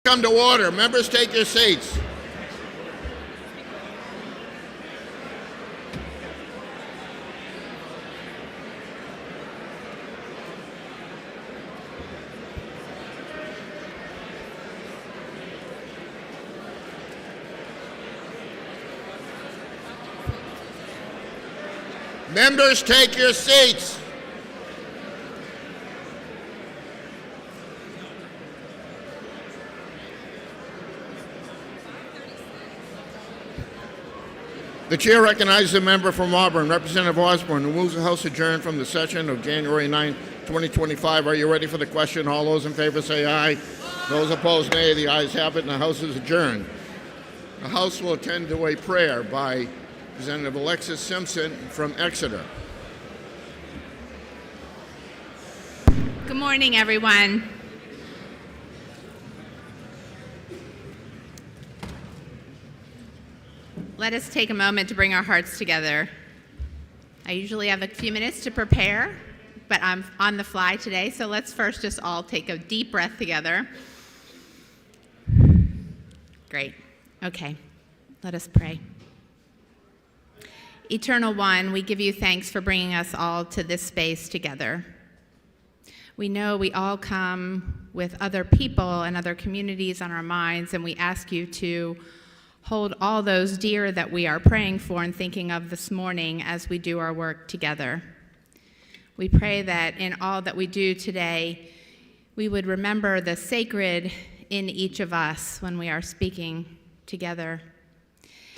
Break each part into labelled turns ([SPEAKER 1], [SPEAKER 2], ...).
[SPEAKER 1] Come to order. Members, take your seats. Members, take your seats. The chair recognizes a member from Auburn, Representative Osborne, who moves the House adjourned from the session of January 9, 2025. Are you ready for the question? All those in favor say aye. Those opposed, nay. The ayes have it, and the House is adjourned. The House will attend to a prayer by Representative Alexis Simpson from Exeter.
[SPEAKER 2] Good morning, everyone. Let us take a moment to bring our hearts together. I usually have a few minutes to prepare, but I'm on the fly today, so let's first just all take a deep breath together. Great. Okay. Let us pray. Eternal One, we give you thanks for bringing us all to this space together. We know we all come with other people and other communities on our minds, and we ask you to hold all those dear that we are praying for and thinking of this morning as we do our work together. We pray that in all that we do today, we would remember the sacred in each of us when we are speaking together.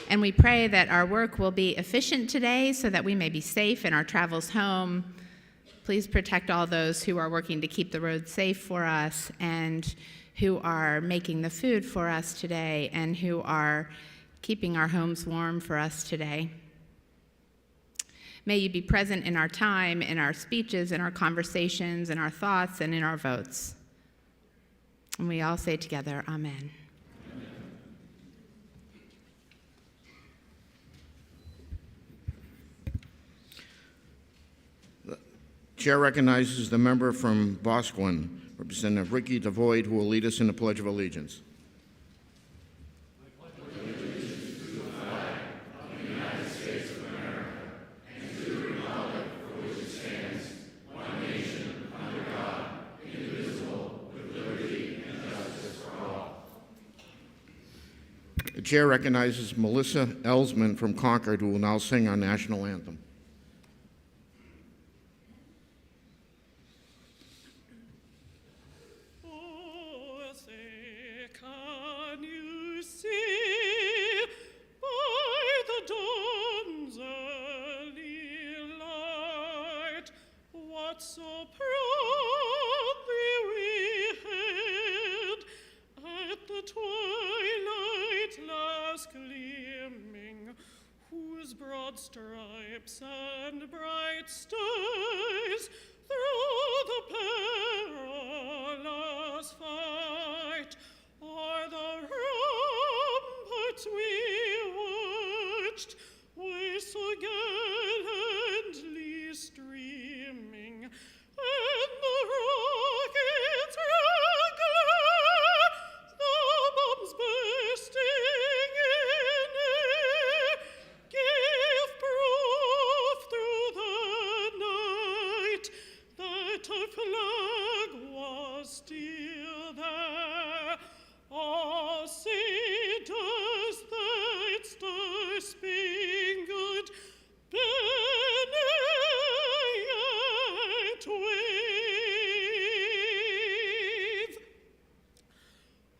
[SPEAKER 2] And we pray that our work will be efficient today so that we may be safe in our travels home. Please protect all those who are working to keep the roads safe for us and who are making the food for us today and who are keeping our homes warm for us today. May you be present in our time, in our speeches, in our conversations, in our thoughts, and in our votes. And we all say together, Amen.
[SPEAKER 1] The chair recognizes the member from Boscawen, Representative Ricky DeVoid, who will lead us in the Pledge of Allegiance. The chair recognizes Melissa Elsman from Concord, who will now sing our national anthem.
[SPEAKER 3] So proudly we hailed at the twilight last gleaming, whose broad stripes and bright stars through the perilous fight are the ramparts we watched, where so gallantly streaming, and the rockets regular, the bombs bursting in air, gave proof through the night that our flag was still there. All say does that star-spangled banner yet wave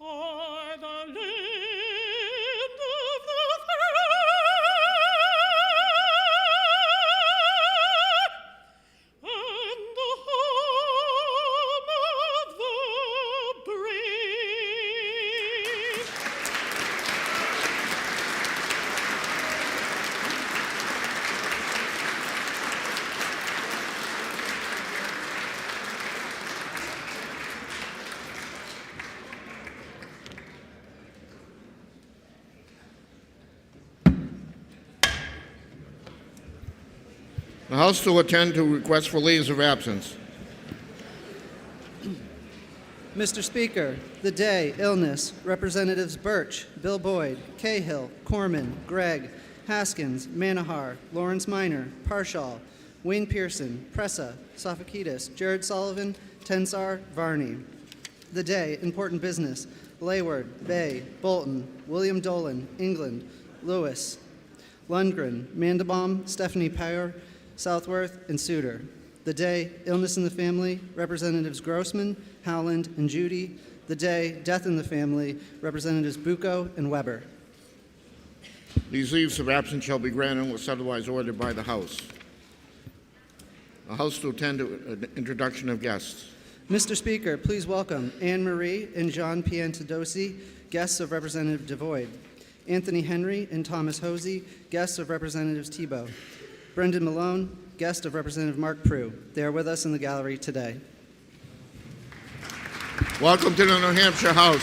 [SPEAKER 3] o'er the land of the free and the home of the brave.
[SPEAKER 1] The House will attend to requests for leaves of absence.
[SPEAKER 4] Mr. Speaker, the day, illness, Representatives Birch, Bill Boyd, Cahill, Corman, Gregg, Haskins, Manahar, Lawrence Minor, Parshall, Wayne Pearson, Pressa, Sofakidis, Jared Sullivan, Tensar, Varney. The day, important business, Layward, Bay, Bolton, William Dolan, England, Lewis, Lundgren, Mandelbaum, Stephanie Power, Southworth, and Souter. The day, illness in the family, Representatives Grossman, Howland, and Judy. The day, death in the family, Representatives Bucco and Weber.
[SPEAKER 1] These leaves of absence shall be granted unless otherwise ordered by the House. The House to attend to an introduction of guests.
[SPEAKER 4] Mr. Speaker, please welcome Anne Marie and John Piantadosi, guests of Representative DeVoyd. Anthony Henry and Thomas Hosey, guests of Representatives Tebow. Brendan Malone, guest of Representative Mark Prue. They are with us in the gallery today.
[SPEAKER 1] Welcome to the New Hampshire House.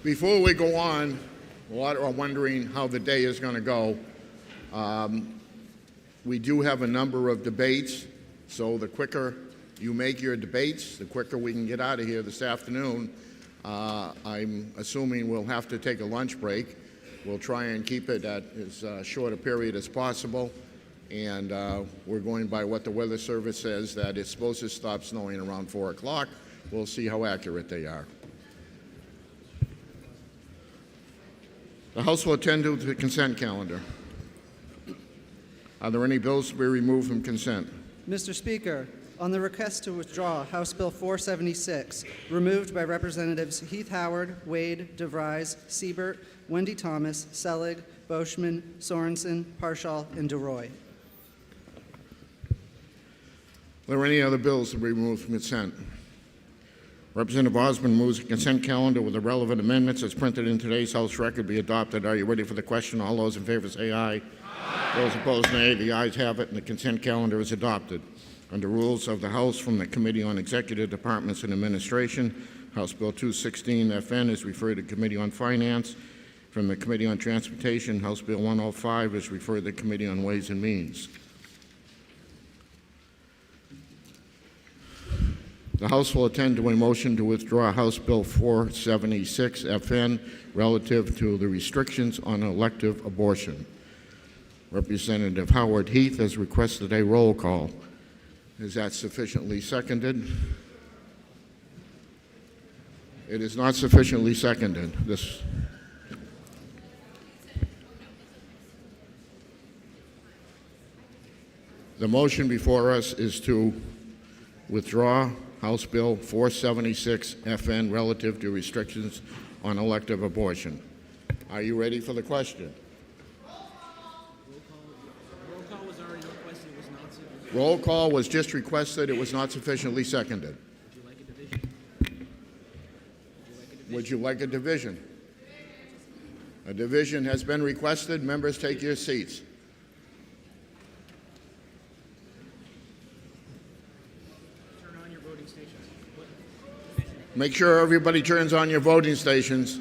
[SPEAKER 1] Before we go on, a lot are wondering how the day is going to go. We do have a number of debates, so the quicker you make your debates, the quicker we can get out of here this afternoon. I'm assuming we'll have to take a lunch break. We'll try and keep it at as short a period as possible, and we're going by what the Weather Service says, that it's supposed to stop snowing around 4 o'clock. We'll see how accurate they are. The House will attend to the consent calendar. Are there any bills to be removed from consent?
[SPEAKER 4] Mr. Speaker, on the request to withdraw House Bill 476, removed by Representatives Heath Howard, Wade, DeVries, Siebert, Wendy Thomas, Selig, Boschman, Sorensen, Parshall, and DeRoy.
[SPEAKER 1] Are there any other bills to be removed from consent? Representative Osborne moves the consent calendar with the relevant amendments as printed in today's House record be adopted. Are you ready for the question? All those in favor say aye. Aye. Those opposed, nay. The ayes have it, and the consent calendar is adopted. Under rules of the House from the Committee on Executive Departments and Administration, House Bill 216 FN is referred to Committee on Finance. From the Committee on Transportation, House Bill 105 is referred to the Committee on Ways and Means. The House will attend to a motion to withdraw House Bill 476 FN relative to the restrictions on elective abortion. Representative Howard Heath has requested a roll call. Is that sufficiently seconded? It is not sufficiently seconded. The motion before us is to withdraw House Bill 476 FN relative to restrictions on elective abortion. Are you ready for the question? Roll call was just requested. It was not sufficiently seconded. Would you like a division? A division has been requested. Members, take your seats. Make sure everybody turns on your voting stations.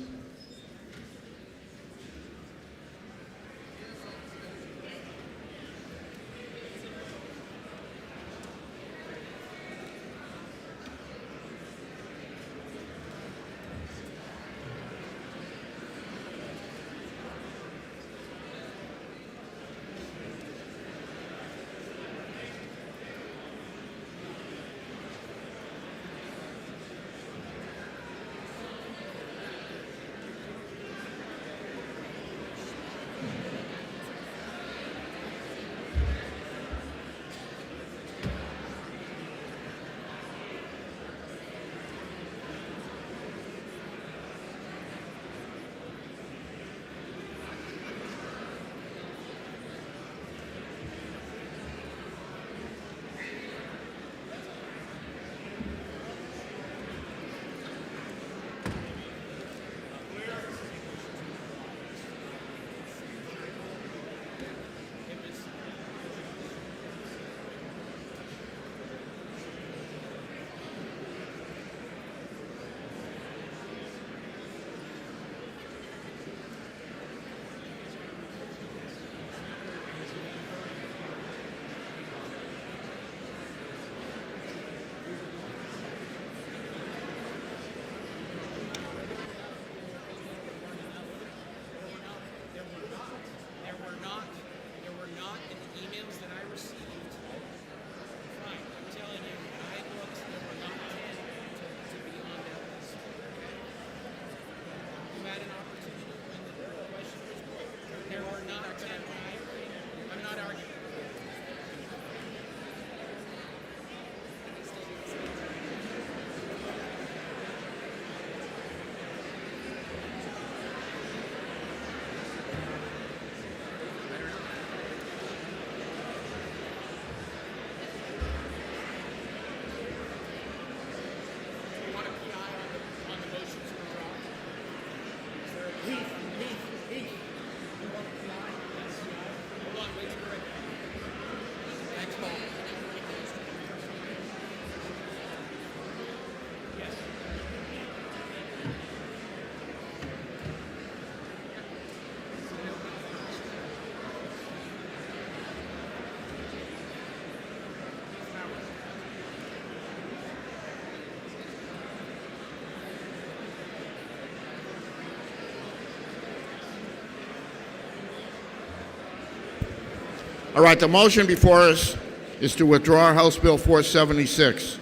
[SPEAKER 1] All right, the motion before us is to withdraw House Bill 476.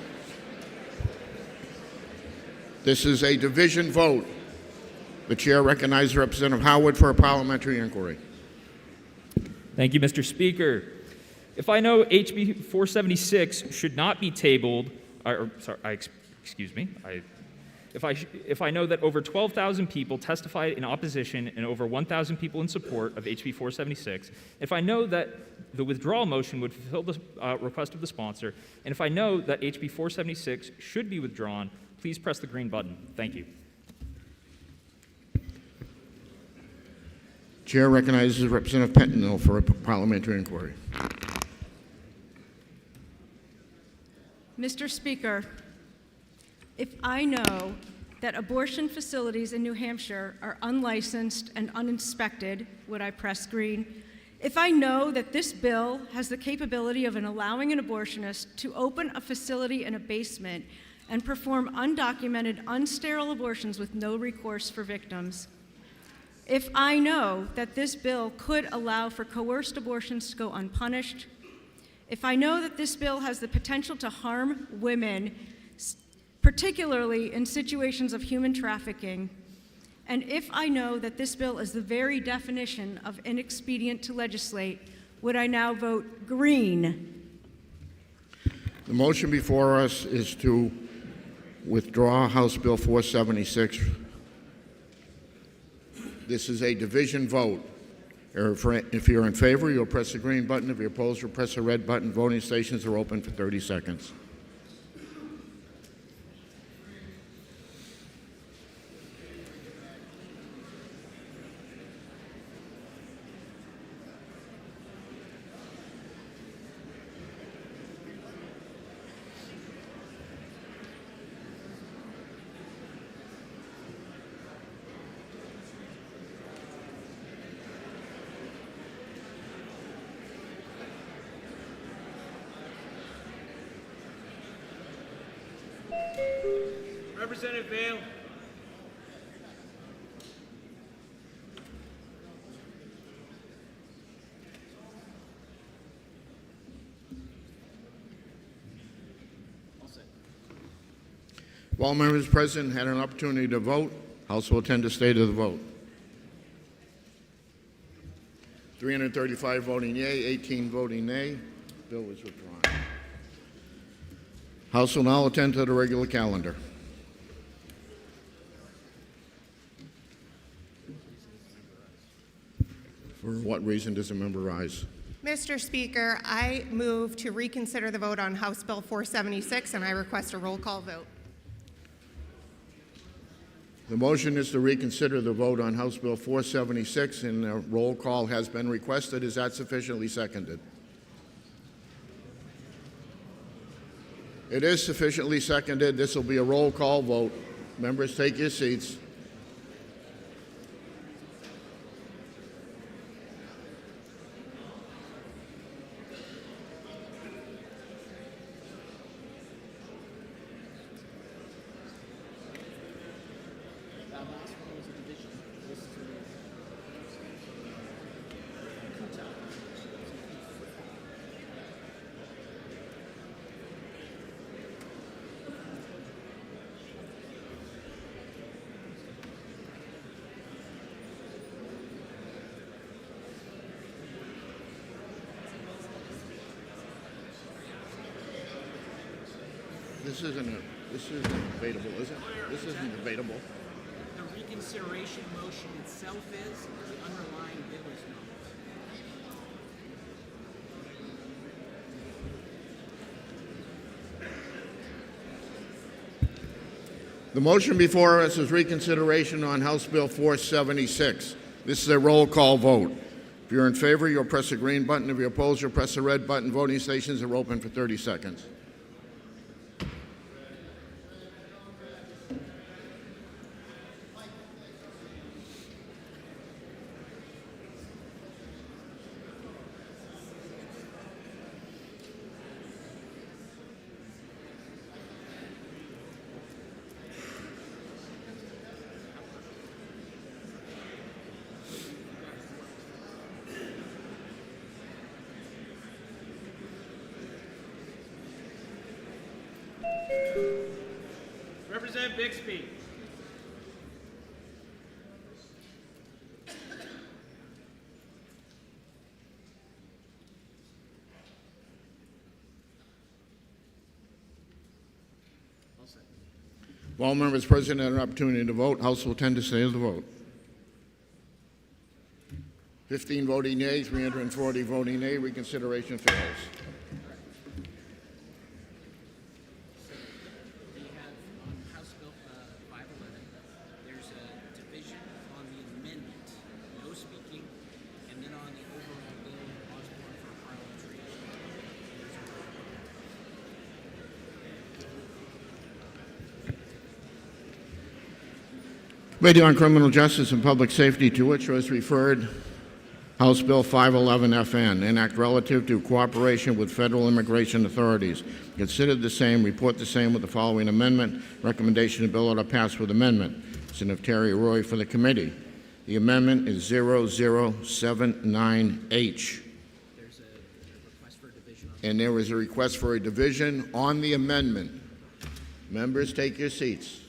[SPEAKER 1] This is a division vote. The chair recognizes Representative Howard for a parliamentary inquiry.
[SPEAKER 5] Thank you, Mr. Speaker. If I know HB 476 should not be tabled, if I know that over 12,000 people testified in opposition and over 1,000 people in support of HB 476, if I know that the withdrawal motion would fulfill the request of the sponsor, and if I know that HB 476 should be withdrawn, please press the green button. Thank you.
[SPEAKER 1] Chair recognizes Representative Pentonville for a parliamentary inquiry.
[SPEAKER 6] Mr. Speaker, if I know that abortion facilities in New Hampshire are unlicensed and uninspected, would I press green? If I know that this bill has the capability of allowing an abortionist to open a facility in a basement and perform undocumented, unsterile abortions with no recourse for victims. If I know that this bill could allow for coerced abortions to go unpunished. If I know that this bill has the potential to harm women, particularly in situations of human trafficking, and if I know that this bill is the very definition of inexpedient to legislate, would I now vote green?
[SPEAKER 1] The motion before us is to withdraw House Bill 476. This is a division vote. If you're in favor, you'll press the green button. If you're opposed, you'll press the red button. Voting stations are open for 30 seconds.
[SPEAKER 7] Representative Vale.
[SPEAKER 1] If all members present had an opportunity to vote, House will attend the state of the vote. 335 voting yea, 18 voting nay. Bill is withdrawn. House will now attend to the regular calendar. For what reason does a member rise?
[SPEAKER 8] Mr. Speaker, I move to reconsider the vote on House Bill 476, and I request a roll call vote.
[SPEAKER 1] The motion is to reconsider the vote on House Bill 476, and a roll call has been requested. Is that sufficiently seconded? It is sufficiently seconded. This will be a roll call vote. Members, take your seats. This isn't debatable, is it? This isn't debatable.
[SPEAKER 7] The reconsideration motion itself is, the underlying bill is not.
[SPEAKER 1] The motion before us is reconsideration on House Bill 476. This is a roll call vote. If you're in favor, you'll press the green button. If you're opposed, you'll press the red button. Voting stations are open for 30 seconds.
[SPEAKER 7] Representative Bixby.
[SPEAKER 1] If all members present had an opportunity to vote, House will tend to stay to the vote. 15 voting yea, 340 voting nay. Reconsideration fails.
[SPEAKER 7] We have on House Bill 511, there's a division on the amendment, no speaking, and then on the overall bill, Osborne for parliamentary.
[SPEAKER 1] Committee on Criminal Justice and Public Safety, to which was referred House Bill 511 FN, an act relative to cooperation with federal immigration authorities. Considered the same, report the same with the following amendment. Recommendation the bill ought to pass with amendment. Senator Terry Roy for the committee. The amendment is 0079H.
[SPEAKER 7] There's a request for a division on
[SPEAKER 1] And there is a request for a division on the amendment. Members, take your seats.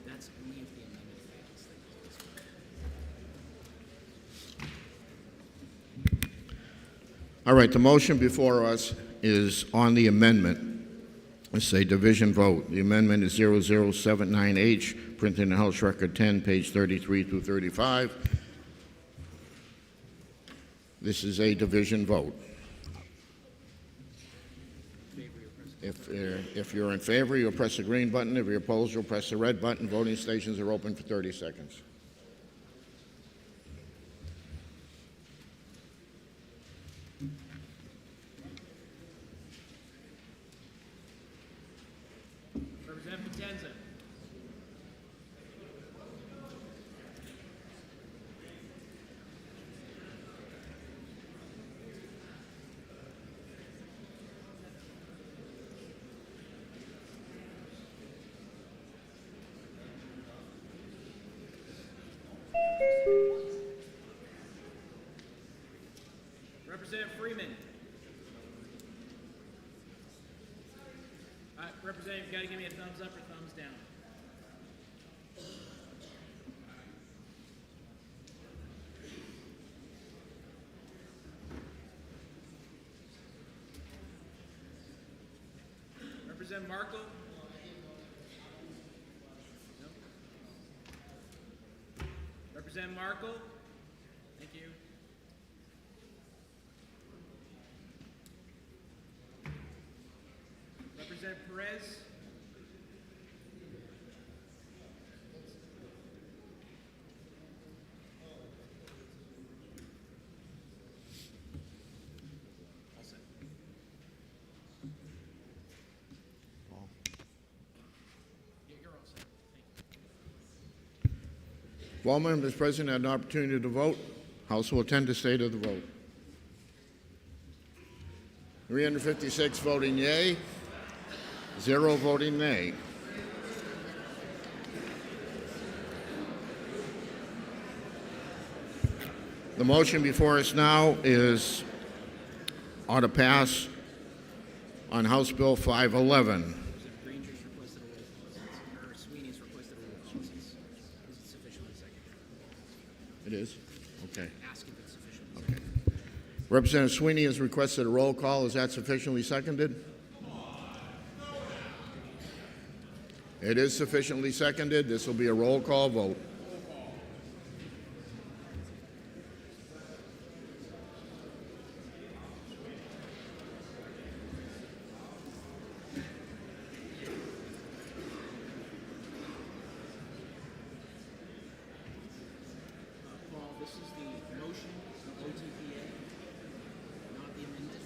[SPEAKER 7] that's only if the amendment fails.
[SPEAKER 1] All right, the motion before us is on the amendment. It's a division vote. The amendment is 0079H, printed in House Record 10, page 33 through 35. This is a division vote. If you're in favor, you'll press the green button. If you're opposed, you'll press the red button. Voting stations are open for 30 seconds.
[SPEAKER 7] Representative Potenza. Representative Freeman. Representative, you got to give me a thumbs up or thumbs down. Representative Markle. No. Representative Markle. Thank you. Representative Perez. All set. Yeah, you're all set. Thank you.
[SPEAKER 1] If all members present had an opportunity to vote, House will attend to stay to the vote. 356 voting yea, 0 voting nay. The motion before us now is ought to pass on House Bill 511.
[SPEAKER 7] Granger's requested a roll call, or Sweeney's requested a roll call. Is it sufficiently seconded?
[SPEAKER 1] It is? Okay.
[SPEAKER 7] Ask if it's sufficiently
[SPEAKER 1] Okay. Representative Sweeney has requested a roll call. Is that sufficiently seconded? It is sufficiently seconded. This will be a roll call vote.
[SPEAKER 7] Paul, this is the motion, the OTPA, not the amendment.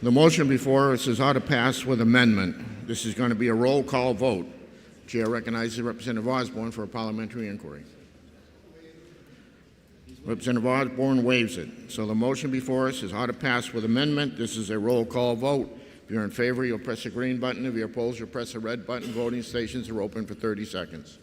[SPEAKER 1] The motion before us is how to pass with amendment. This is going to be a roll call vote. Chair recognizes Representative Osborne for a parliamentary inquiry. Representative Osborne waives it. So the motion before us is how to pass with amendment. This is a roll call vote. If you're in favor, you'll press the green button. If you're opposed, you'll press the red button. Voting stations are open for 30 seconds.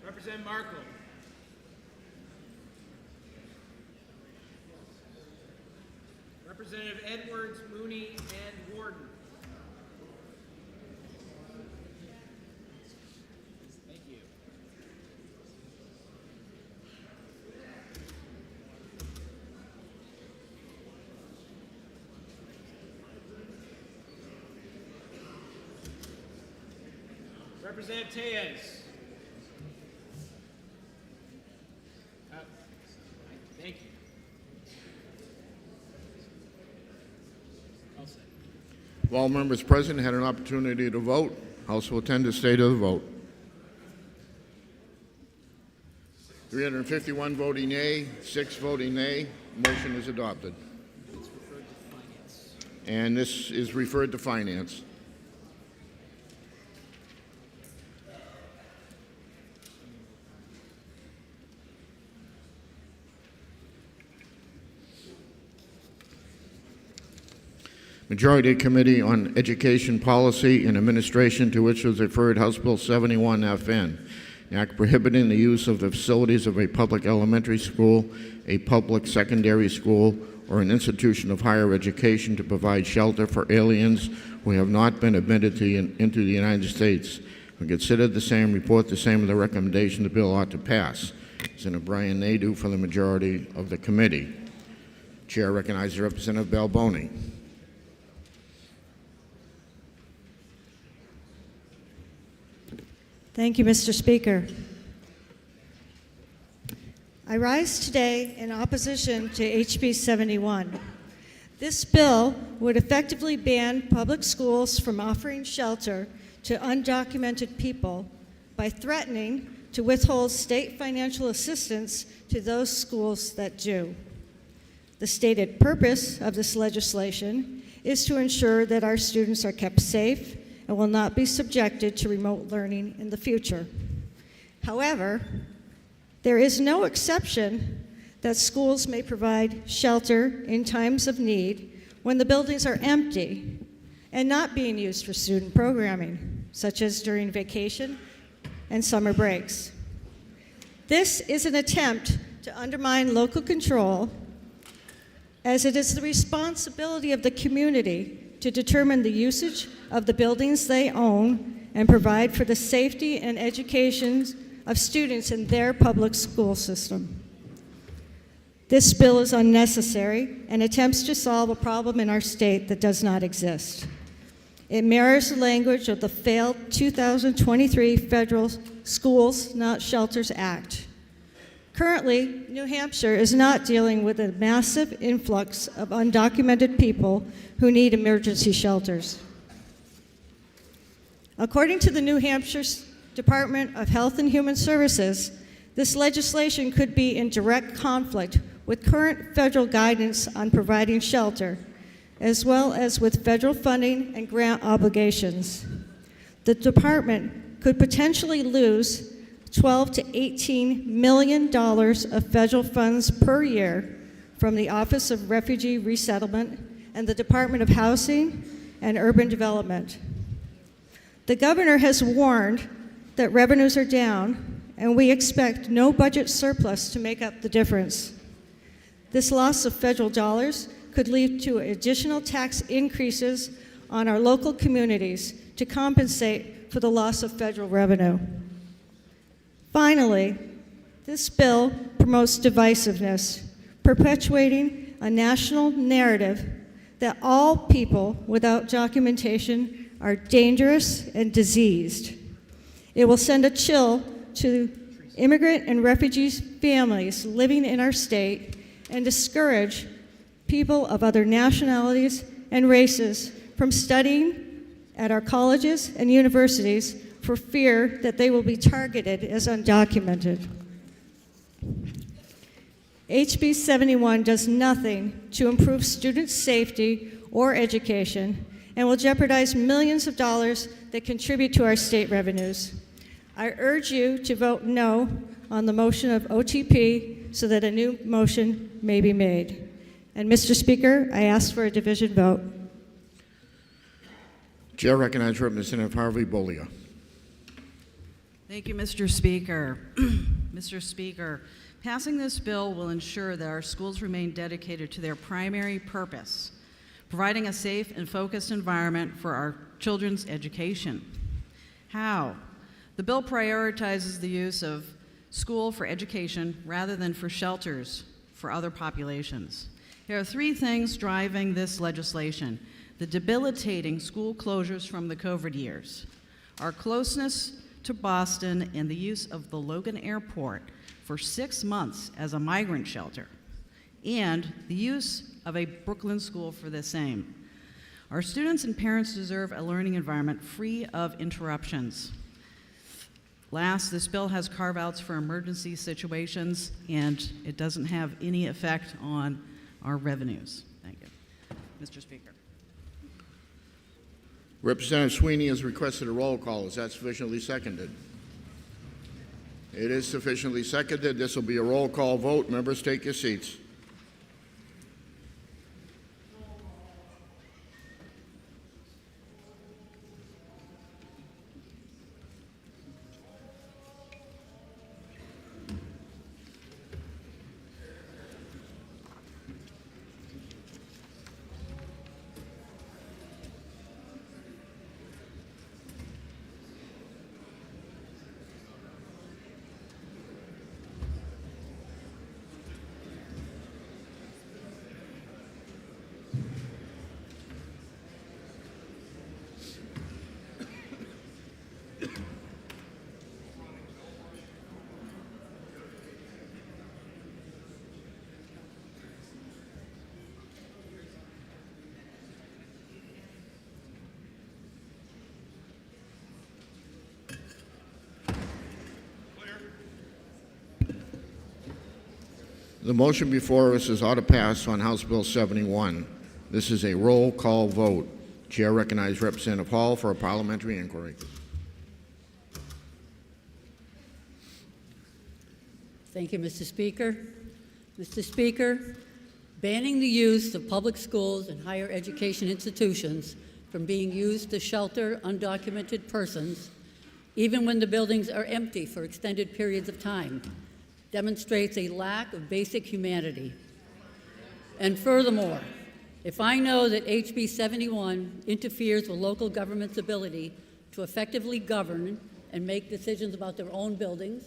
[SPEAKER 7] Representative Markle. Representative Edwards, Mooney, and Warden. Thank you. Representative Tejas. Thank you. All set.
[SPEAKER 1] If all members present had an opportunity to vote, House will attend the state of the vote. 351 voting yea, 6 voting nay. Motion is adopted.
[SPEAKER 7] It's referred to finance.
[SPEAKER 1] And this is referred to finance. Majority Committee on Education Policy and Administration, to which was referred House Bill 71FN, an act prohibiting the use of the facilities of a public elementary school, a public secondary school, or an institution of higher education to provide shelter for aliens who have not been admitted into the United States. When considered the same, report the same of the recommendation the bill ought to pass. Senator Brian Nadeau for the majority of the committee. Chair recognizes Representative Balboni.
[SPEAKER 9] Thank you, Mr. Speaker. I rise today in opposition to HB 71. This bill would effectively ban public schools from offering shelter to undocumented people by threatening to withhold state financial assistance to those schools that do. The stated purpose of this legislation is to ensure that our students are kept safe and will not be subjected to remote learning in the future. However, there is no exception that schools may provide shelter in times of need when the buildings are empty and not being used for student programming, such as during vacation and summer breaks. This is an attempt to undermine local control, as it is the responsibility of the community to determine the usage of the buildings they own and provide for the safety and education of students in their public school system. This bill is unnecessary and attempts to solve a problem in our state that does not exist. It mirrors the language of the failed 2023 Federal Schools Not Shelters Act. Currently, New Hampshire is not dealing with a massive influx of undocumented people who need emergency shelters. According to the New Hampshire Department of Health and Human Services, this legislation could be in direct conflict with current federal guidance on providing shelter, as well as with federal funding and grant obligations. The department could potentially lose $12 to $18 million of federal funds per year from the Office of Refugee Resettlement and the Department of Housing and Urban Development. The governor has warned that revenues are down, and we expect no budget surplus to make up the difference. This loss of federal dollars could lead to additional tax increases on our local communities to compensate for the loss of federal revenue. Finally, this bill promotes divisiveness, perpetuating a national narrative that all people without documentation are dangerous and diseased. It will send a chill to immigrant and refugee families living in our state and discourage people of other nationalities and races from studying at our colleges and universities for fear that they will be targeted as undocumented. HB 71 does nothing to improve student safety or education and will jeopardize millions of dollars that contribute to our state revenues. I urge you to vote no on the motion of OTP so that a new motion may be made. And Mr. Speaker, I ask for a division vote.
[SPEAKER 1] Chair recognizes Representative Harvey Bolia.
[SPEAKER 10] Thank you, Mr. Speaker. Mr. Speaker, passing this bill will ensure that our schools remain dedicated to their primary purpose, providing a safe and focused environment for our children's education. How? The bill prioritizes the use of school for education rather than for shelters for other populations. There are three things driving this legislation: the debilitating school closures from the COVID years, our closeness to Boston, and the use of the Logan Airport for 6 months as a migrant shelter, and the use of a Brooklyn school for the same. Our students and parents deserve a learning environment free of interruptions. Last, this bill has carve-outs for emergency situations, and it doesn't have any effect on our revenues. Thank you. Mr. Speaker.
[SPEAKER 1] Representative Sweeney has requested a roll call. Is that sufficiently seconded? It is sufficiently seconded. This will be a roll call vote. Members, take your seats. The motion before us is ought to pass on House Bill 71. This is a roll call vote. Chair recognizes Representative Hall for a parliamentary inquiry.
[SPEAKER 11] Thank you, Mr. Speaker. Mr. Speaker, banning the use of public schools and higher education institutions from being used to shelter undocumented persons, even when the buildings are empty for extended periods of time, demonstrates a lack of basic humanity. And furthermore, if I know that HB 71 interferes with local government's ability to effectively govern and make decisions about their own buildings.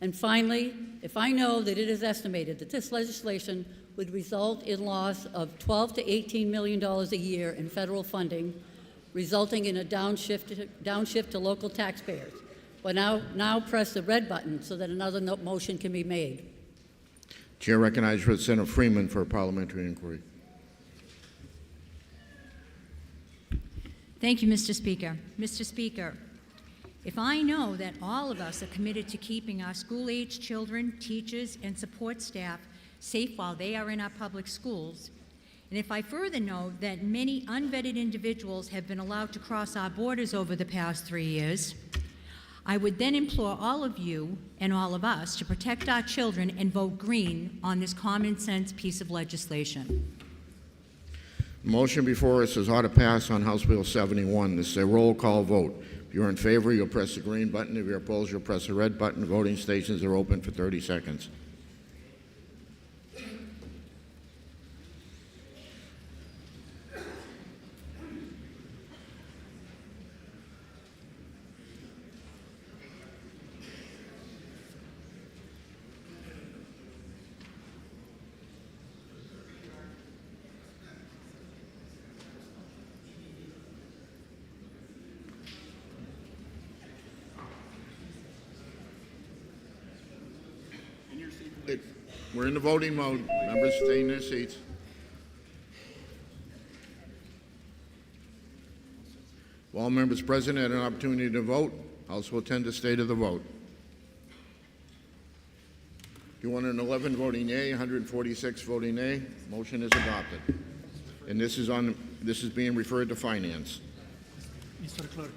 [SPEAKER 11] And finally, if I know that it is estimated that this legislation would result in loss of $12 to $18 million a year in federal funding, resulting in a downshift to local taxpayers. But now press the red button so that another motion can be made.
[SPEAKER 1] Chair recognizes Representative Freeman for a parliamentary inquiry.
[SPEAKER 12] Thank you, Mr. Speaker. Mr. Speaker, if I know that all of us are committed to keeping our school-age children, teachers, and support staff safe while they are in our public schools, and if I further know that many unvetted individuals have been allowed to cross our borders over the past 3 years, I would then implore all of you and all of us to protect our children and vote green on this common sense piece of legislation.
[SPEAKER 1] The motion before us is ought to pass on House Bill 71. This is a roll call vote. If you're in favor, you'll press the green button. If you're opposed, you'll press the red button. Voting stations are open for 30 seconds. We're in the voting mode. Members stay in their seats. If all members present had an opportunity to vote, House will attend the state of the vote. 211 voting yea, 146 voting nay. Motion is adopted. And this is being referred to Finance.
[SPEAKER 3] Mr. Clerk.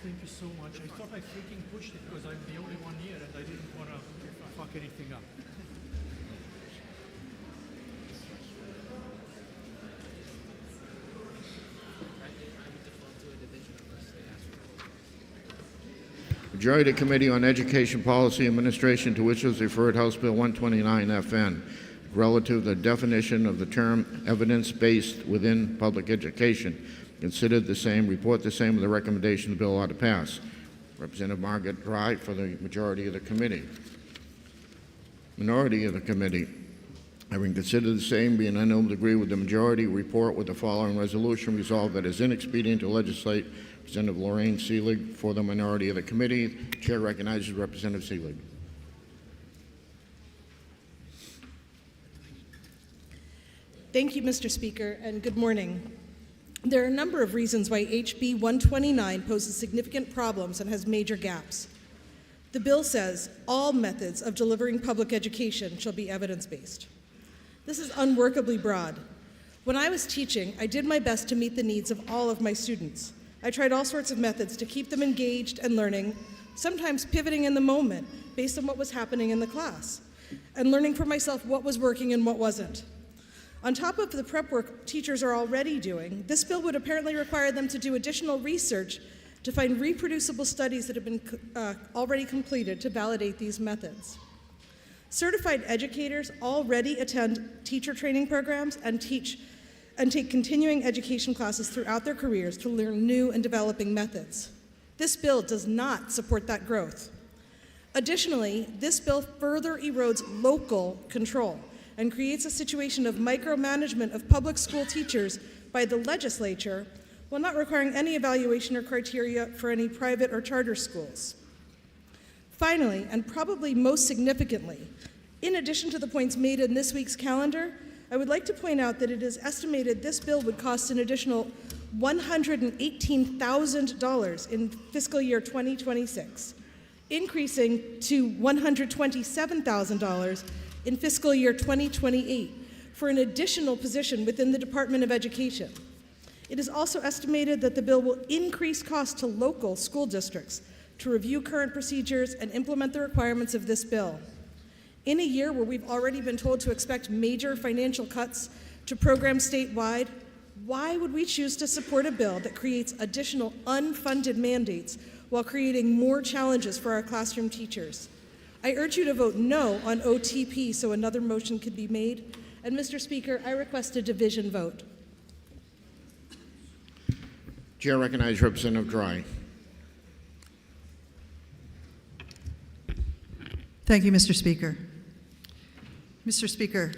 [SPEAKER 3] Thank you so much. I thought I freaking pushed it because I'm the only one here and I didn't want to fuck anything up.
[SPEAKER 1] Majority Committee on Education Policy Administration, to which was referred House Bill 129 FN, relative to the definition of the term evidence-based within public education. Considered the same, report the same with the recommendation the bill ought to pass. Representative Margaret Dry for the majority of the committee. Minority of the committee, having considered the same, being unable to agree with the majority, report with the following resolution: resolved that it is inexpedient to legislate. Representative Lorraine Seelig for the minority of the committee. Chair recognizes Representative Seelig.
[SPEAKER 13] Thank you, Mr. Speaker, and good morning. There are a number of reasons why HB 129 poses significant problems and has major gaps. The bill says all methods of delivering public education shall be evidence-based. This is unworkably broad. When I was teaching, I did my best to meet the needs of all of my students. I tried all sorts of methods to keep them engaged and learning, sometimes pivoting in the moment based on what was happening in the class, and learning for myself what was working and what wasn't. On top of the prep work teachers are already doing, this bill would apparently require them to do additional research to find reproducible studies that have been already completed to validate these methods. Certified educators already attend teacher training programs and take continuing education classes throughout their careers to learn new and developing methods. This bill does not support that growth. Additionally, this bill further erodes local control and creates a situation of micromanagement of public school teachers by the legislature while not requiring any evaluation or criteria for any private or charter schools. Finally, and probably most significantly, in addition to the points made in this week's calendar, I would like to point out that it is estimated this bill would cost an additional $118,000 in fiscal year 2026, increasing to $127,000 in fiscal year 2028 for an additional position within the Department of Education. It is also estimated that the bill will increase costs to local school districts to review current procedures and implement the requirements of this bill. In a year where we've already been told to expect major financial cuts to programs statewide, why would we choose to support a bill that creates additional unfunded mandates while creating more challenges for our classroom teachers? I urge you to vote no on OTP so another motion could be made. And Mr. Speaker, I request a division vote.
[SPEAKER 1] Chair recognizes Representative Dry.
[SPEAKER 14] Thank you, Mr. Speaker. Mr. Speaker,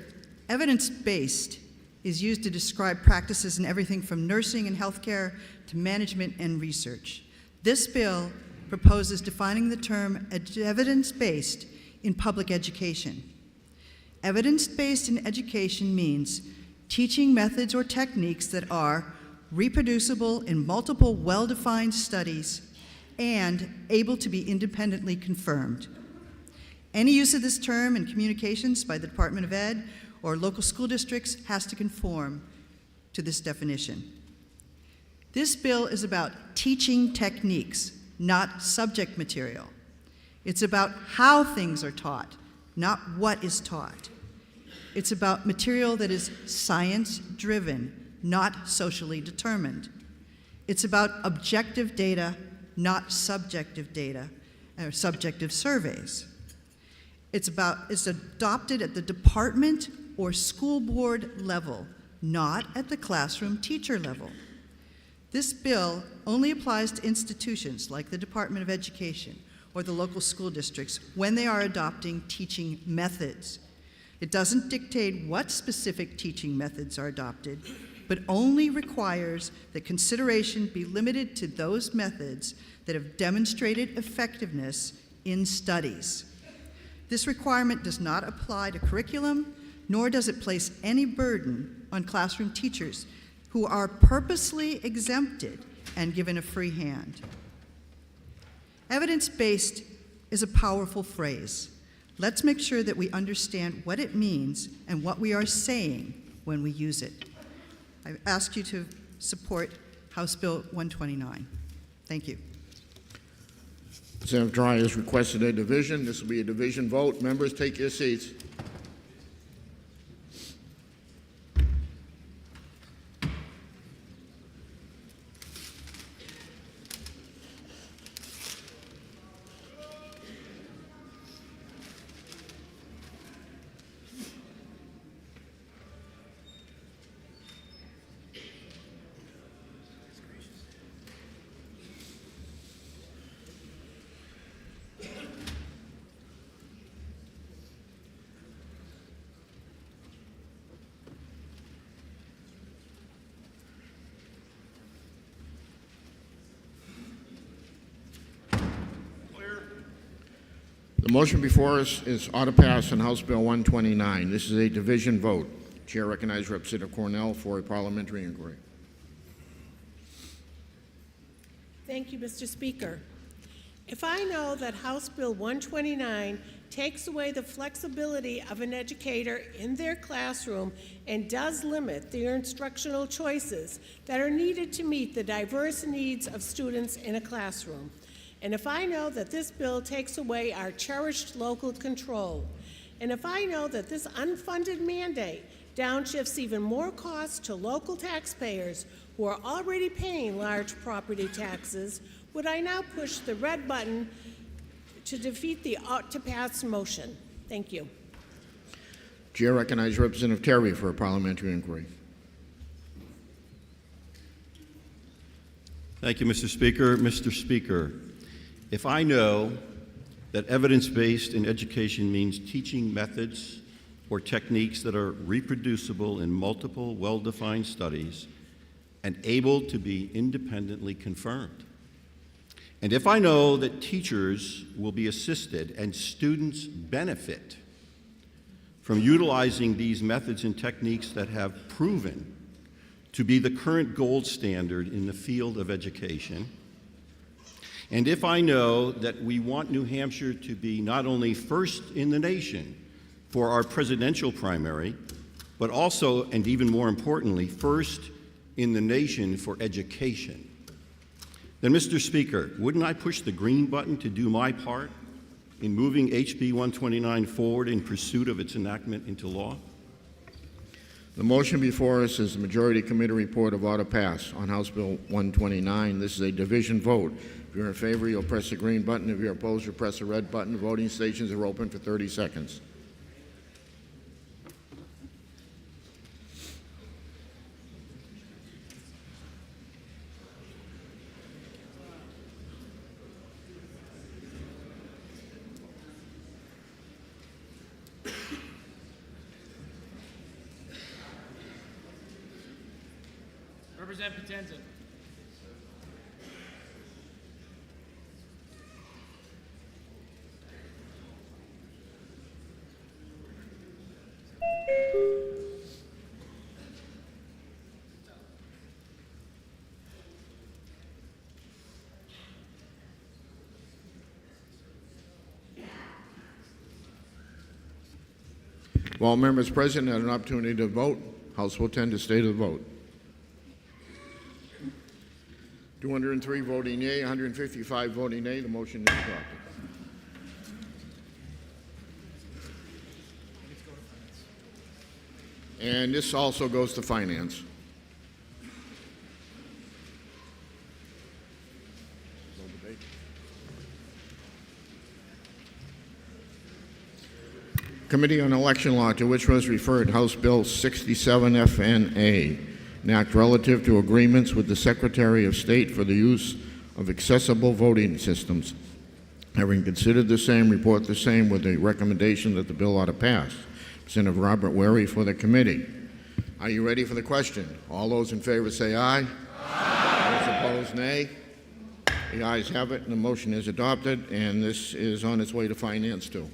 [SPEAKER 14] evidence-based is used to describe practices in everything from nursing and healthcare to management and research. This bill proposes defining the term evidence-based in public education. Evidence-based in education means teaching methods or techniques that are reproducible in multiple well-defined studies and able to be independently confirmed. Any use of this term in communications by the Department of Ed or local school districts has to conform to this definition. This bill is about teaching techniques, not subject material. It's about how things are taught, not what is taught. It's about material that is science-driven, not socially determined. It's about objective data, not subjective data, or subjective surveys. It's adopted at the department or school board level, not at the classroom teacher level. This bill only applies to institutions like the Department of Education or the local school districts when they are adopting teaching methods. It doesn't dictate what specific teaching methods are adopted, but only requires that consideration be limited to those methods that have demonstrated effectiveness in studies. This requirement does not apply to curriculum, nor does it place any burden on classroom teachers who are purposely exempted and given a free hand. Evidence-based is a powerful phrase. Let's make sure that we understand what it means and what we are saying when we use it. I ask you to support House Bill 129. Thank you.
[SPEAKER 1] Representative Dry has requested a division. This will be a division vote. Members, take your seats. The motion before us is ought to pass on House Bill 129. This is a division vote. Chair recognizes Representative Cornell for a parliamentary inquiry.
[SPEAKER 13] Thank you, Mr. Speaker. If I know that House Bill 129 takes away the flexibility of an educator in their classroom and does limit their instructional choices that are needed to meet the diverse needs of students in a classroom, and if I know that this bill takes away our cherished local control, and if I know that this unfunded mandate downshifts even more costs to local taxpayers who are already paying large property taxes, would I now push the red button to defeat the ought to pass motion? Thank you.
[SPEAKER 1] Chair recognizes Representative Terry for a parliamentary inquiry.
[SPEAKER 15] Thank you, Mr. Speaker. Mr. Speaker, if I know that evidence-based in education means teaching methods or techniques that are reproducible in multiple well-defined studies and able to be independently confirmed, and if I know that teachers will be assisted and students benefit from utilizing these methods and techniques that have proven to be the current gold standard in the field of education, and if I know that we want New Hampshire to be not only first in the nation for our presidential primary, but also, and even more importantly, first in the nation for education, then, Mr. Speaker, wouldn't I push the green button to do my part in moving HB 129 forward in pursuit of its enactment into law?
[SPEAKER 1] The motion before us is the Majority Committee report of ought to pass on House Bill 129. This is a division vote. If you're in favor, you'll press the green button. If you're opposed, you'll press the red button. The voting stations are open for 30 seconds.
[SPEAKER 7] Representative Potenza.
[SPEAKER 1] If all members present had an opportunity to vote, House will tend to state of the vote. 203 voting yea, 155 voting nay. The motion is adopted. And this also goes to finance. Committee on Election Law, to which was referred House Bill 67 FNA, an act relative to agreements with the Secretary of State for the use of accessible voting systems. Having considered the same, report the same with the recommendation that the bill ought to pass. Representative Robert Wary for the committee. Are you ready for the question? All those in favor say aye. Aye. Those opposed, nay. The ayes have it, and the motion is adopted, and this is on its way to finance too.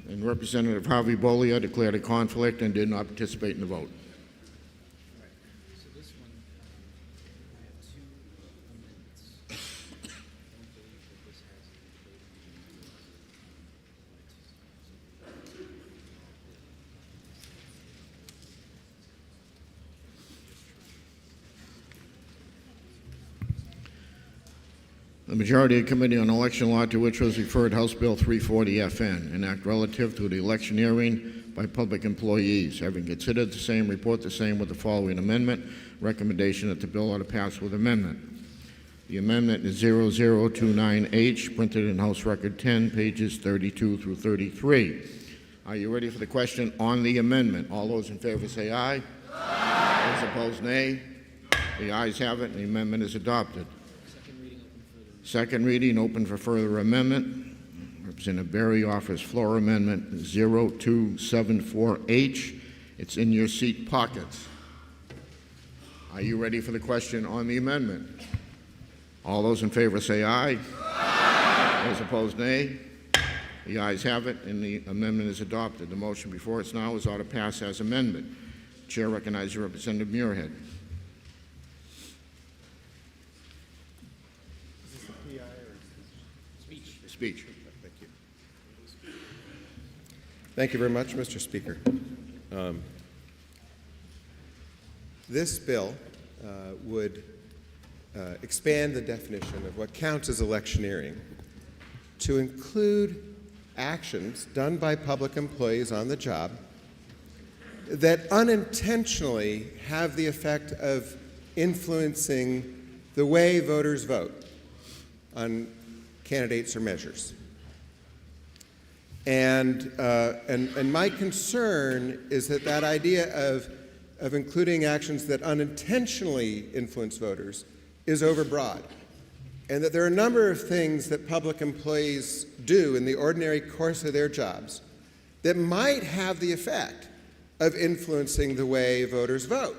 [SPEAKER 1] And Representative Harvey Bolia declared a conflict and did not participate in the vote.
[SPEAKER 7] So this one, I have two amendments. I don't believe that this has
[SPEAKER 1] The majority committee on election law, to which was referred House Bill 340 FN, an act relative to the electioneering by public employees. Having considered the same, report the same with the following amendment. Recommendation that the bill ought to pass with amendment. The amendment is 0029H, printed in House Record 10, pages 32 through 33. Are you ready for the question on the amendment? All those in favor say aye. Aye. Those opposed, nay. The ayes have it, and the amendment is adopted. Second reading open for further amendment. Representative Berry offers floor amendment 0274H. It's in your seat pockets. Are you ready for the question on the amendment? All those in favor say aye. Aye. Those opposed, nay. The ayes have it, and the amendment is adopted. The motion before us now is ought to pass as amendment. Chair recognizes Representative Muirhead. Speech.
[SPEAKER 16] Thank you. Thank you very much, Mr. Speaker. This bill would expand the definition of what counts as electioneering to include actions done by public employees on the job that unintentionally have the effect of influencing the way voters vote on candidates or measures. And my concern is that idea of including actions that unintentionally influence voters is overbroad, and that there are a number of things that public employees do in the ordinary course of their jobs that might have the effect of influencing the way voters vote,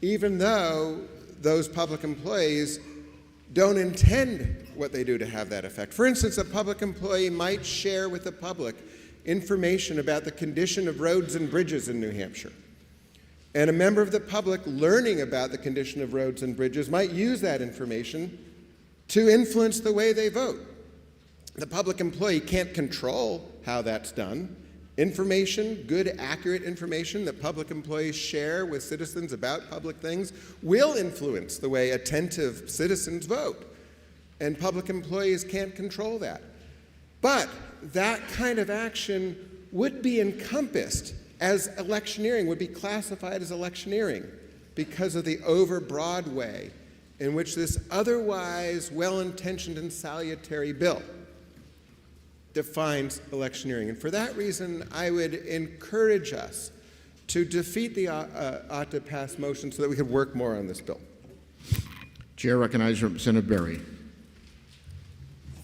[SPEAKER 16] even though those public employees don't intend what they do to have that effect. For instance, a public employee might share with the public information about the condition of roads and bridges in New Hampshire. And a member of the public learning about the condition of roads and bridges might use that information to influence the way they vote. The public employee can't control how that's done. Information, good, accurate information that public employees share with citizens about public things will influence the way attentive citizens vote. And public employees can't control that. But that kind of action would be encompassed as electioneering, would be classified as electioneering because of the overbroad way in which this otherwise well-intentioned and salutary bill defines electioneering. And for that reason, I would encourage us to defeat the ought to pass motion so that we could work more on this bill.
[SPEAKER 1] Chair recognizes Representative Berry.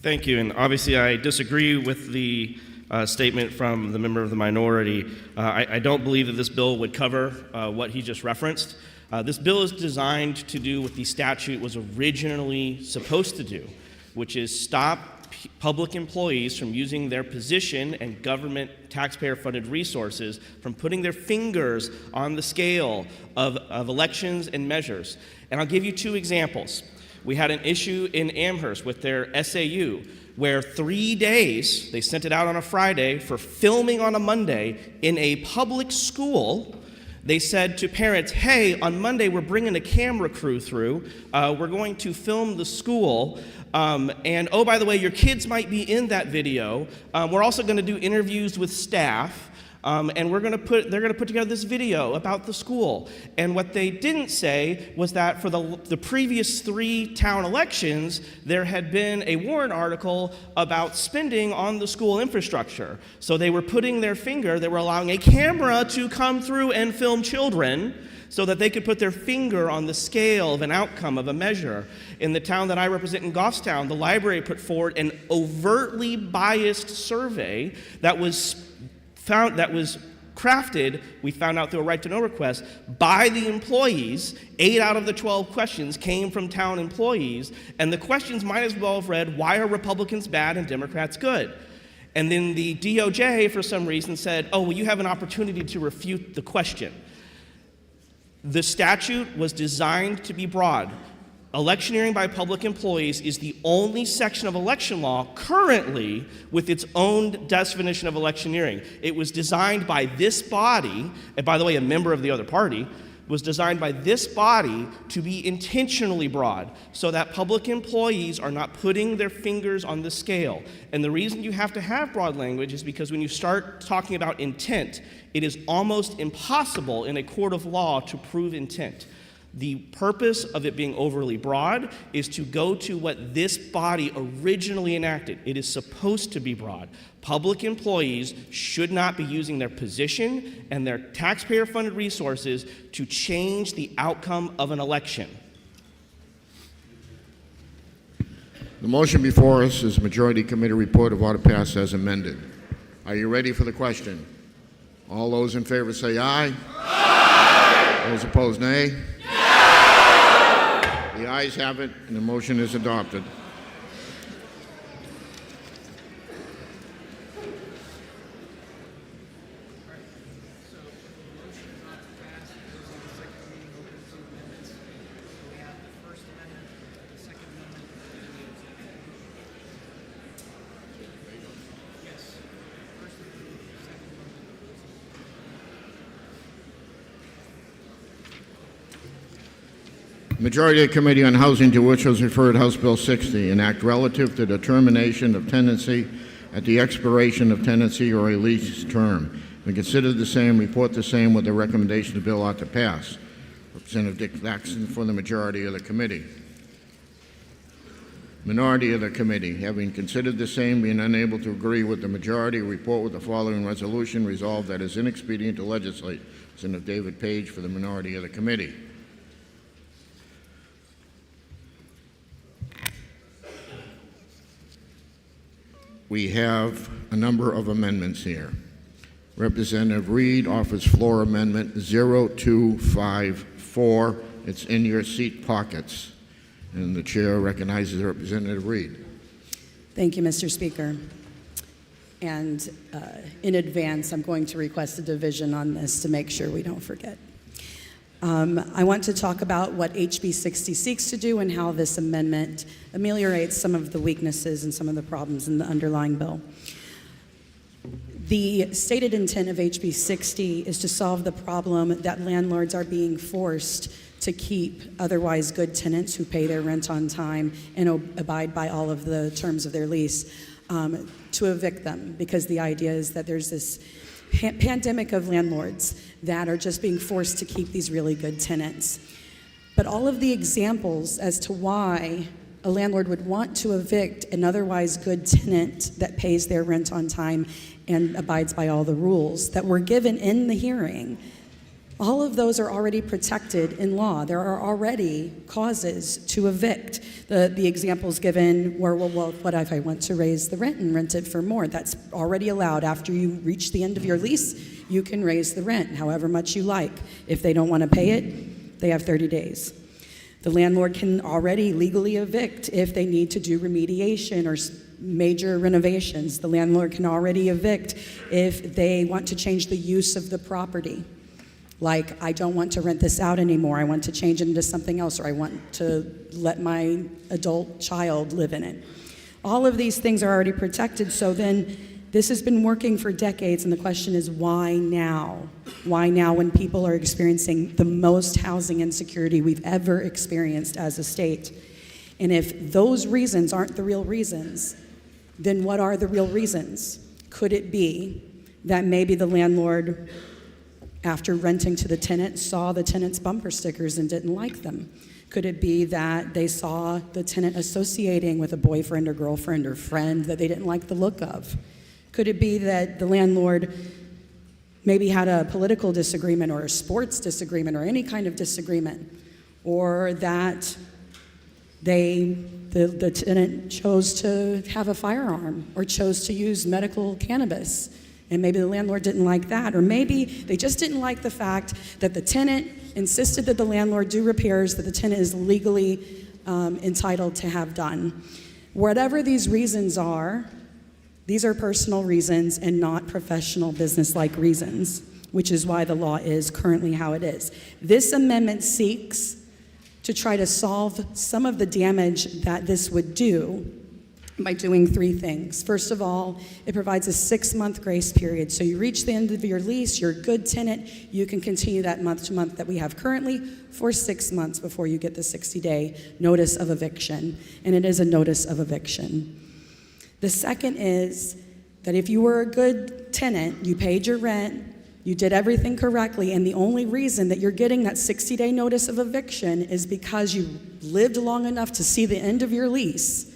[SPEAKER 17] Thank you, and obviously I disagree with the statement from the member of the minority. I don't believe that this bill would cover what he just referenced. This bill is designed to do what the statute was originally supposed to do, which is stop public employees from using their position and government taxpayer-funded resources from putting their fingers on the scale of elections and measures. And I'll give you two examples. We had an issue in Amherst with their SAU where 3 days, they sent it out on a Friday, for filming on a Monday in a public school. They said to parents, hey, on Monday we're bringing a camera crew through. We're going to film the school. And oh, by the way, your kids might be in that video. We're also going to do interviews with staff. And they're going to put together this video about the school. And what they didn't say was that for the previous 3 town elections, there had been a warrant article about spending on the school infrastructure. So they were putting their finger, they were allowing a camera to come through and film children so that they could put their finger on the scale of an outcome of a measure. In the town that I represent in Goffstown, the library put forward an overtly biased survey that was crafted, we found out through a right to know request, by the employees. 8 out of the 12 questions came from town employees, and the questions might as well have read, why are Republicans bad and Democrats good? And then the DOJ, for some reason, said, oh, well, you have an opportunity to refute the question. The statute was designed to be broad. Electioneering by public employees is the only section of election law currently with its own definition of electioneering. It was designed by this body, and by the way, a member of the other party, was designed by this body to be intentionally broad so that public employees are not putting their fingers on the scale. And the reason you have to have broad language is because when you start talking about intent, it is almost impossible in a court of law to prove intent. The purpose of it being overly broad is to go to what this body originally enacted. It is supposed to be broad. Public employees should not be using their position and their taxpayer-funded resources to change the outcome of an election.
[SPEAKER 1] The motion before us is Majority Committee report of order passed as amended. Are you ready for the question? All those in favor say aye. Aye. Those opposed, nay. The ayes have it, and the motion is adopted. Majority of the Committee on Housing, to which was referred House Bill 60, an act relative to determination of tenancy at the expiration of tenancy or a lease term. When considered the same, report the same with the recommendation the bill ought to pass. Representative Dick Jackson for the majority of the committee. Minority of the committee, having considered the same, being unable to agree with the majority, report with the following resolution: resolved that it is inexpedient to legislate. Representative David Page for the minority of the committee. We have a number of amendments here. Representative Reed offers floor amendment 0254. It's in your seat pockets. And the chair recognizes Representative Reed.
[SPEAKER 18] Thank you, Mr. Speaker. And in advance, I'm going to request a division on this to make sure we don't forget. I want to talk about what HB 60 seeks to do and how this amendment ameliorates some of the weaknesses and some of the problems in the underlying bill. The stated intent of HB 60 is to solve the problem that landlords are being forced to keep otherwise good tenants who pay their rent on time and abide by all of the terms of their lease, to evict them, because the idea is that there's this pandemic of landlords that are just being forced to keep these really good tenants. But all of the examples as to why a landlord would want to evict an otherwise good tenant that pays their rent on time and abides by all the rules that were given in the hearing, all of those are already protected in law. There are already causes to evict. The examples given were, well, what if I want to raise the rent and rent it for more? That's already allowed. After you reach the end of your lease, you can raise the rent however much you like. If they don't want to pay it, they have 30 days. The landlord can already legally evict if they need to do remediation or major renovations. The landlord can already evict if they want to change the use of the property. Like, I don't want to rent this out anymore. I want to change it into something else, or I want to let my adult child live in it. All of these things are already protected, so then this has been working for decades, and the question is, why now? Why now when people are experiencing the most housing insecurity we've ever experienced as a state? And if those reasons aren't the real reasons, then what are the real reasons? Could it be that maybe the landlord, after renting to the tenant, saw the tenant's bumper stickers and didn't like them? Could it be that they saw the tenant associating with a boyfriend or girlfriend or friend that they didn't like the look of? Could it be that the landlord maybe had a political disagreement or a sports disagreement or any kind of disagreement? Or that the tenant chose to have a firearm or chose to use medical cannabis, and maybe the landlord didn't like that? Or maybe they just didn't like the fact that the tenant insisted that the landlord do repairs that the tenant is legally entitled to have done. Whatever these reasons are, these are personal reasons and not professional business-like reasons, which is why the law is currently how it is. This amendment seeks to try to solve some of the damage that this would do by doing three things. First of all, it provides a 6-month grace period. So you reach the end of your lease, you're a good tenant, you can continue that month to month that we have currently for 6 months before you get the 60-day notice of eviction. And it is a notice of eviction. The second is that if you were a good tenant, you paid your rent, you did everything correctly, and the only reason that you're getting that 60-day notice of eviction is because you lived long enough to see the end of your lease,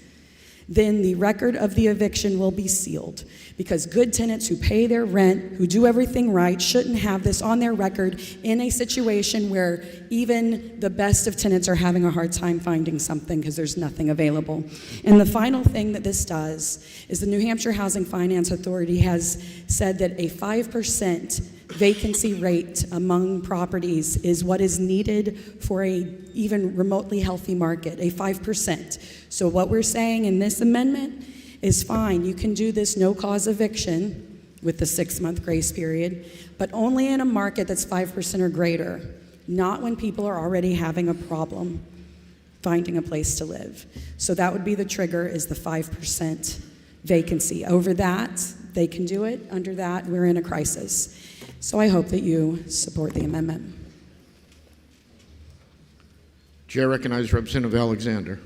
[SPEAKER 18] then the record of the eviction will be sealed. Because good tenants who pay their rent, who do everything right, shouldn't have this on their record in a situation where even the best of tenants are having a hard time finding something because there's nothing available. And the final thing that this does is the New Hampshire Housing Finance Authority has said that a 5% vacancy rate among properties is what is needed for a even remotely healthy market, a 5%. So what we're saying in this amendment is fine, you can do this no-cause eviction with the 6-month grace period, but only in a market that's 5% or greater, not when people are already having a problem finding a place to live. So that would be the trigger, is the 5% vacancy. Over that, they can do it. Under that, we're in a crisis. So I hope that you support the amendment.
[SPEAKER 1] Chair recognizes Representative Alexander.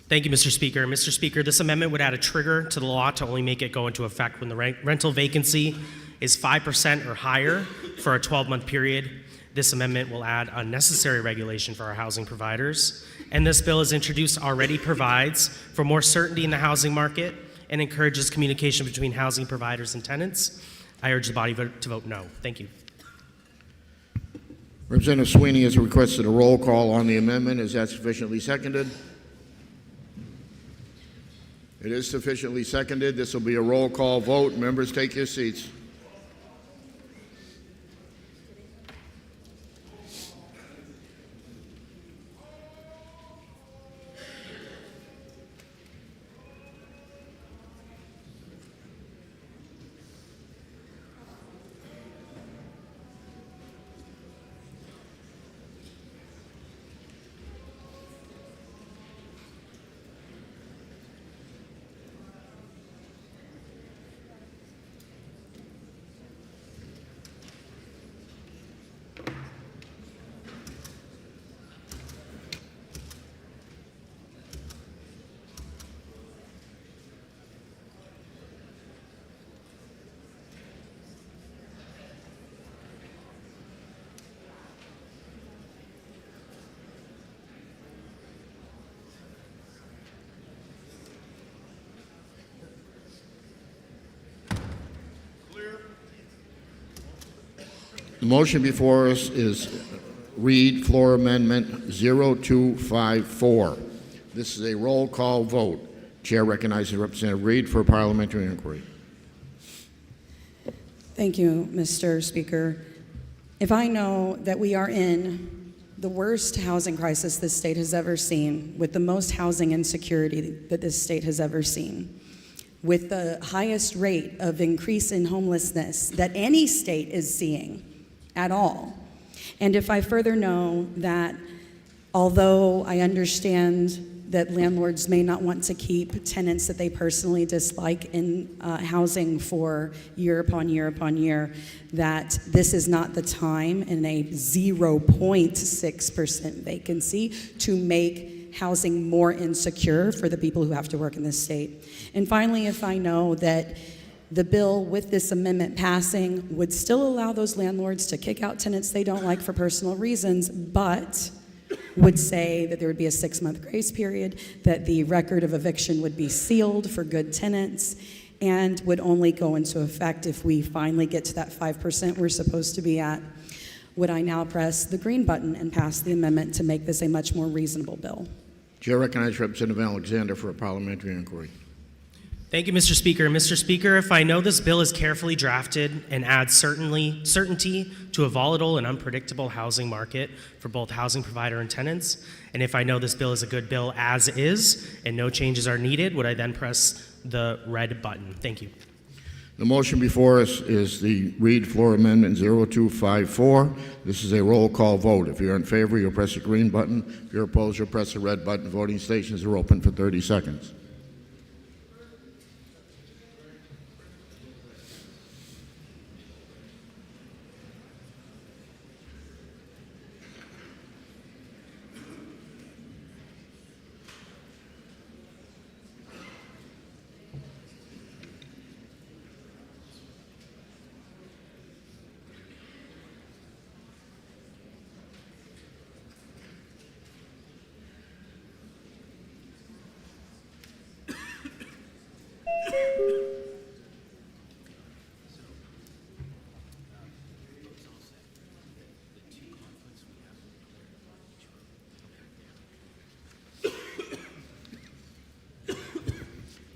[SPEAKER 19] Thank you, Mr. Speaker. Mr. Speaker, this amendment would add a trigger to the law to only make it go into effect when the rental vacancy is 5% or higher for a 12-month period. This amendment will add unnecessary regulation for our housing providers. And this bill, as introduced, already provides for more certainty in the housing market and encourages communication between housing providers and tenants. I urge the body to vote no. Thank you.
[SPEAKER 1] Representative Sweeney has requested a roll call on the amendment. Is that sufficiently seconded? It is sufficiently seconded. This will be a roll call vote. Members, take your seats. The motion before us is Reed Floor Amendment 0254. This is a roll call vote. Chair recognizes Representative Reed for a parliamentary inquiry.
[SPEAKER 18] Thank you, Mr. Speaker. If I know that we are in the worst housing crisis this state has ever seen, with the most housing insecurity that this state has ever seen, with the highest rate of increase in homelessness that any state is seeing at all, and if I further know that although I understand that landlords may not want to keep tenants that they personally dislike in housing for year upon year upon year, that this is not the time in a 0.6% vacancy to make housing more insecure for the people who have to work in this state. And finally, if I know that the bill with this amendment passing would still allow those landlords to kick out tenants they don't like for personal reasons, but would say that there would be a 6-month grace period, that the record of eviction would be sealed for good tenants, and would only go into effect if we finally get to that 5% we're supposed to be at, would I now press the green button and pass the amendment to make this a much more reasonable bill?
[SPEAKER 1] Chair recognizes Representative Alexander for a parliamentary inquiry.
[SPEAKER 19] Thank you, Mr. Speaker. Mr. Speaker, if I know this bill is carefully drafted and adds certainty to a volatile and unpredictable housing market for both housing provider and tenants, and if I know this bill is a good bill as is and no changes are needed, would I then press the red button? Thank you.
[SPEAKER 1] The motion before us is the Reed Floor Amendment 0254. This is a roll call vote. If you're in favor, you'll press the green button. If you're opposed, you'll press the red button. Voting stations are open for 30 seconds.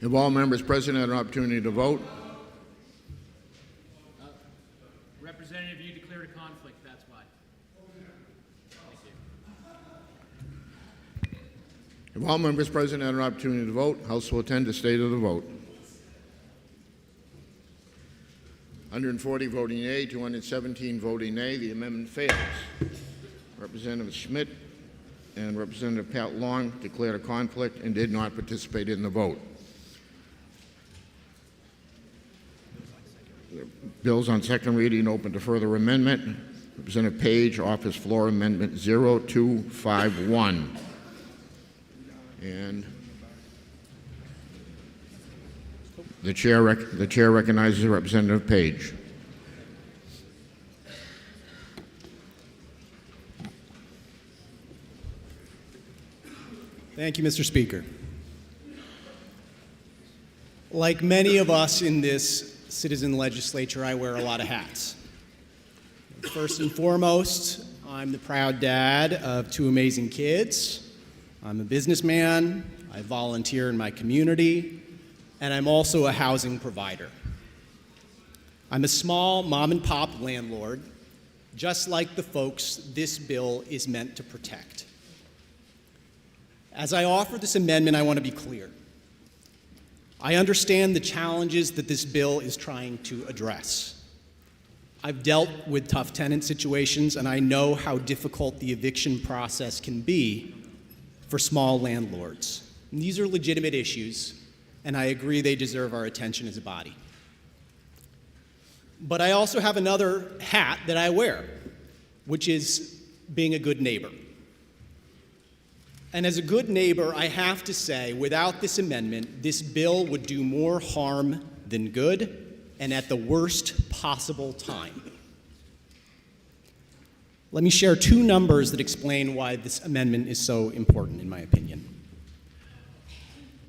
[SPEAKER 1] Have all members present had an opportunity to vote?
[SPEAKER 20] Representative, you declared a conflict, that's why. Thank you.
[SPEAKER 1] If all members present had an opportunity to vote, House will attend to state of the vote. 140 voting yea, 217 voting nay. The amendment fails. Representative Schmidt and Representative Pat Long declared a conflict and did not participate in the vote. The bill's on second reading, open to further amendment. Representative Page, Office Floor Amendment 0251. And the chair recognizes Representative Page.
[SPEAKER 21] Thank you, Mr. Speaker. Like many of us in this citizen legislature, I wear a lot of hats. First and foremost, I'm the proud dad of 2 amazing kids. I'm a businessman, I volunteer in my community, and I'm also a housing provider. I'm a small mom and pop landlord, just like the folks this bill is meant to protect. As I offer this amendment, I want to be clear. I understand the challenges that this bill is trying to address. I've dealt with tough tenant situations, and I know how difficult the eviction process can be for small landlords. And these are legitimate issues, and I agree they deserve our attention as a body. But I also have another hat that I wear, which is being a good neighbor. And as a good neighbor, I have to say, without this amendment, this bill would do more harm than good, and at the worst possible time. Let me share 2 numbers that explain why this amendment is so important, in my opinion.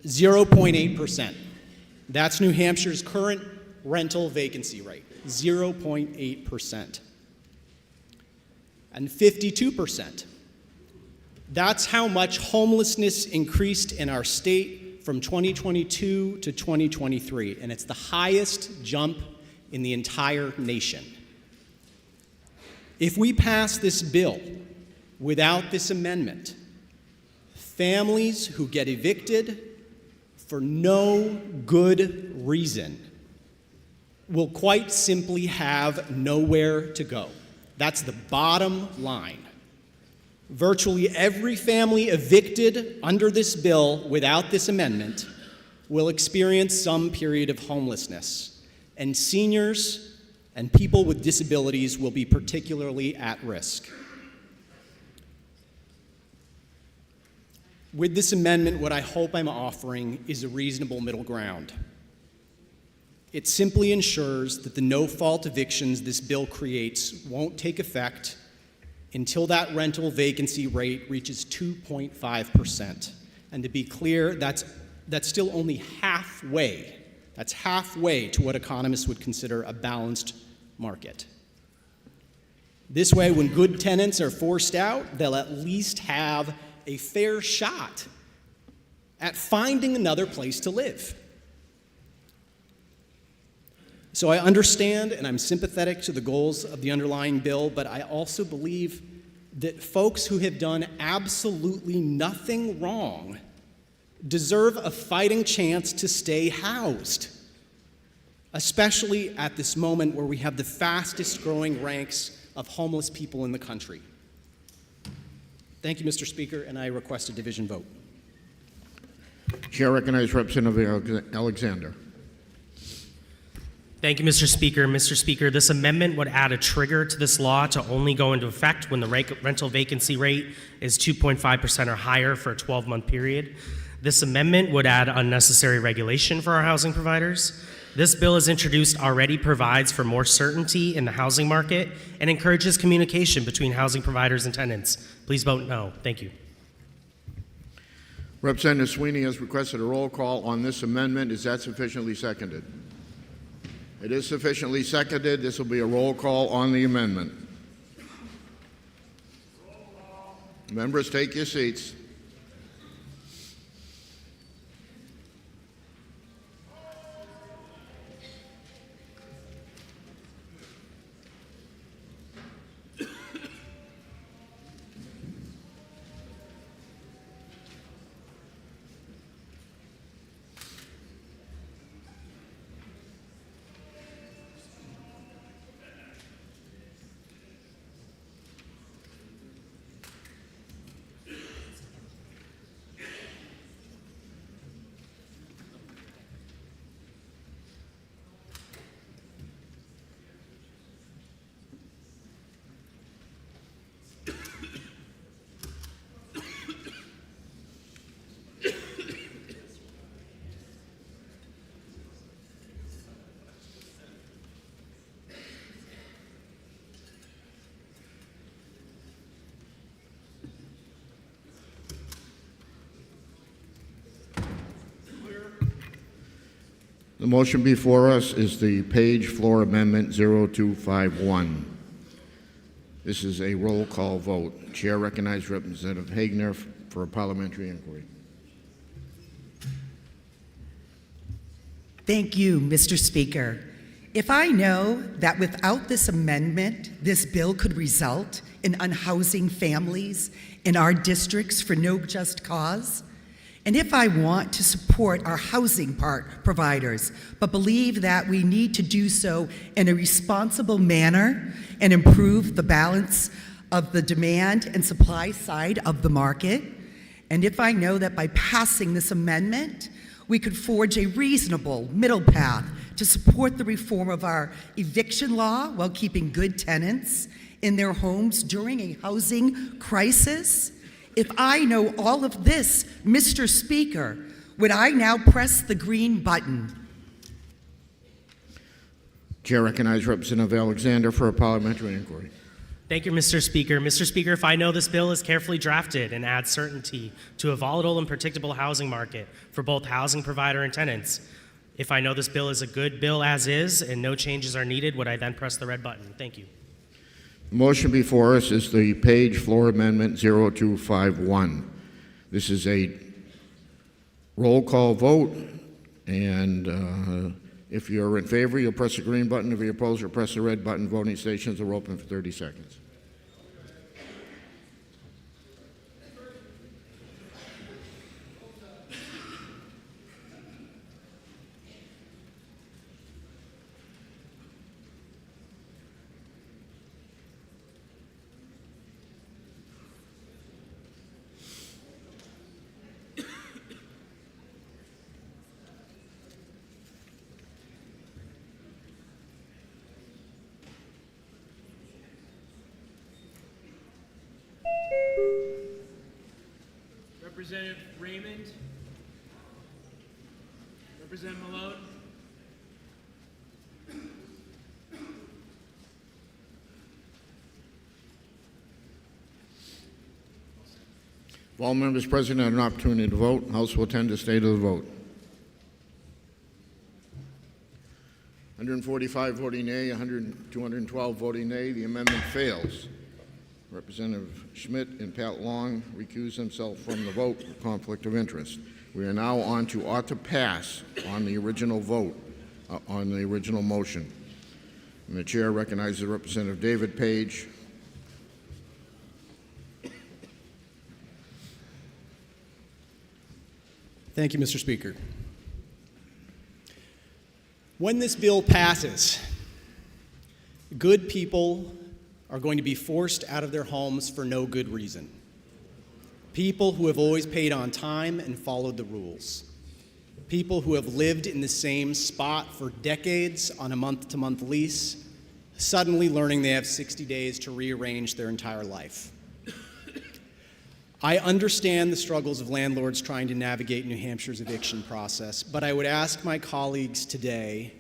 [SPEAKER 21] 0.8%. That's New Hampshire's current rental vacancy rate, 0.8%. and 52%. That's how much homelessness increased in our state from 2022 to 2023, and it's the highest jump in the entire nation. If we pass this bill without this amendment, families who get evicted for no good reason will quite simply have nowhere to go. That's the bottom line. Virtually every family evicted under this bill without this amendment will experience some period of homelessness, and seniors and people with disabilities will be particularly at risk. With this amendment, what I hope I'm offering is a reasonable middle ground. It simply ensures that the no-fault evictions this bill creates won't take effect until that rental vacancy rate reaches 2.5%. And to be clear, that's still only halfway. That's halfway to what economists would consider a balanced market. This way, when good tenants are forced out, they'll at least have a fair shot at finding another place to live. So I understand and I'm sympathetic to the goals of the underlying bill, but I also believe that folks who have done absolutely nothing wrong deserve a fighting chance to stay housed, especially at this moment where we have the fastest growing ranks of homeless people in the country. Thank you, Mr. Speaker, and I request a division vote.
[SPEAKER 1] Chair recognizes Representative Alexander.
[SPEAKER 19] Thank you, Mr. Speaker. Mr. Speaker, this amendment would add a trigger to this law to only go into effect when the rental vacancy rate is 2.5% or higher for a 12-month period. This amendment would add unnecessary regulation for our housing providers. This bill, as introduced, already provides for more certainty in the housing market and encourages communication between housing providers and tenants. Please vote no. Thank you.
[SPEAKER 1] Representative Sweeney has requested a roll call on this amendment. Is that sufficiently seconded? It is sufficiently seconded. This will be a roll call on the amendment. Members, take your seats. The motion before us is the Page Floor Amendment 0251. This is a roll call vote. Chair recognizes Representative Hagner for a parliamentary inquiry.
[SPEAKER 2] Thank you, Mr. Speaker. If I know that without this amendment, this bill could result in unhousing families in our districts for no just cause, and if I want to support our housing providers, but believe that we need to do so in a responsible manner and improve the balance of the demand and supply side of the market, and if I know that by passing this amendment, we could forge a reasonable middle path to support the reform of our eviction law while keeping good tenants in their homes during a housing crisis, if I know all of this, Mr. Speaker, would I now press the green button?
[SPEAKER 1] Chair recognizes Representative Alexander for a parliamentary inquiry.
[SPEAKER 19] Thank you, Mr. Speaker. Mr. Speaker, if I know this bill is carefully drafted and adds certainty to a volatile and predictable housing market for both housing provider and tenants, if I know this bill is a good bill as is and no changes are needed, would I then press the red button? Thank you.
[SPEAKER 1] Motion before us is the Page Floor Amendment 0251. This is a roll call vote, and if you're in favor, you'll press the green button. If you're opposed, you'll press the red button. Voting stations are open for 30 seconds.
[SPEAKER 20] Representative Raymond. Representative Malone.
[SPEAKER 1] If all members present had an opportunity to vote, House will attend the state of the vote. 145 voting nay, 212 voting nay. The amendment fails. Representative Schmidt and Pat Long recuse themselves from the vote for conflict of interest. We are now on to ought to pass on the original vote, on the original motion. And the chair recognizes Representative David Page.
[SPEAKER 21] Thank you, Mr. Speaker. When this bill passes, good people are going to be forced out of their homes for no good reason. People who have always paid on time and followed the rules. People who have lived in the same spot for decades on a month-to-month lease, suddenly learning they have 60 days to rearrange their entire life. I understand the struggles of landlords trying to navigate New Hampshire's eviction process, but I would ask my colleagues today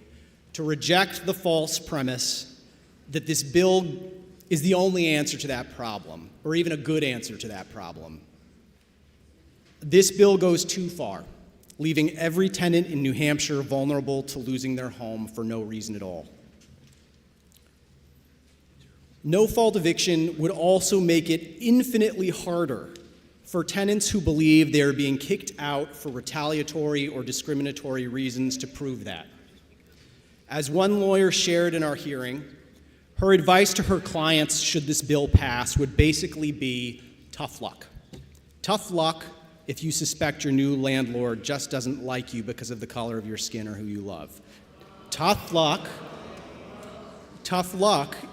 [SPEAKER 21] to reject the false premise that this bill is the only answer to that problem, or even a good answer to that problem. This bill goes too far, leaving every tenant in New Hampshire vulnerable to losing their home for no reason at all. No-fault eviction would also make it infinitely harder for tenants who believe they are being kicked out for retaliatory or discriminatory reasons to prove that. As one lawyer shared in our hearing, her advice to her clients should this bill pass would basically be tough luck. Tough luck if you suspect your new landlord just doesn't like you because of the color of your skin or who you love. Tough luck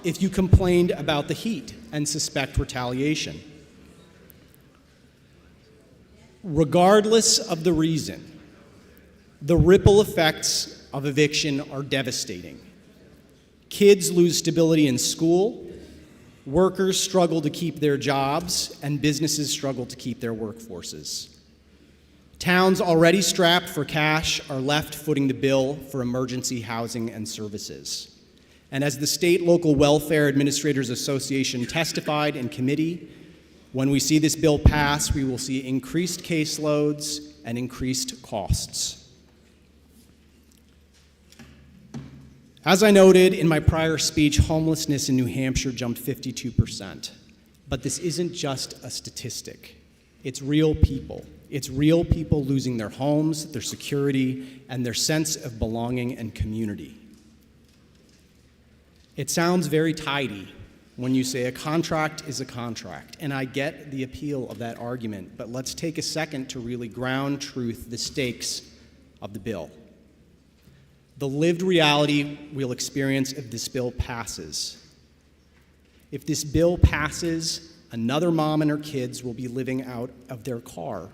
[SPEAKER 21] if you complained about the heat and suspect retaliation. Regardless of the reason, the ripple effects of eviction are devastating. Kids lose stability in school, workers struggle to keep their jobs, and businesses struggle to keep their workforces. Towns already strapped for cash are left footing the bill for emergency housing and services. And as the State Local Welfare Administrators Association testified in committee, when we see this bill pass, we will see increased caseloads and increased costs. As I noted in my prior speech, homelessness in New Hampshire jumped 52%. But this isn't just a statistic. It's real people. It's real people losing their homes, their security, and their sense of belonging and community. It sounds very tidy when you say a contract is a contract, and I get the appeal of that argument, but let's take a second to really ground truth the stakes of the bill. The lived reality we'll experience if this bill passes. If this bill passes, another mom and her kids will be living out of their car.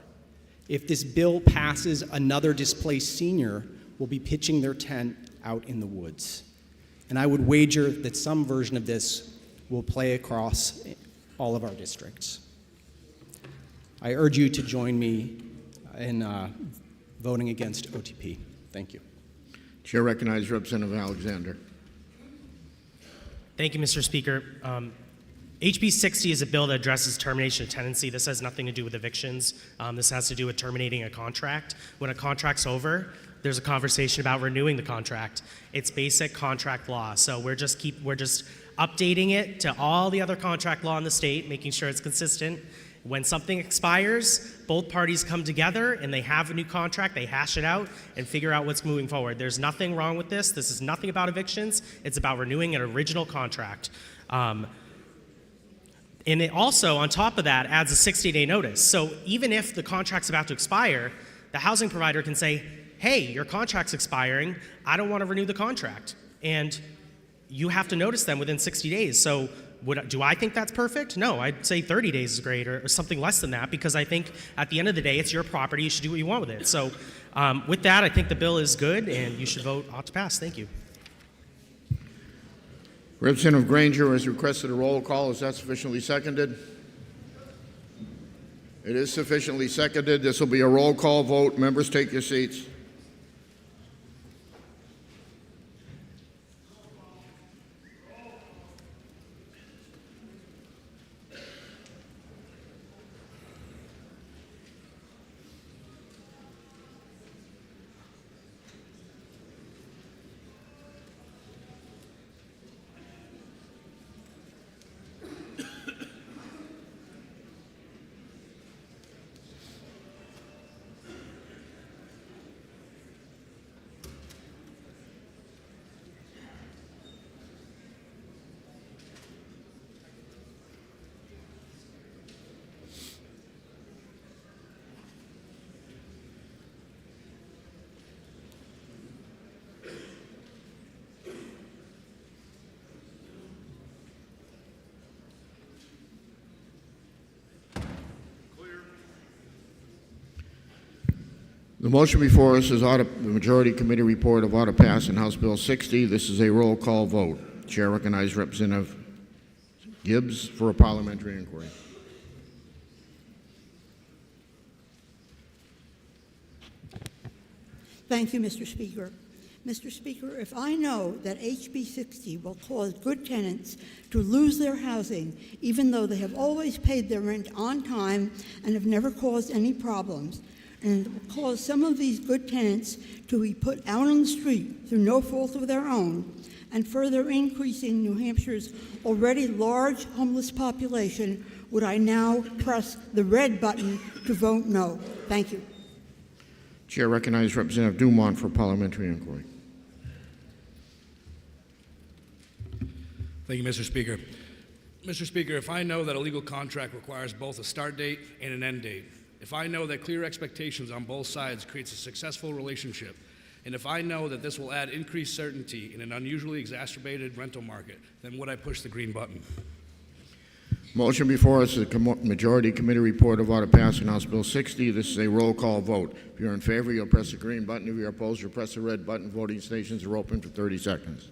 [SPEAKER 21] If this bill passes, another displaced senior will be pitching their tent out in the woods. And I would wager that some version of this will play across all of our districts. I urge you to join me in voting against OTP. Thank you.
[SPEAKER 1] Chair recognizes Representative Alexander.
[SPEAKER 19] Thank you, Mr. Speaker. HB 60 is a bill that addresses termination of tenancy. This has nothing to do with evictions. This has to do with terminating a contract. When a contract's over, there's a conversation about renewing the contract. It's basic contract law. So we're just updating it to all the other contract law in the state, making sure it's consistent. When something expires, both parties come together and they have a new contract, they hash it out and figure out what's moving forward. There's nothing wrong with this. This is nothing about evictions. It's about renewing an original contract. And it also, on top of that, adds a 60-day notice. So even if the contract's about to expire, the housing provider can say, hey, your contract's expiring, I don't want to renew the contract. And you have to notice them within 60 days. So do I think that's perfect? No, I'd say 30 days is great, or something less than that, because I think at the end of the day, it's your property, you should do what you want with it. So with that, I think the bill is good, and you should vote ought to pass. Thank you.
[SPEAKER 1] Representative Granger has requested a roll call. Is that sufficiently seconded? It is sufficiently seconded. This will be a roll call vote. Members, take your seats. The motion before us is the Majority Committee report of ought to pass in House Bill 60. This is a roll call vote. Chair recognizes Representative Gibbs for a parliamentary inquiry.
[SPEAKER 4] Thank you, Mr. Speaker. Mr. Speaker, if I know that HB 60 will cause good tenants to lose their housing, even though they have always paid their rent on time and have never caused any problems, and it will cause some of these good tenants to be put out on the street through no fault of their own, and further increasing New Hampshire's already large homeless population, would I now press the red button to vote no? Thank you.
[SPEAKER 1] Chair recognizes Representative Dumont for parliamentary inquiry.
[SPEAKER 22] Thank you, Mr. Speaker. Mr. Speaker, if I know that a legal contract requires both a start date and an end date, if I know that clear expectations on both sides creates a successful relationship, and if I know that this will add increased certainty in an unusually exacerbated rental market, then would I push the green button?
[SPEAKER 1] Motion before us is the Majority Committee report of ought to pass in House Bill 60. This is a roll call vote. If you're in favor, you'll press the green button. If you're opposed, you'll press the red button. Voting stations are open for 30 seconds.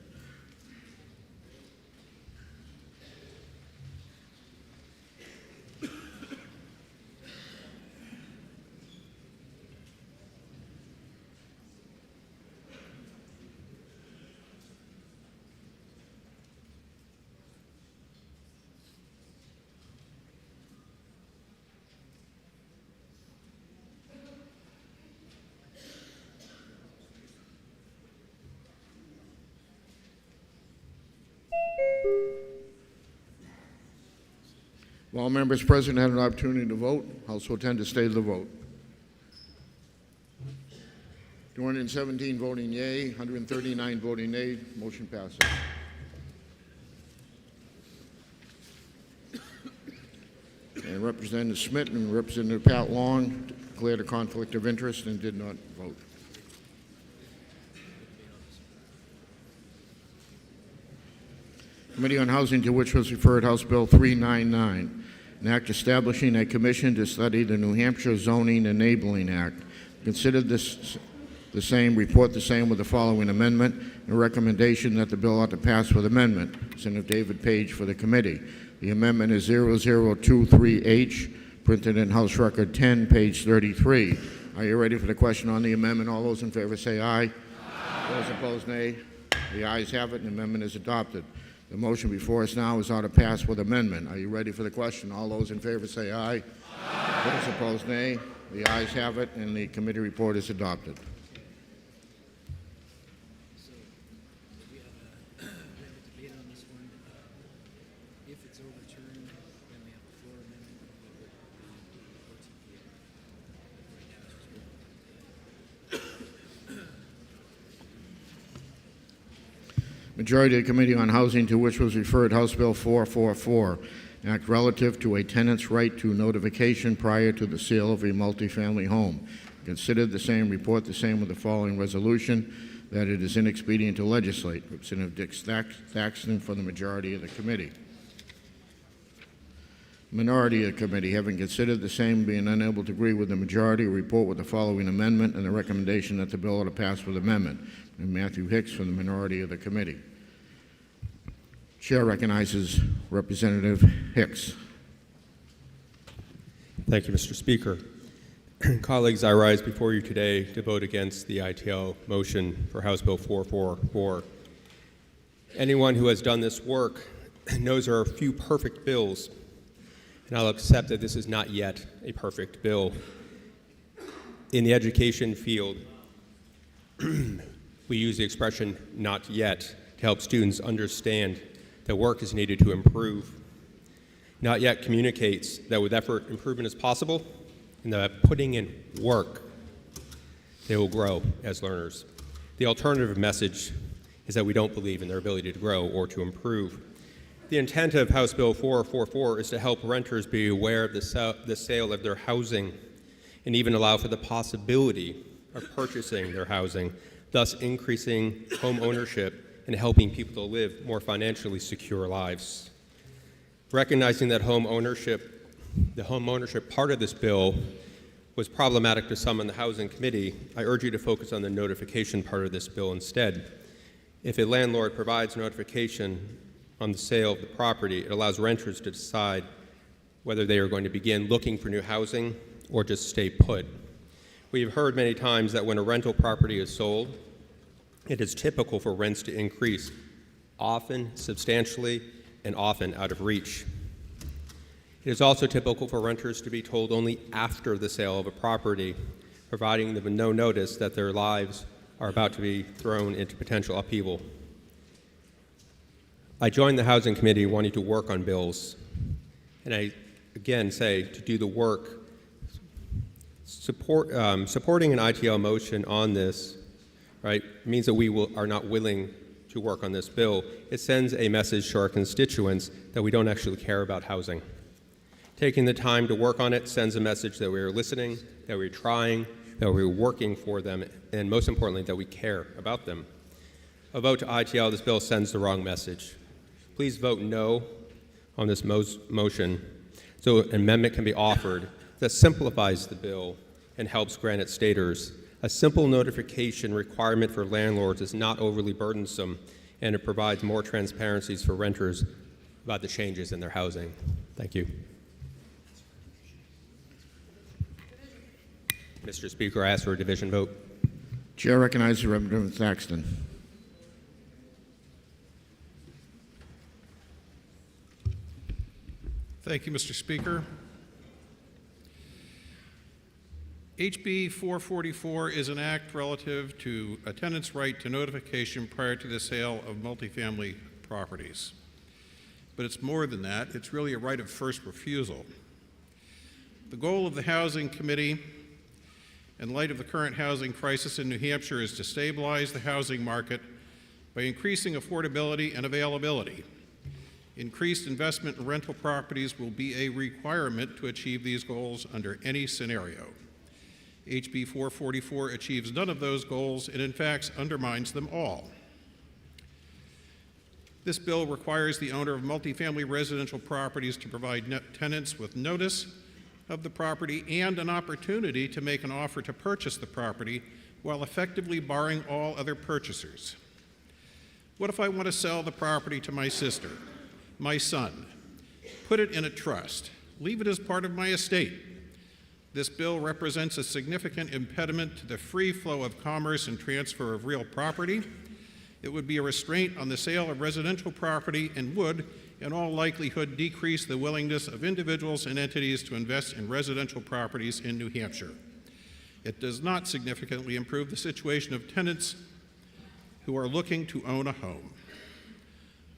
[SPEAKER 1] While members present had an opportunity to vote, House will tend to stay the vote. 217 voting yea, 139 voting nay. Motion passes. And Representative Smith and Representative Pat Long declared a conflict of interest and did not vote. Committee on Housing, to which was referred House Bill 399, an act establishing a commission to study the New Hampshire Zoning Enabling Act. Consider this the same, report the same with the following amendment, and a recommendation that the bill ought to pass with amendment. Senator David Page for the committee. The amendment is 0023H, printed in House Record 10, page 33. Are you ready for the question on the amendment? All those in favor say aye. Aye. Those opposed, nay. The ayes have it, and the amendment is adopted. The motion before us now is ought to pass with amendment. Are you ready for the question? All those in favor say aye. Aye. Those opposed, nay. The ayes have it, and the committee report is adopted. Majority of the Committee on Housing, to which was referred House Bill 444, Act relative to a tenant's right to notification prior to the sale of a multifamily home. Considered the same, report the same with the following resolution, that it is inexpedient to legislate. Representative Dick Thaxton for the majority of the committee. Minority of the committee, having considered the same, being unable to agree with the majority, report with the following amendment and the recommendation that the bill ought to pass with amendment. And Matthew Hicks for the minority of the committee. Chair recognizes Representative Hicks.
[SPEAKER 5] Thank you, Mr. Speaker. Colleagues, I rise before you today to vote against the ITL motion for House Bill 444. Anyone who has done this work knows there are few perfect bills, and I'll accept that this is not yet a perfect bill. In the education field, we use the expression "not yet" to help students understand that work is needed to improve. Not yet communicates that with effort, improvement is possible, and that putting in work, they will grow as learners. The alternative message is that we don't believe in their ability to grow or to improve. The intent of House Bill 444 is to help renters be aware of the sale of their housing and even allow for the possibility of purchasing their housing, thus increasing home ownership and helping people to live more financially secure lives. Recognizing that the home ownership part of this bill was problematic to some in the Housing Committee, I urge you to focus on the notification part of this bill instead. If a landlord provides notification on the sale of the property, it allows renters to decide whether they are going to begin looking for new housing or just stay put. We have heard many times that when a rental property is sold, it is typical for rents to increase, often substantially and often out of reach. It is also typical for renters to be told only after the sale of a property, providing them no notice that their lives are about to be thrown into potential upheaval. I joined the Housing Committee wanting to work on bills, and I again say to do the work. Supporting an ITL motion on this, right, means that we are not willing to work on this bill. It sends a message to our constituents that we don't actually care about housing. Taking the time to work on it sends a message that we are listening, that we're trying, that we're working for them, and most importantly, that we care about them. A vote to ITL this bill sends the wrong message. Please vote no on this motion so an amendment can be offered that simplifies the bill and helps Granite Staters. A simple notification requirement for landlords is not overly burdensome, and it provides more transparencies for renters about the changes in their housing. Thank you. Mr. Speaker, I ask for a division vote.
[SPEAKER 1] Chair recognizes Representative Thaxton.
[SPEAKER 6] Thank you, Mr. Speaker. HB 444 is an act relative to a tenant's right to notification prior to the sale of multifamily properties. But it's more than that. It's really a right of first refusal. The goal of the Housing Committee, in light of the current housing crisis in New Hampshire, is to stabilize the housing market by increasing affordability and availability. Increased investment in rental properties will be a requirement to achieve these goals under any scenario. HB 444 achieves none of those goals and in fact undermines them all. This bill requires the owner of multifamily residential properties to provide tenants with notice of the property and an opportunity to make an offer to purchase the property while effectively barring all other purchasers. What if I want to sell the property to my sister, my son, put it in a trust, leave it as part of my estate? This bill represents a significant impediment to the free flow of commerce and transfer of real property. It would be a restraint on the sale of residential property and would, in all likelihood, decrease the willingness of individuals and entities to invest in residential properties in New Hampshire. It does not significantly improve the situation of tenants who are looking to own a home.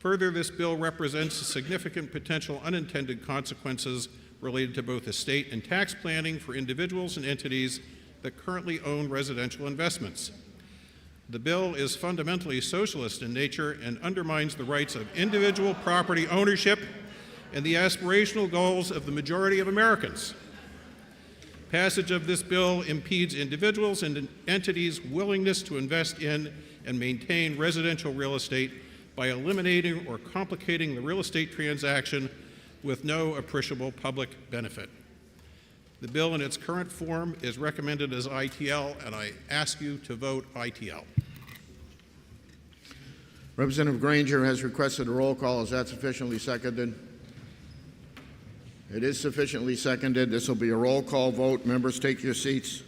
[SPEAKER 6] Further, this bill represents significant potential unintended consequences related to both estate and tax planning for individuals and entities that currently own residential investments. The bill is fundamentally socialist in nature and undermines the rights of individual property ownership and the aspirational goals of the majority of Americans. Passage of this bill impedes individuals and entities' willingness to invest in and maintain residential real estate by eliminating or complicating the real estate transaction with no appreciable public benefit. The bill in its current form is recommended as ITL, and I ask you to vote ITL.
[SPEAKER 1] Representative Granger has requested a roll call. Is that sufficiently seconded? It is sufficiently seconded. This will be a roll call vote. Members, take your seats.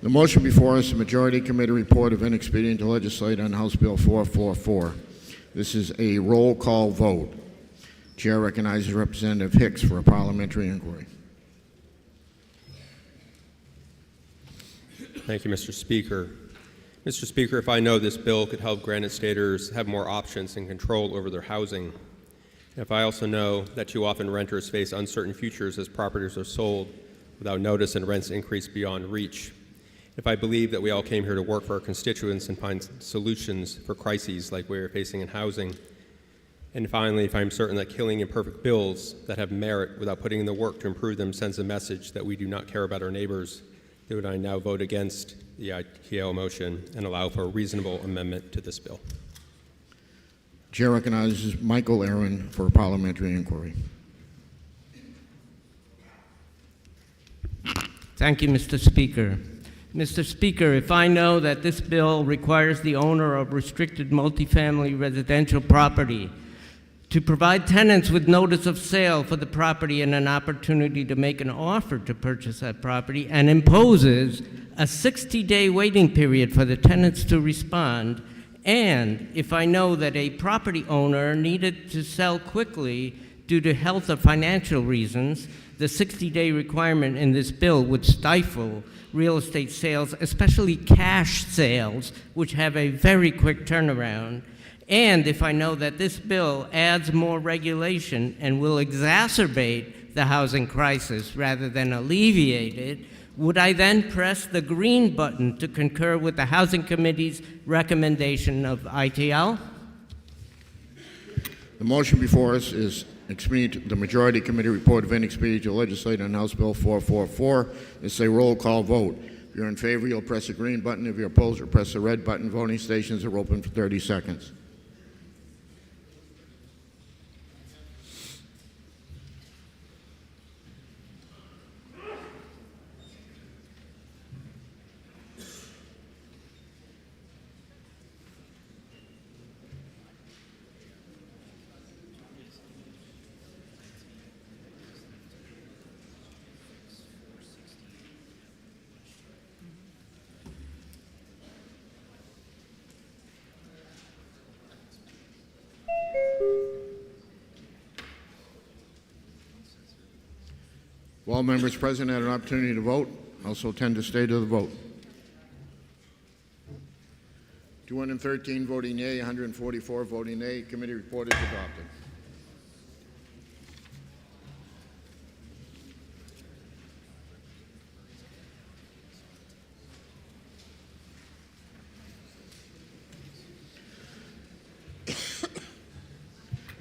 [SPEAKER 1] The motion before us is the Majority Committee report of inexpedient to legislate on House Bill 444. This is a roll call vote. Chair recognizes Representative Hicks for a parliamentary inquiry.
[SPEAKER 5] Thank you, Mr. Speaker. Mr. Speaker, if I know this bill could help granite staters have more options and control over their housing, if I also know that too often renters face uncertain futures as properties are sold without notice and rents increase beyond reach, if I believe that we all came here to work for our constituents and find solutions for crises like we are facing in housing, and finally, if I'm certain that killing imperfect bills that have merit without putting in the work to improve them sends a message that we do not care about our neighbors, then would I now vote against the ITL motion and allow for a reasonable amendment to this bill?
[SPEAKER 1] Chair recognizes Michael Aaron for a parliamentary inquiry.
[SPEAKER 8] Thank you, Mr. Speaker. Mr. Speaker, if I know that this bill requires the owner of restricted multifamily residential property to provide tenants with notice of sale for the property and an opportunity to make an offer to purchase that property, and imposes a 60-day waiting period for the tenants to respond, and if I know that a property owner needed to sell quickly due to health or financial reasons, the 60-day requirement in this bill would stifle real estate sales, especially cash sales, which have a very quick turnaround. And if I know that this bill adds more regulation and will exacerbate the housing crisis rather than alleviate it, would I then press the green button to concur with the Housing Committee's recommendation of ITL?
[SPEAKER 1] The motion before us is the Majority Committee report of inexpedient to legislate on House Bill 444. It's a roll call vote. If you're in favor, you'll press the green button. If you're opposed, you'll press the red button. Voting stations are open for 30 seconds. All members present had an opportunity to vote. Also tend to stay to the vote. 213 voting yea, 144 voting nay. Committee report is adopted.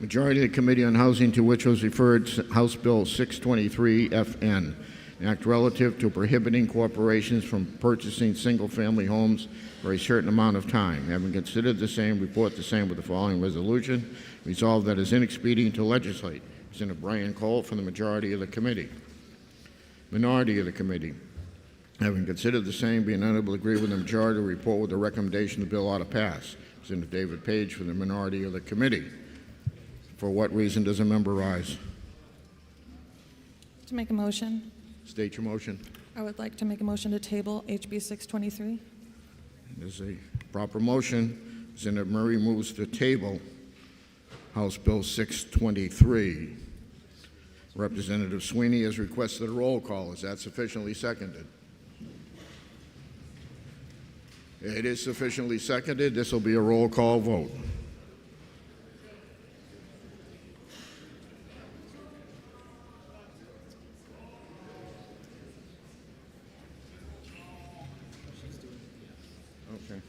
[SPEAKER 1] Majority of the Committee on Housing, to which was referred House Bill 623 FN, an act relative to prohibiting corporations from purchasing single-family homes for a certain amount of time. Having considered the same, report the same with the following resolution. Resolved that it is inexpedient to legislate. Senator Brian Cole from the majority of the committee. Minority of the committee. Having considered the same, being unable to agree with the majority, report with the recommendation the bill ought to pass. Senator David Page for the minority of the committee. For what reason does a member rise?
[SPEAKER 9] To make a motion.
[SPEAKER 1] State your motion.
[SPEAKER 9] I would like to make a motion to table HB 623.
[SPEAKER 1] There's a proper motion. Senator Murray moves to table House Bill 623. Representative Sweeney has requested a roll call. Is that sufficiently seconded? It is sufficiently seconded. This will be a roll call vote. Okay.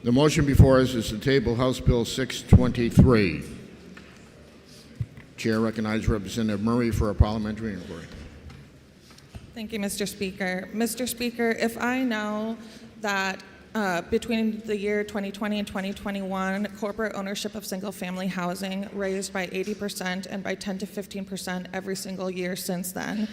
[SPEAKER 1] The motion before us is to table House Bill 623. Chair recognizes Representative Murray for a parliamentary inquiry.
[SPEAKER 9] Thank you, Mr. Speaker. Mr. Speaker, if I know that between the year 2020 and 2021, corporate ownership of single-family housing raised by 80% and by 10 to 15% every single year since then.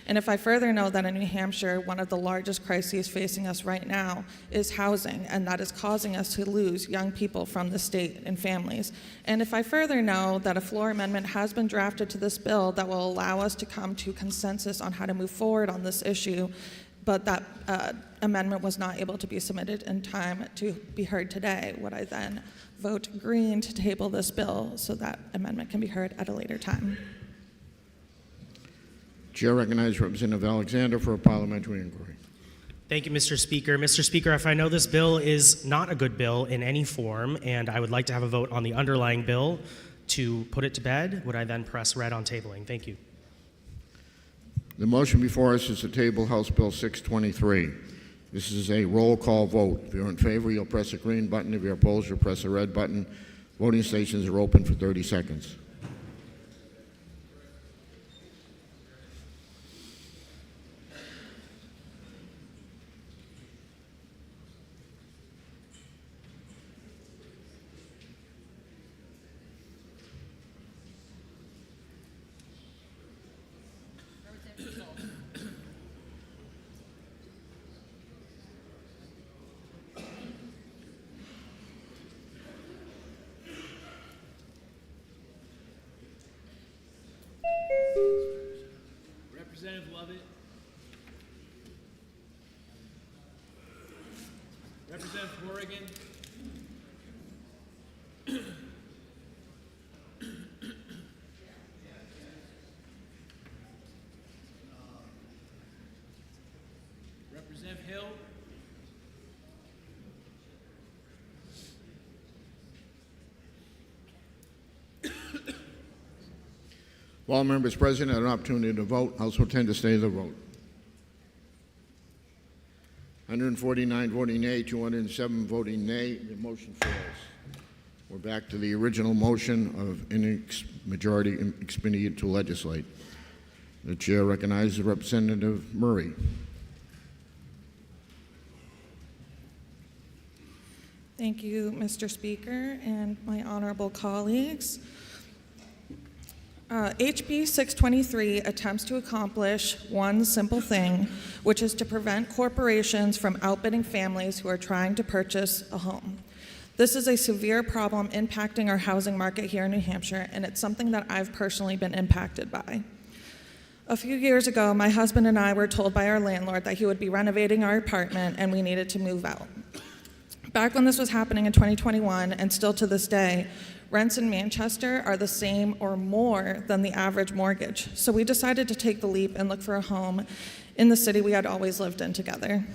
[SPEAKER 9] And if I further know that in New Hampshire, one of the largest crises facing us right now is housing, and that is causing us to lose young people from the state and families. And if I further know that a floor amendment has been drafted to this bill that will allow us to come to consensus on how to move forward on this issue, but that amendment was not able to be submitted in time to be heard today, would I then vote green to table this bill so that amendment can be heard at a later time?
[SPEAKER 1] Chair recognizes Representative Alexander for a parliamentary inquiry.
[SPEAKER 19] Thank you, Mr. Speaker. Mr. Speaker, if I know this bill is not a good bill in any form, and I would like to have a vote on the underlying bill to put it to bed, would I then press red on tabling? Thank you.
[SPEAKER 1] The motion before us is to table House Bill 623. This is a roll call vote. If you're in favor, you'll press the green button. If you're opposed, you'll press the red button. Voting stations are open for 30 seconds.
[SPEAKER 20] Representative Lovett. Representative Corrigan. Representative Hill.
[SPEAKER 1] While members present had an opportunity to vote, House will tend to stay the vote. 149 voting nay, 207 voting nay. The motion fails. We're back to the original motion of majority expedient to legislate. The chair recognizes Representative Murray.
[SPEAKER 9] Thank you, Mr. Speaker, and my honorable colleagues. HB 623 attempts to accomplish one simple thing, which is to prevent corporations from outbidding families who are trying to purchase a home. This is a severe problem impacting our housing market here in New Hampshire, and it's something that I've personally been impacted by. A few years ago, my husband and I were told by our landlord that he would be renovating our apartment and we needed to move out. Back when this was happening in 2021, and still to this day, rents in Manchester are the same or more than the average mortgage. So we decided to take the leap and look for a home in the city we had always lived in together.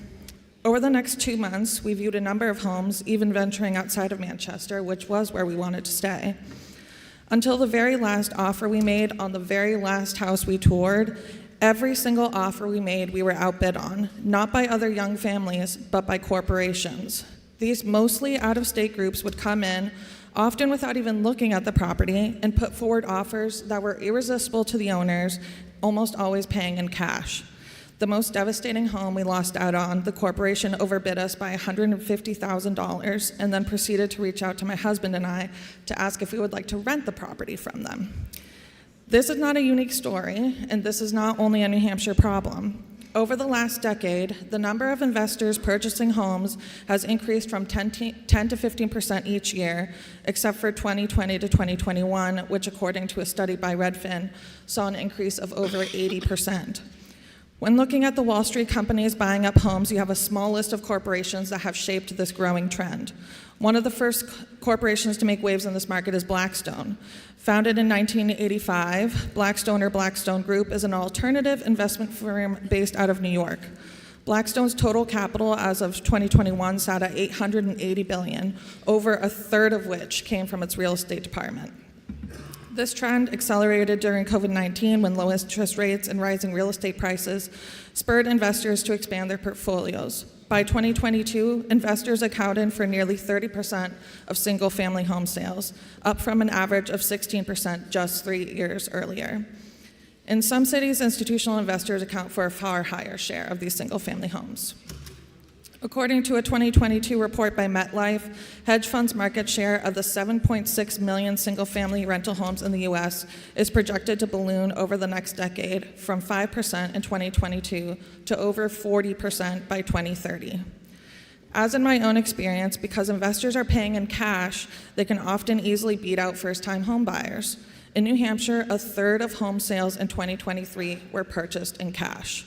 [SPEAKER 9] Over the next 2 months, we viewed a number of homes, even venturing outside of Manchester, which was where we wanted to stay. Until the very last offer we made on the very last house we toured, every single offer we made we were outbid on, not by other young families, but by corporations. These mostly out-of-state groups would come in, often without even looking at the property, and put forward offers that were irresistible to the owners, almost always paying in cash. The most devastating home we lost out on, the corporation overbid us by $150,000 and then proceeded to reach out to my husband and I to ask if we would like to rent the property from them. This is not a unique story, and this is not only a New Hampshire problem. Over the last decade, the number of investors purchasing homes has increased from 10 to 15% each year, except for 2020 to 2021, which according to a study by Redfin, saw an increase of over 80%. When looking at the Wall Street companies buying up homes, you have a small list of corporations that have shaped this growing trend. One of the first corporations to make waves in this market is Blackstone. Founded in 1985, Blackstone Group is an alternative investment firm based out of New York. Blackstone's total capital as of 2021 sat at $880 billion, over a third of which came from its real estate department. This trend accelerated during COVID-19 when low interest rates and rising real estate prices spurred investors to expand their portfolios. By 2022, investors accounted for nearly 30% of single-family home sales, up from an average of 16% just 3 years earlier. In some cities, institutional investors account for a far higher share of these single-family homes. According to a 2022 report by MetLife, hedge funds' market share of the 7.6 million single-family rental homes in the U.S. is projected to balloon over the next decade from 5% in 2022 to over 40% by 2030. As in my own experience, because investors are paying in cash, they can often easily beat out first-time home buyers. In New Hampshire, a third of home sales in 2023 were purchased in cash.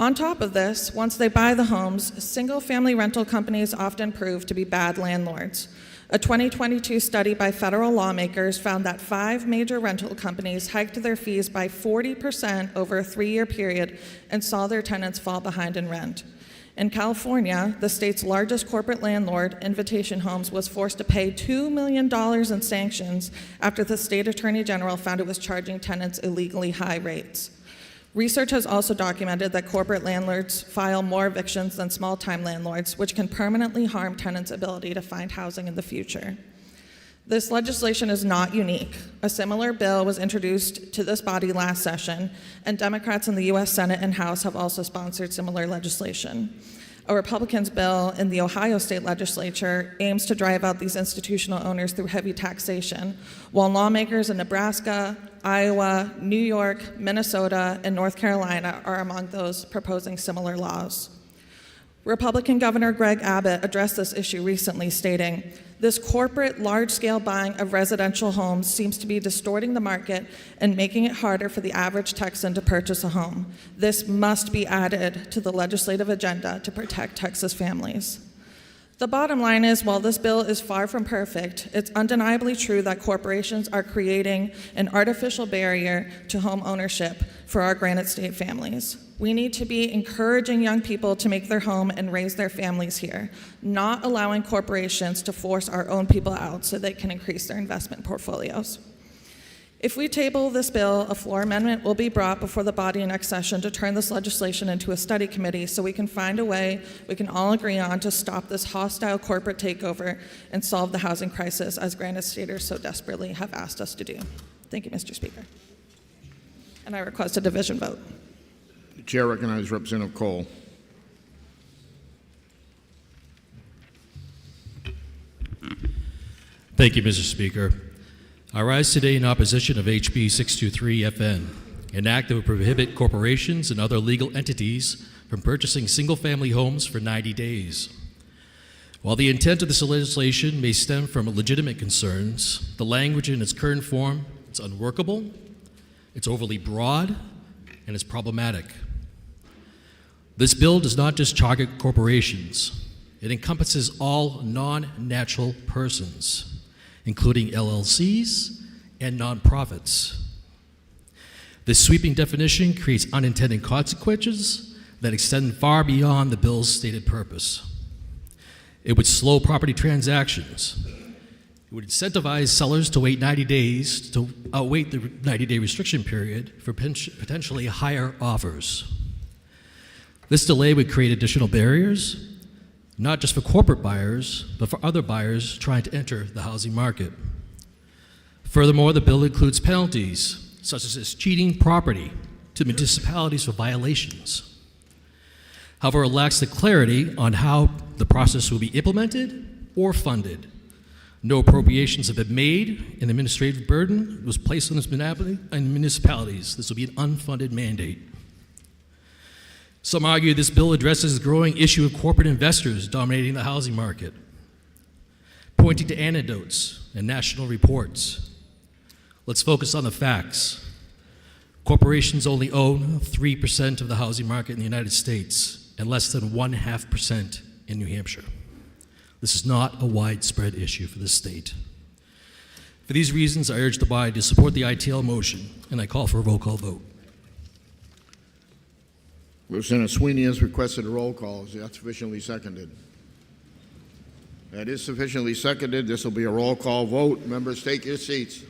[SPEAKER 9] On top of this, once they buy the homes, single-family rental companies often prove to be bad landlords. A 2022 study by federal lawmakers found that 5 major rental companies hiked their fees by 40% over a 3-year period and saw their tenants fall behind in rent. In California, the state's largest corporate landlord, Invitation Homes, was forced to pay $2 million in sanctions after the state attorney general found it was charging tenants illegally high rates. Research has also documented that corporate landlords file more evictions than small-time landlords, which can permanently harm tenants' ability to find housing in the future. This legislation is not unique. A similar bill was introduced to this body last session, and Democrats in the U.S. Senate and House have also sponsored similar legislation. A Republican's bill in the Ohio State Legislature aims to drive out these institutional owners through heavy taxation, while lawmakers in Nebraska, Iowa, New York, Minnesota, and North Carolina are among those proposing similar laws. Republican Governor Greg Abbott addressed this issue recently, stating, "This corporate large-scale buying of residential homes seems to be distorting the market and making it harder for the average Texan to purchase a home. This must be added to the legislative agenda to protect Texas families." The bottom line is, while this bill is far from perfect, it's undeniably true that corporations are creating an artificial barrier to home ownership for our Granite State families. We need to be encouraging young people to make their home and raise their families here, not allowing corporations to force our own people out so they can increase their investment portfolios. If we table this bill, a floor amendment will be brought before the body next session to turn this legislation into a study committee so we can find a way we can all agree on to stop this hostile corporate takeover and solve the housing crisis as Granite Staters so desperately have asked us to do. Thank you, Mr. Speaker. And I request a division vote.
[SPEAKER 1] The chair recognizes Representative Cole.
[SPEAKER 10] Thank you, Mr. Speaker. I rise today in opposition of HB 623FN, an act that would prohibit corporations and other legal entities from purchasing single-family homes for 90 days. While the intent of this legislation may stem from legitimate concerns, the language in its current form is unworkable, it's overly broad, and it's problematic. This bill does not just target corporations. It encompasses all non-natural persons, including LLCs and nonprofits. This sweeping definition creates unintended consequences that extend far beyond the bill's stated purpose. It would slow property transactions. It would incentivize sellers to wait 90 days to outwait the 90-day restriction period for potentially higher offers. This delay would create additional barriers, not just for corporate buyers, but for other buyers trying to enter the housing market. Furthermore, the bill includes penalties, such as cheating property, to municipalities for violations. However, it lacks the clarity on how the process will be implemented or funded. No appropriations have been made, and the administrative burden was placed on municipalities. This will be an unfunded mandate. Some argue this bill addresses the growing issue of corporate investors dominating the housing market, pointing to anecdotes and national reports. Let's focus on the facts. Corporations only own 3% of the housing market in the United States and less than 0.5% in New Hampshire. This is not a widespread issue for the state. For these reasons, I urge the body to support the ITL motion, and I call for a roll call vote.
[SPEAKER 1] Representative Sweeney has requested a roll call. Is that sufficiently seconded? That is sufficiently seconded. This will be a roll call vote. Members, take your seats.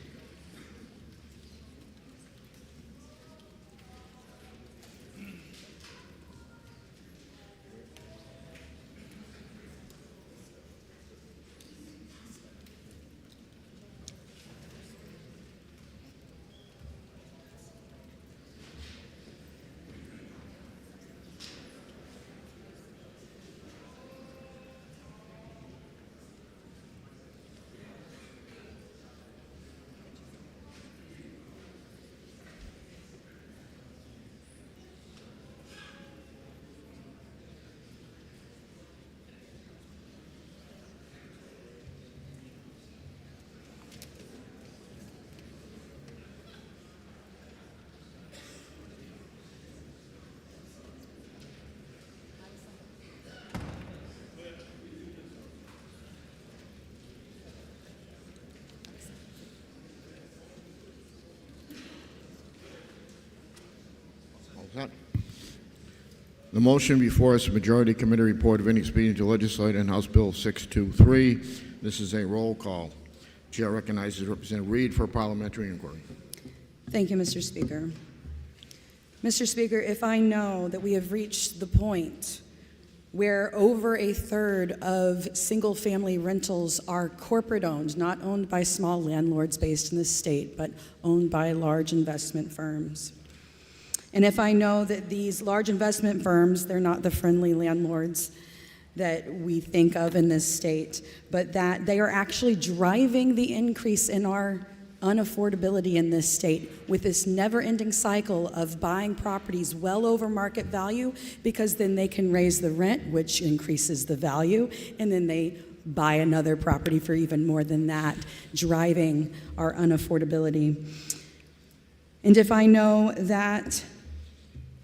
[SPEAKER 1] The motion before us, Majority Committee Report of Inexpedient to Legislate and House Bill 623. This is a roll call. Chair recognizes Representative Reed for parliamentary inquiry.
[SPEAKER 18] Thank you, Mr. Speaker. Mr. Speaker, if I know that we have reached the point where over a third of single-family rentals are corporate-owned, not owned by small landlords based in the state, but owned by large investment firms, and if I know that these large investment firms, they're not the friendly landlords that we think of in this state, but that they are actually driving the increase in our unaffordability in this state with this never-ending cycle of buying properties well over market value, because then they can raise the rent, which increases the value, and then they buy another property for even more than that, driving our unaffordability. And if I know that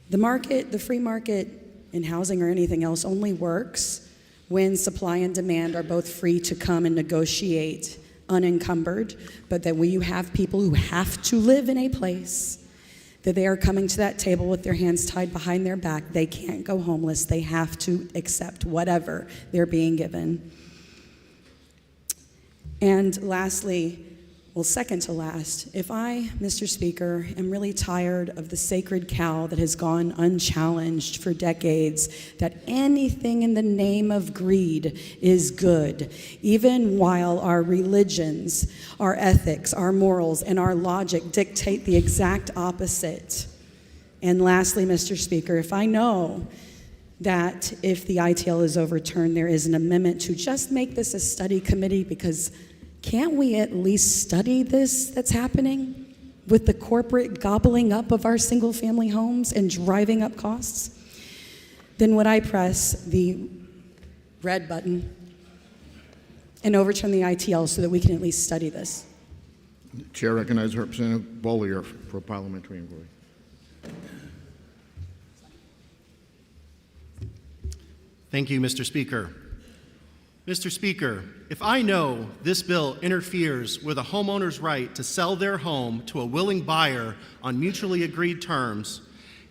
[SPEAKER 18] the market, the free market in housing or anything else, only works when supply and demand are both free to come and negotiate unencumbered, but that when you have people who have to live in a place, that they are coming to that table with their hands tied behind their back, they can't go homeless, they have to accept whatever they're being given. And lastly, well, second to last, if I, Mr. Speaker, am really tired of the sacred cow that has gone unchallenged for decades, that anything in the name of greed is good, even while our religions, our ethics, our morals, and our logic dictate the exact opposite. And lastly, Mr. Speaker, if I know that if the ITL is overturned, there is an amendment to just make this a study committee, because can't we at least study this that's happening with the corporate gobbling up of our single-family homes and driving up costs? Then would I press the red button and overturn the ITL so that we can at least study this?
[SPEAKER 1] The chair recognizes Representative Bollier for parliamentary inquiry.
[SPEAKER 11] Thank you, Mr. Speaker. Mr. Speaker, if I know this bill interferes with a homeowner's right to sell their home to a willing buyer on mutually agreed terms,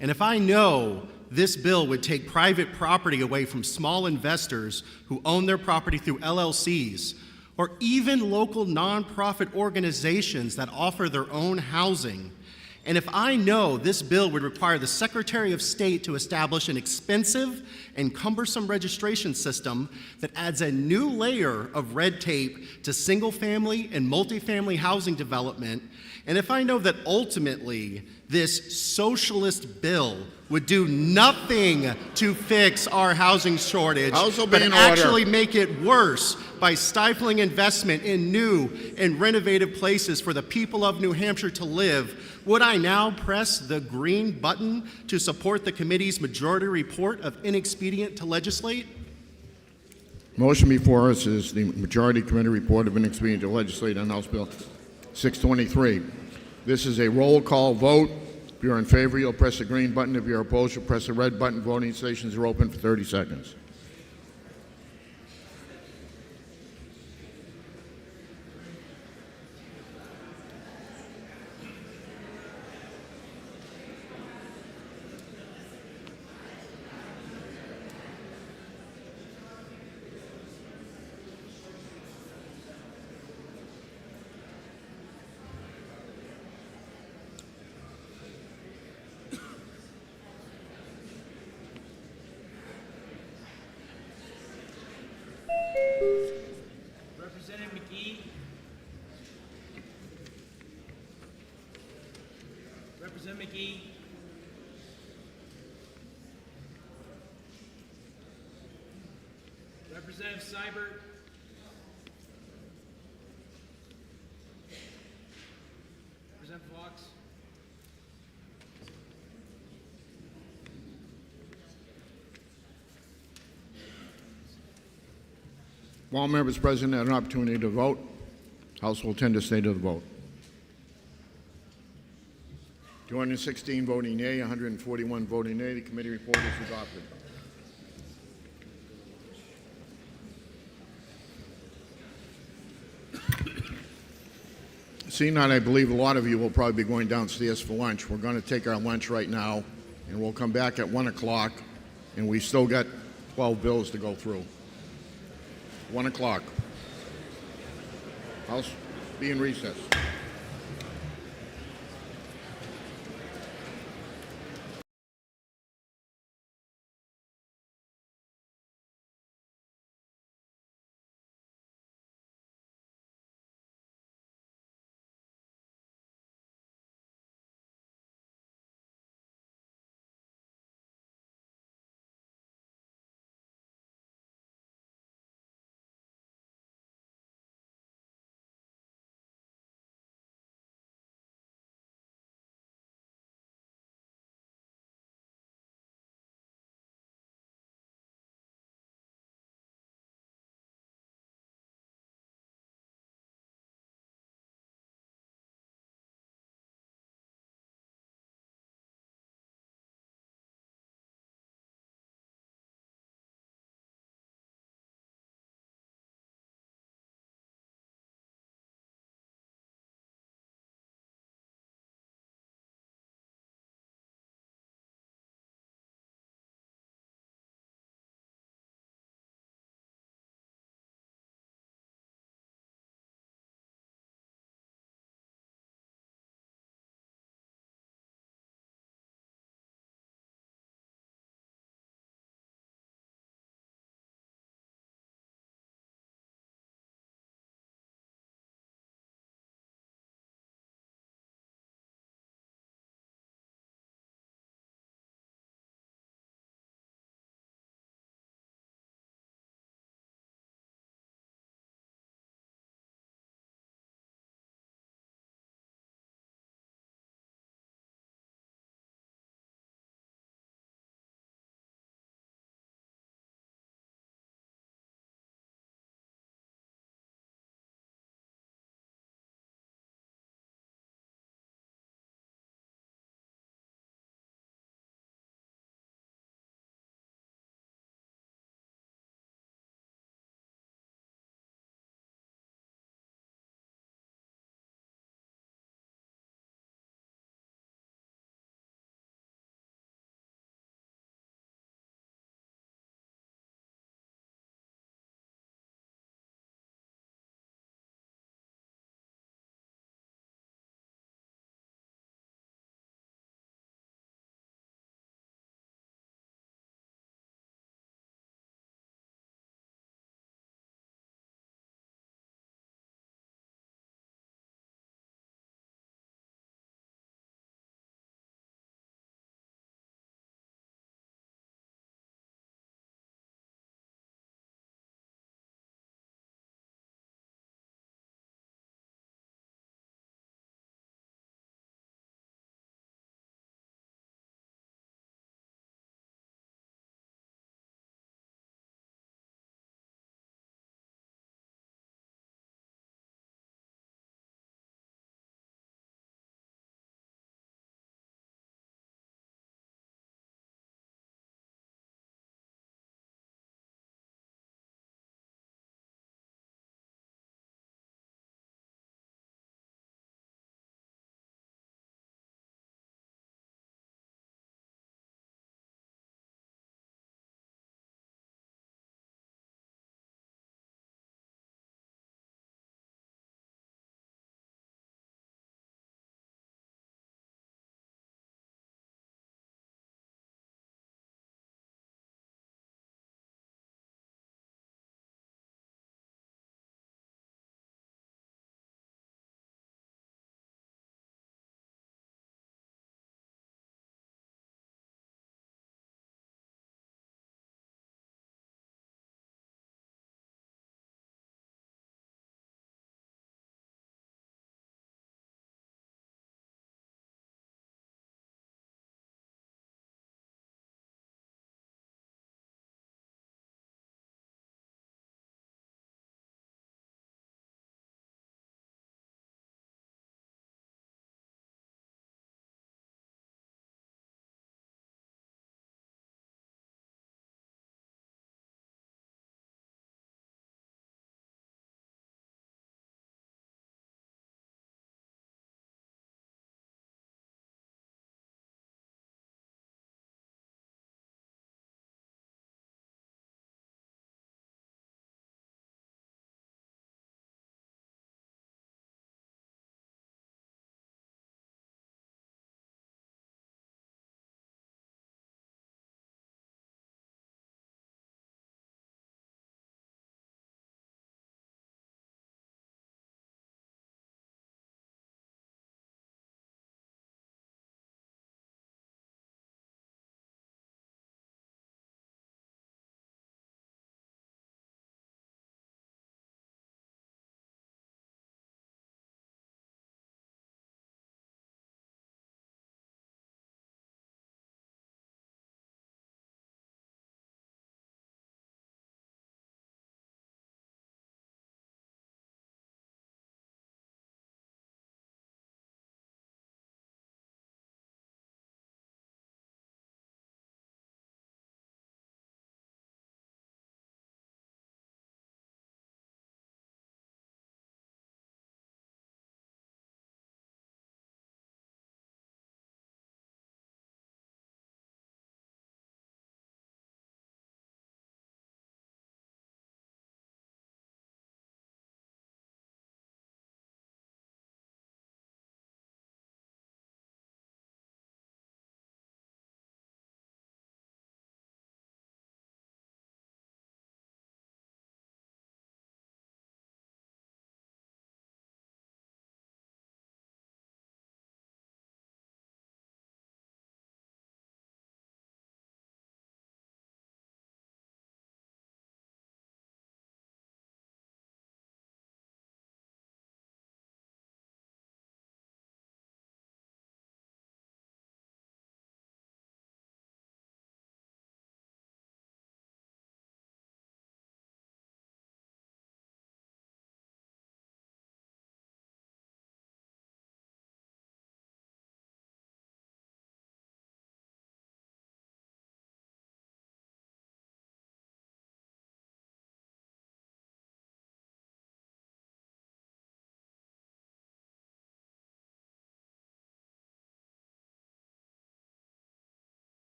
[SPEAKER 11] and if I know this bill would take private property away from small investors who own their property through LLCs, or even local nonprofit organizations that offer their own housing. And if I know this bill would require the Secretary of State to establish an expensive and cumbersome registration system that adds a new layer of red tape to single-family and multifamily housing development, and if I know that ultimately this socialist bill would do nothing to fix our housing shortage, but actually make it worse by stifling investment in new and renovative places for the people of New Hampshire to live, would I now press the green button to support the committee's majority report of inexpedient to legislate?
[SPEAKER 1] Motion before us is the Majority Committee report of inexpedient to legislate on House Bill 623. This is a roll call vote. If you're in favor, you'll press the green button. If you're opposed, you'll press the red button. Voting stations are open for 30 seconds.
[SPEAKER 7] Representative McGee. Representative McGee. Representative Seibert. Representative Fox.
[SPEAKER 1] While members present have an opportunity to vote, House will tend to state of the vote. 216 voting yea, 141 voting nay. The committee report is adopted. Seeing that, I believe a lot of you will probably be going downstairs for lunch. We're going to take our lunch right now, and we'll come back at 1 o'clock, and we still got 12 bills to go through. 1 o'clock. House be in recess.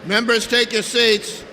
[SPEAKER 1] Members, take your seats.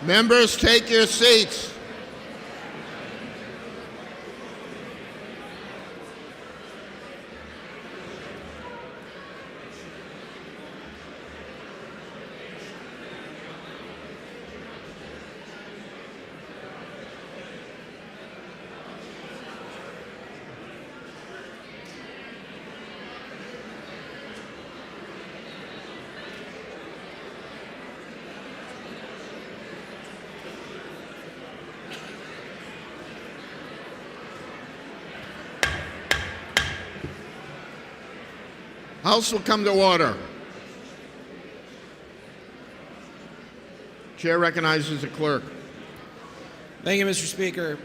[SPEAKER 1] Members, take your seats. House will come to order. Chair recognizes the clerk.
[SPEAKER 7] Thank you, Mr. Speaker.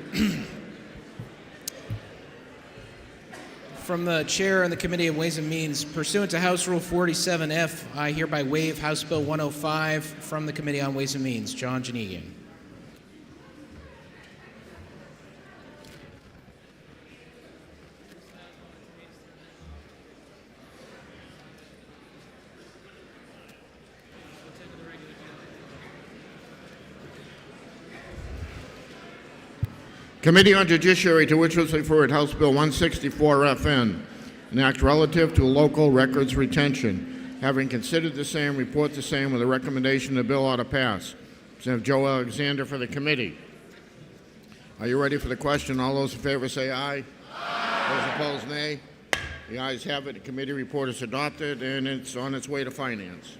[SPEAKER 7] From the Chair and the Committee on Ways and Means, pursuant to House Rule 47F, I hereby waive House Bill 105 from the Committee on Ways and Means. John Janigian.
[SPEAKER 1] Committee on Judiciary, to which was referred House Bill 164 FN, an act relative to local records retention. Having considered the same, report the same with a recommendation the bill ought to pass. Representative Joe Alexander for the committee. Are you ready for the question? All those in favor say aye. Aye. Those opposed, nay. The ayes have it. The committee report is adopted, and it's on its way to finance.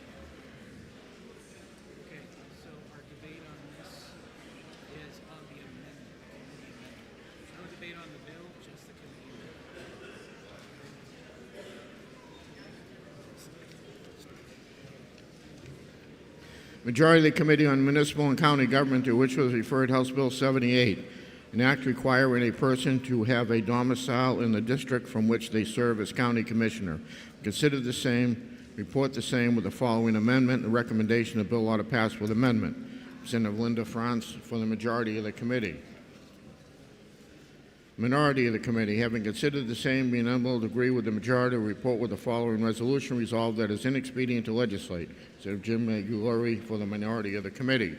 [SPEAKER 1] Majority of the Committee on Municipal and County Government, to which was referred House Bill 78, an act requiring a person to have a domicile in the district from which they serve as county commissioner. Consider the same, report the same with the following amendment. The recommendation the bill ought to pass with amendment. Representative Linda France for the majority of the committee. Minority of the committee, having considered the same, being unable to agree with the majority, report with the following resolution: resolved that it is inexpedient to legislate. Senator Jim Magulari for the minority of the committee.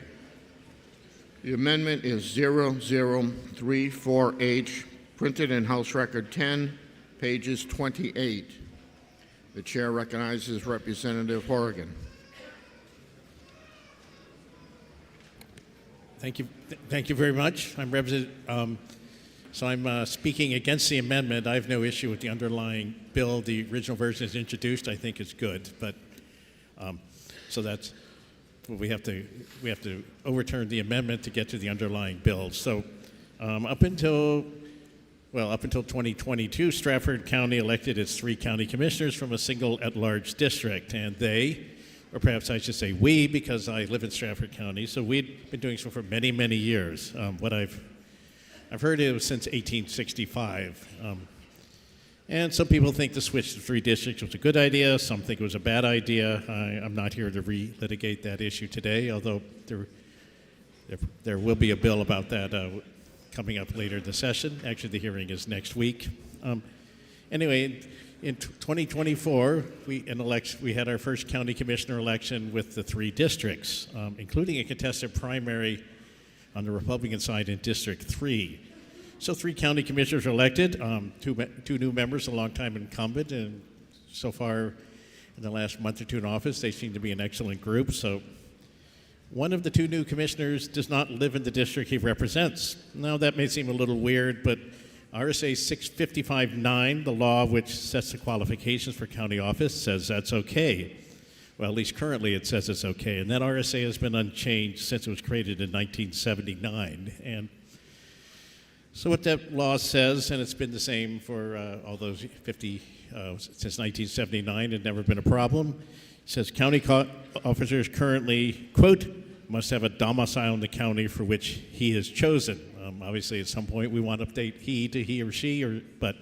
[SPEAKER 1] The amendment is 0034H, printed in House Record 10, pages 28. The chair recognizes Representative Horrigan.
[SPEAKER 3] Thank you very much. I'm speaking against the amendment. I have no issue with the underlying bill. The original version is introduced. I think it's good, but so that's we have to overturn the amendment to get to the underlying bill. So up until 2022, Stratford County elected its 3 county commissioners from a single at-large district, and they, or perhaps I should say we, because I live in Stratford County, so we'd been doing so for many, many years. What I've heard it was since 1865. And some people think the switch to 3 districts was a good idea. Some think it was a bad idea. I'm not here to relitigate that issue today, although there will be a bill about that coming up later in the session. Actually, the hearing is next week. Anyway, in 2024, we had our first county commissioner election with the 3 districts, including a contested primary on the Republican side in District 3. So 3 county commissioners are elected, 2 new members, a longtime incumbent, and so far in the last month or 2 in office, they seem to be an excellent group. So one of the two new commissioners does not live in the district he represents. Now, that may seem a little weird, but RSA 655-9, the law which sets the qualifications for county office, says that's okay. Well, at least currently it says it's okay, and that RSA has been unchanged since it was created in 1979. And so what that law says, and it's been the same for all those since 1979, and never been a problem, says county officers currently, quote, must have a domicile in the county for which he is chosen. Obviously, at some point, we want to update he to he or she, but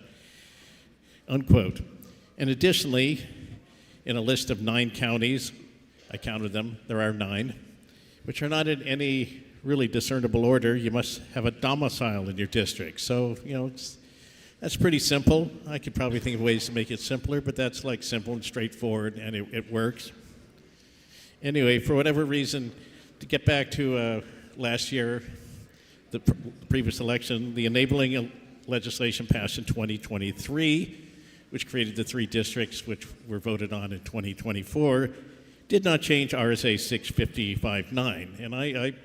[SPEAKER 3] unquote. And additionally, in a list of 9 counties, I counted them, there are 9, which are not in any really discernible order. You must have a domicile in your district. So, that's pretty simple. I could probably think of ways to make it simpler, but that's like simple and straightforward, and it works. Anyway, for whatever reason, to get back to last year, the previous election, the enabling legislation passed in 2023, which created the 3 districts which were voted on in 2024, did not change RSA 655-9. And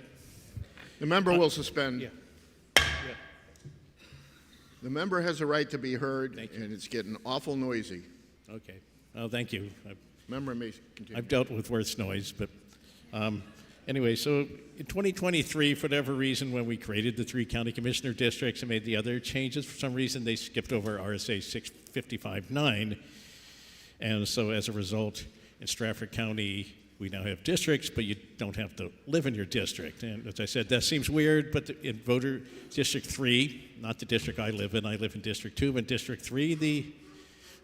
[SPEAKER 1] the member will suspend.
[SPEAKER 3] Yeah.
[SPEAKER 1] The member has a right to be heard, and it's getting awful noisy.
[SPEAKER 3] Okay. Well, thank you.
[SPEAKER 1] Member may continue.
[SPEAKER 3] I've dealt with worse noise, but anyway, so in 2023, for whatever reason, when we created the 3 county commissioner districts and made the other changes, for some reason they skipped over RSA 655-9. And so as a result, in Stratford County, we now have districts, but you don't have to live in your district. And as I said, that seems weird, but in voter District 3, not the district I live in District 2, but in District 3, the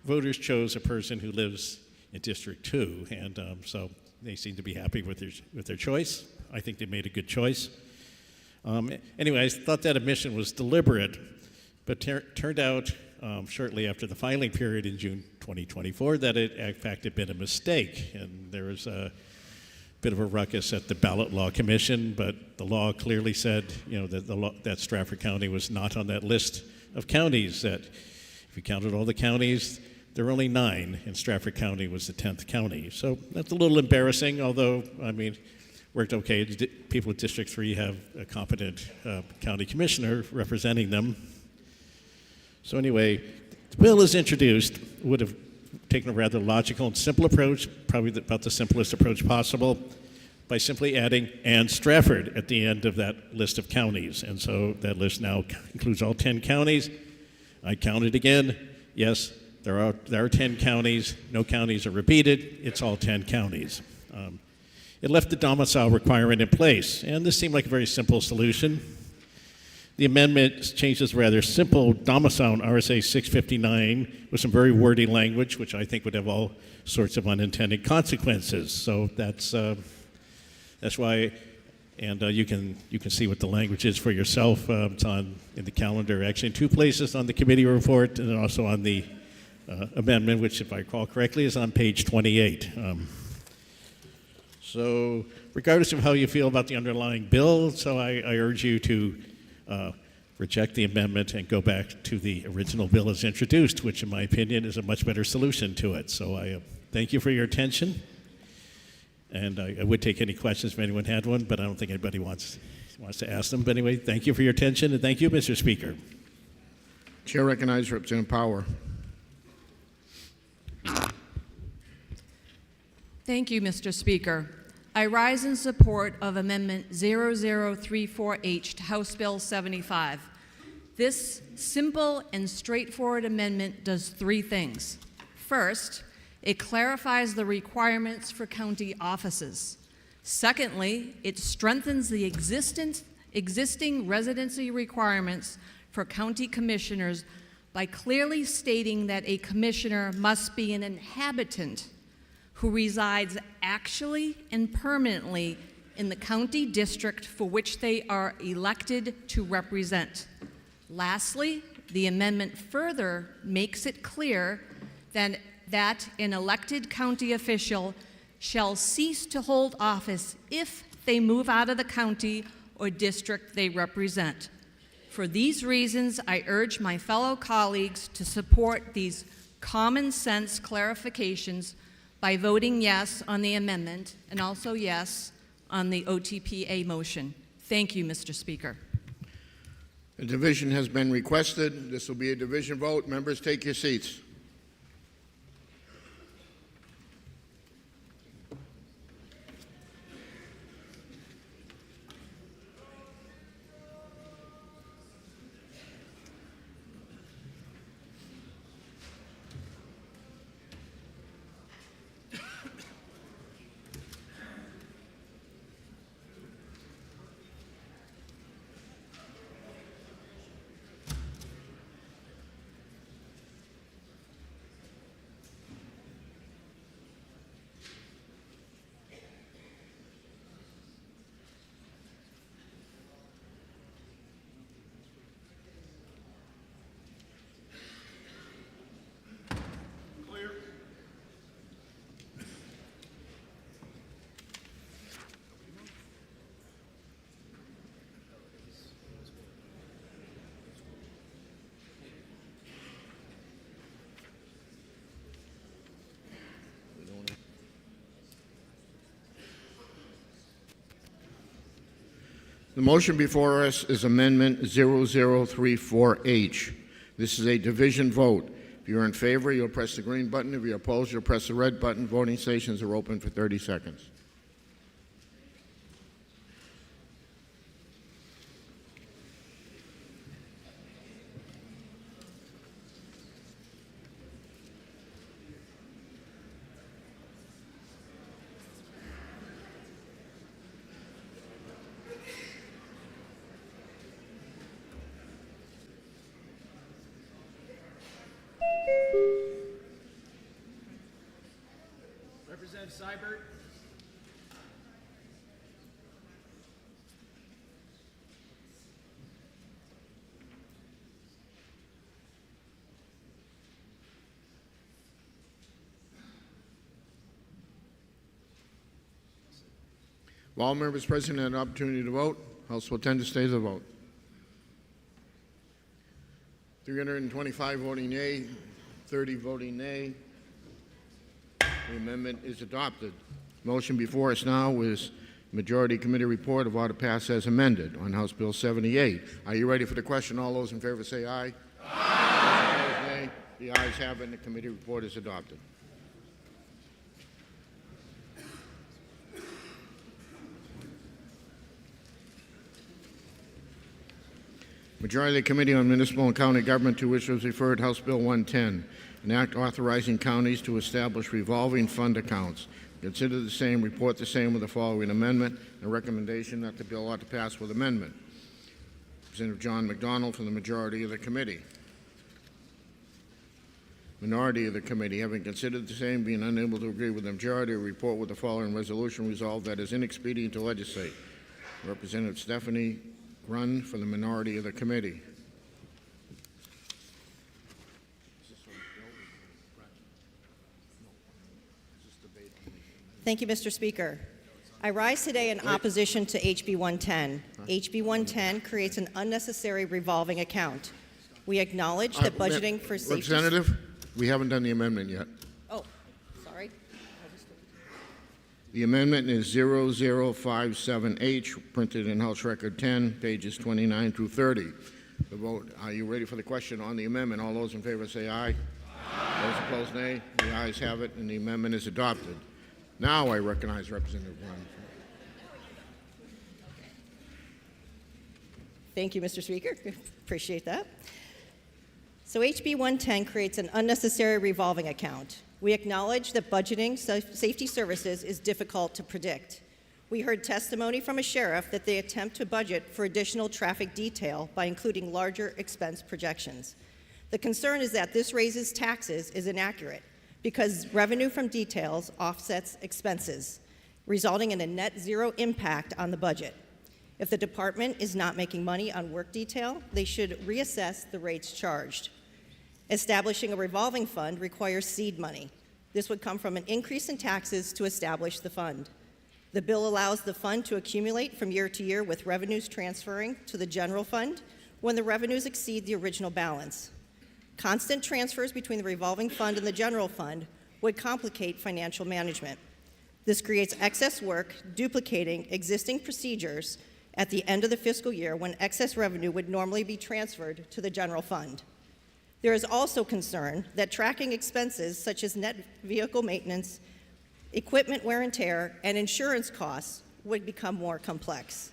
[SPEAKER 3] voters chose a person who lives in District 2. And so they seem to be happy with their choice. I think they made a good choice. Anyway, I thought that omission was deliberate, but turned out shortly after the filing period in June 2024 that it, in fact, had been a mistake. And there was a bit of a ruckus at the Ballot Law Commission, but the law clearly said, that Stratford County was not on that list of counties. That if you counted all the counties, there were only 9, and Stratford County was the 10th county. So that's a little embarrassing, although, worked okay. People at District 3 have a competent county commissioner representing them. So anyway, the bill is introduced, would have taken a rather logical and simple approach, probably about the simplest approach possible, by simply adding "and Stratford" at the end of that list of counties. And so that list now includes all 10 counties. I counted again. Yes, there are 10 counties. No counties are repeated. It's all 10 counties. It left the domicile requirement in place, and this seemed like a very simple solution. The amendment changes rather simple domicile in RSA 659 with some very wordy language, which I think would have all sorts of unintended consequences. So that's why, and you can see what the language is for yourself. It's in the calendar, actually in 2 places on the committee report, and also on the amendment, which, if I recall correctly, is on page 28. So regardless of how you feel about the underlying bill, so I urge you to reject the amendment and go back to the original bill as introduced, which in my opinion is a much better solution to it. So I thank you for your attention, and I would take any questions if anyone had one, but I don't think anybody wants to ask them. But anyway, thank you for your attention, and thank you, Mr. Speaker.
[SPEAKER 1] Chair recognizes Representative Power.
[SPEAKER 12] Thank you, Mr. Speaker. I rise in support of Amendment 0034H to House Bill 75. This simple and straightforward amendment does 3 things. First, it clarifies the requirements for county offices. Secondly, it strengthens the existing residency requirements for county commissioners by clearly stating that a commissioner must be an inhabitant who resides actually and permanently in the county district for which they are elected to represent. Lastly, the amendment further makes it clear that an elected county official shall cease to hold office if they move out of the county or district they represent. For these reasons, I urge my fellow colleagues to support these common sense clarifications by voting yes on the amendment and also yes on the OTPA motion. Thank you, Mr. Speaker.
[SPEAKER 1] A division has been requested. This will be a division vote. Members, take your seats. The motion before us is Amendment 0034H. This is a division vote. If you're in favor, you'll press the green button. If you're opposed, you'll press the red button. Voting stations are open for 30 seconds.
[SPEAKER 20] Representative Seibert.
[SPEAKER 1] While all members present had an opportunity to vote, House will tend to stay the vote. 325 voting yea, 30 voting nay. The amendment is adopted. Motion before us now is Majority Committee report of ought to pass as amended on House Bill 78. Are you ready for the question? All those in favor say aye. Aye. Opposed, nay. The ayes have it, and the committee report is adopted. Majority of the Committee on Municipal and County Government, to which was referred House Bill 110, an act authorizing counties to establish revolving fund accounts. Consider the same, report the same with the following amendment, and recommendation that the bill ought to pass with amendment. Representative John McDonald from the majority of the committee. Minority of the committee, having considered the same, being unable to agree with the majority, report with the following resolution resolved that it is inexpedient to legislate. Representative Stephanie Grun for the minority of the committee.
[SPEAKER 13] Thank you, Mr. Speaker. I rise today in opposition to HB 110. HB 110 creates an unnecessary revolving account. We acknowledge that budgeting for safety...
[SPEAKER 1] Representative, we haven't done the amendment yet.
[SPEAKER 13] Oh, sorry.
[SPEAKER 1] The amendment is 0057H, printed in House Record 10, pages 29 through 30. The vote, are you ready for the question on the amendment? All those in favor say aye. Aye. Those opposed, nay. The ayes have it, and the amendment is adopted. Now I recognize Representative Brown.
[SPEAKER 13] Thank you, Mr. Speaker. Appreciate that. So HB 110 creates an unnecessary revolving account. We acknowledge that budgeting safety services is difficult to predict. We heard testimony from a sheriff that they attempt to budget for additional traffic detail by including larger expense projections. The concern is that this raises taxes is inaccurate because revenue from details offsets expenses, resulting in a net zero impact on the budget. If the department is not making money on work detail, they should reassess the rates charged. Establishing a revolving fund requires seed money. This would come from an increase in taxes to establish the fund. The bill allows the fund to accumulate from year to year with revenues transferring to the general fund when the revenues exceed the original balance. Constant transfers between the revolving fund and the general fund would complicate financial management. This creates excess work, duplicating existing procedures at the end of the fiscal year when excess revenue would normally be transferred to the general fund. There is also concern that tracking expenses such as net vehicle maintenance, equipment wear and tear, and insurance costs would become more complex.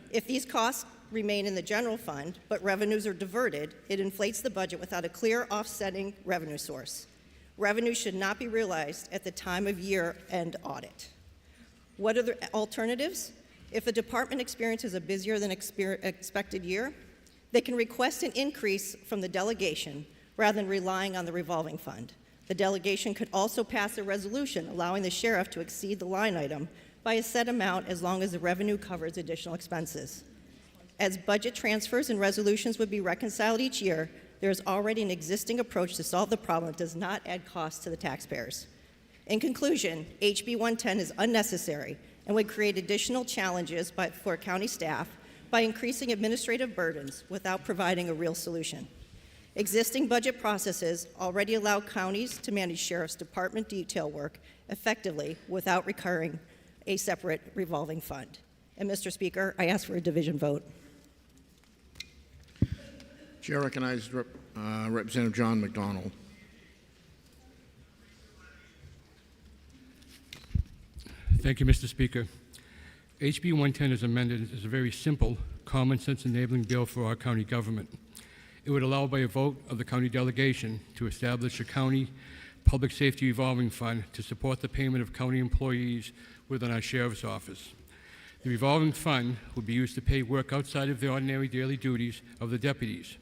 [SPEAKER 13] If these costs remain in the general fund, but revenues are diverted, it inflates the budget without a clear offsetting revenue source. Revenue should not be realized at the time of year-end audit. What are the alternatives? If a department experiences a busier than expected year, they can request an increase from the delegation rather than relying on the revolving fund. The delegation could also pass a resolution allowing the sheriff to exceed the line item by a set amount as long as the revenue covers additional expenses. As budget transfers and resolutions would be reconciled each year, there is already an existing approach to solve the problem that does not add costs to the taxpayers. In conclusion, HB 110 is unnecessary and would create additional challenges for county staff by increasing administrative burdens without providing a real solution. Existing budget processes already allow counties to manage sheriff's department detail work effectively without requiring a separate revolving fund. And Mr. Speaker, I ask for a division vote.
[SPEAKER 1] Chair recognizes Representative John McDonnell.
[SPEAKER 14] Thank you, Mr. Speaker. HB 110 as amended is a very simple, common-sense enabling bill for our county government. It would allow by a vote of the county delegation to establish a county public safety revolving fund to support the payment of county employees within our sheriff's office. The revolving fund would be used to pay work outside of the ordinary daily duties of the deputies.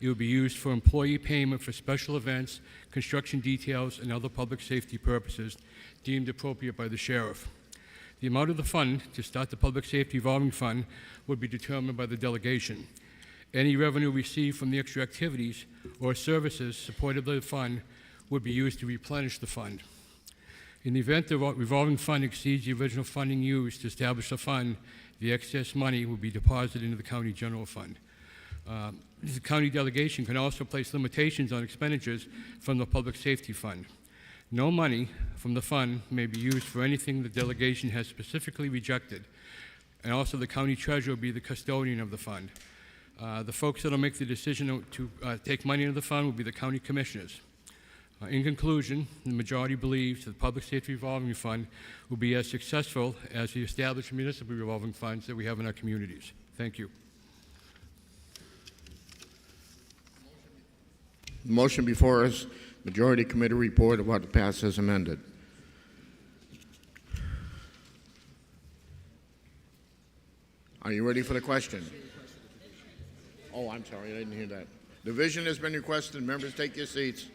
[SPEAKER 14] It would be used for employee payment for special events, construction details, and other public safety purposes deemed appropriate by the sheriff. The amount of the fund to start the public safety revolving fund would be determined by the delegation. Any revenue received from the extra activities or services supported by the fund would be used to replenish the fund. In the event the revolving fund exceeds the original funding used to establish the fund, the excess money will be deposited into the county general fund. The county delegation can also place limitations on expenditures from the public safety fund. No money from the fund may be used for anything the delegation has specifically rejected, and also the county treasurer will be the custodian of the fund. The folks that will make the decision to take money into the fund will be the county commissioners. In conclusion, the majority believes that the public safety revolving fund will be as successful as the established municipal revolving funds that we have in our communities. Thank you.
[SPEAKER 1] The motion before us, Majority Committee report of what to pass as amended. Are you ready for the question? Oh, I'm sorry, I didn't hear that. Division has been requested. Members, take your seats.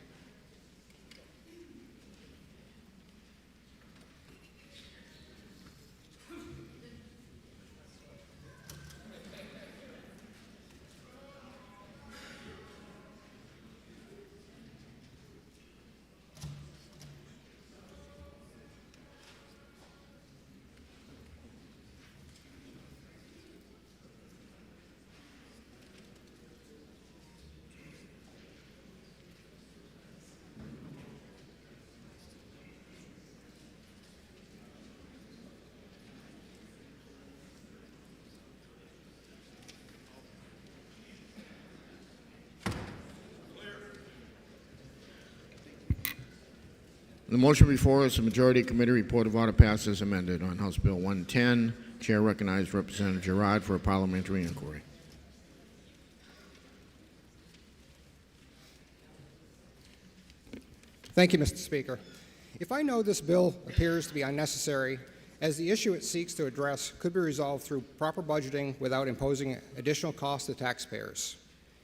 [SPEAKER 1] The motion before us, the Majority Committee report of order passes amended on House Bill 110. Chair recognizes Representative Girard for a parliamentary inquiry.
[SPEAKER 15] Thank you, Mr. Speaker. If I know this bill appears to be unnecessary, as the issue it seeks to address could be resolved through proper budgeting without imposing additional costs to taxpayers.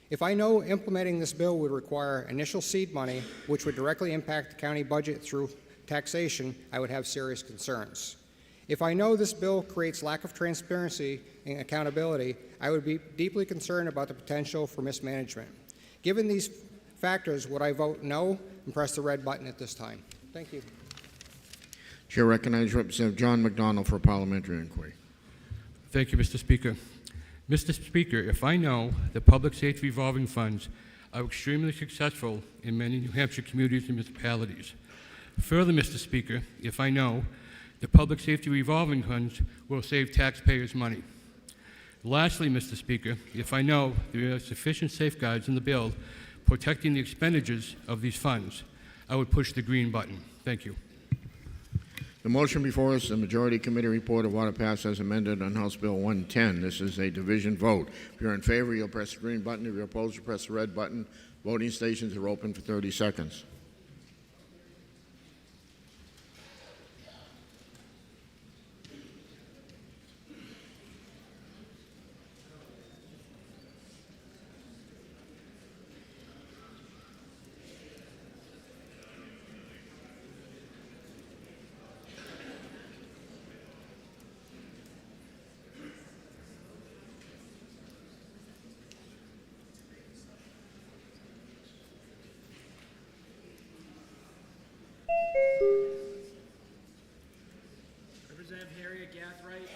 [SPEAKER 15] If I know implementing this bill would require initial seed money, which would directly impact the county budget through taxation, I would have serious concerns. If I know this bill creates lack of transparency and accountability, I would be deeply concerned about the potential for mismanagement. Given these factors, would I vote no and press the red button at this time? Thank you.
[SPEAKER 1] Chair recognizes Representative John McDonnell for a parliamentary inquiry.
[SPEAKER 14] Thank you, Mr. Speaker. Mr. Speaker, if I know that public safety revolving funds are extremely successful in many New Hampshire communities and municipalities. Further, Mr. Speaker, if I know The public safety revolving funds will save taxpayers money. Lastly, Mr. Speaker, if I know there are sufficient safeguards in the bill protecting the expenditures of these funds, I would push the green button. Thank you.
[SPEAKER 1] The motion before us, the Majority Committee report of order passed as amended on House Bill 110. This is a division vote. If you're in favor, you'll press the green button. If you're opposed, you'll press the red button. Voting stations are open for 30 seconds.
[SPEAKER 20] Representative Harriet Gathright.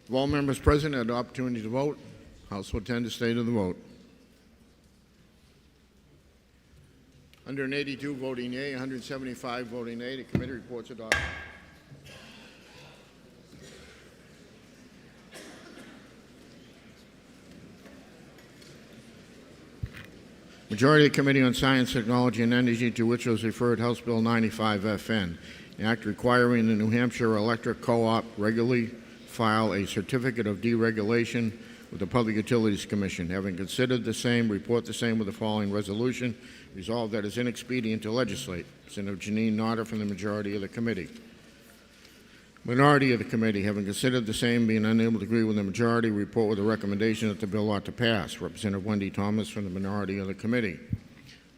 [SPEAKER 1] If all members present had the opportunity to vote, House will attend the state of the vote. 182 voting yea, 175 voting nay. The committee reports adopted. Majority of the Committee on Science, Technology, and Energy, to which was referred House Bill 95FN, an act requiring the New Hampshire Electric Co-op regularly file a certificate of deregulation with the Public Utilities Commission. Having considered the same, report the same with the following resolution. Resolved that it is inexpedient to legislate. Senator Janine Notter from the majority of the committee. Minority of the committee, having considered the same, being unable to agree with the majority, report with a recommendation that the bill ought to pass. Representative Wendy Thomas from the minority of the committee.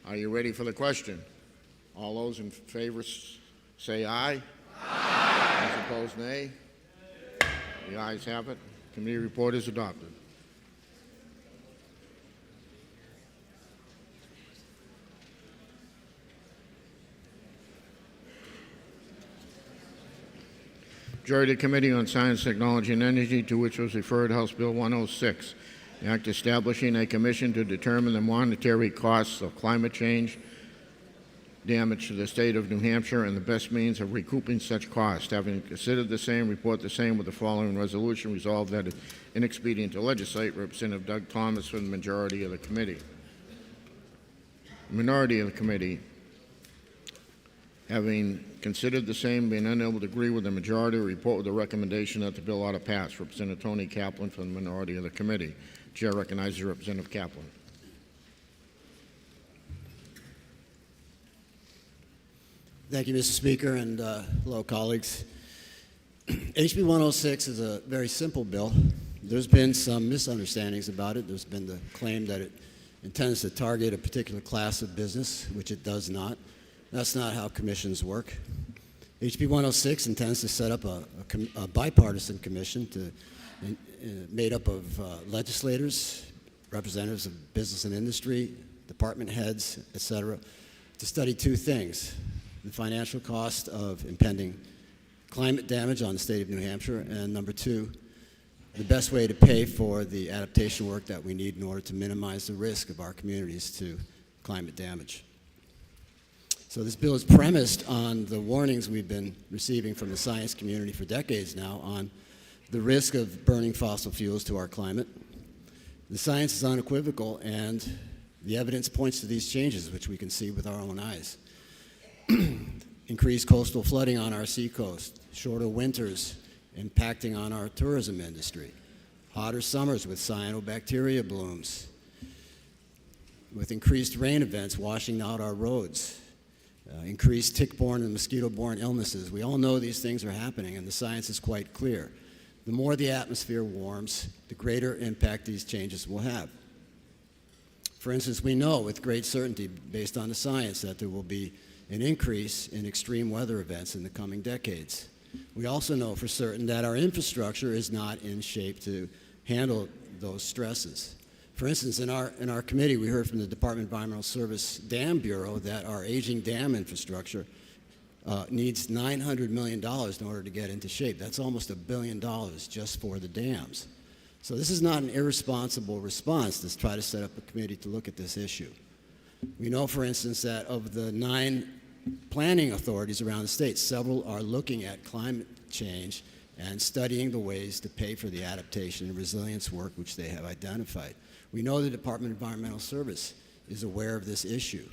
[SPEAKER 1] Are you ready for the question? All those in favor say aye. Aye. Those opposed, nay. The ayes have it. Committee report is adopted. Majority of the Committee on Science, Technology, and Energy, to which was referred House Bill 106, the act establishing a commission to determine the monetary costs of climate change damage to the state of New Hampshire and the best means of recouping such costs. Having considered the same, report the same with the following resolution. Resolved that it is inexpedient to legislate. Representative Doug Thomas from the majority of the committee. The minority of the committee, having considered the same, being unable to agree with the majority, report with a recommendation that the bill ought to pass. Representative Tony Kaplan from the minority of the committee. Chair recognizes Representative Kaplan.
[SPEAKER 16] Thank you, Mr. Speaker, and hello, colleagues. HB 106 is a very simple bill. There's been some misunderstandings about it. There's been the claim that it intends to target a particular class of business, which it does not. That's not how commissions work. HB 106 intends to set up a bipartisan commission made up of legislators, representatives of business and industry, department heads, etc., to study two things: the financial cost of impending climate damage on the state of New Hampshire, and number two, the best way to pay for the adaptation work that we need in order to minimize the risk of our communities to climate damage. So this bill is premised on the warnings we've been receiving from the science community for decades now on the risk of burning fossil fuels to our climate. The science is unequivocal, and the evidence points to these changes, which we can see with our own eyes. Increased coastal flooding on our seacoast, shorter winters impacting on our tourism industry, hotter summers with cyanobacteria blooms, with increased rain events washing out our roads, increased tick-borne and mosquito-borne illnesses. We all know these things are happening, and the science is quite clear. The more the atmosphere warms, the greater impact these changes will have. For instance, we know with great certainty, based on the science, that there will be an increase in extreme weather events in the coming decades. We also know for certain that our infrastructure is not in shape to handle those stresses. For instance, in our committee, we heard from the Department of Environmental Service Dam Bureau that our aging dam infrastructure needs $900 million in order to get into shape. That's almost $1 billion just for the dams. So this is not an irresponsible response to try to set up a committee to look at this issue. We know, for instance, that of the 9 planning authorities around the state, several are looking at climate change and studying the ways to pay for the adaptation and resilience work which they have identified. We know the Department of Environmental Service is aware of this issue.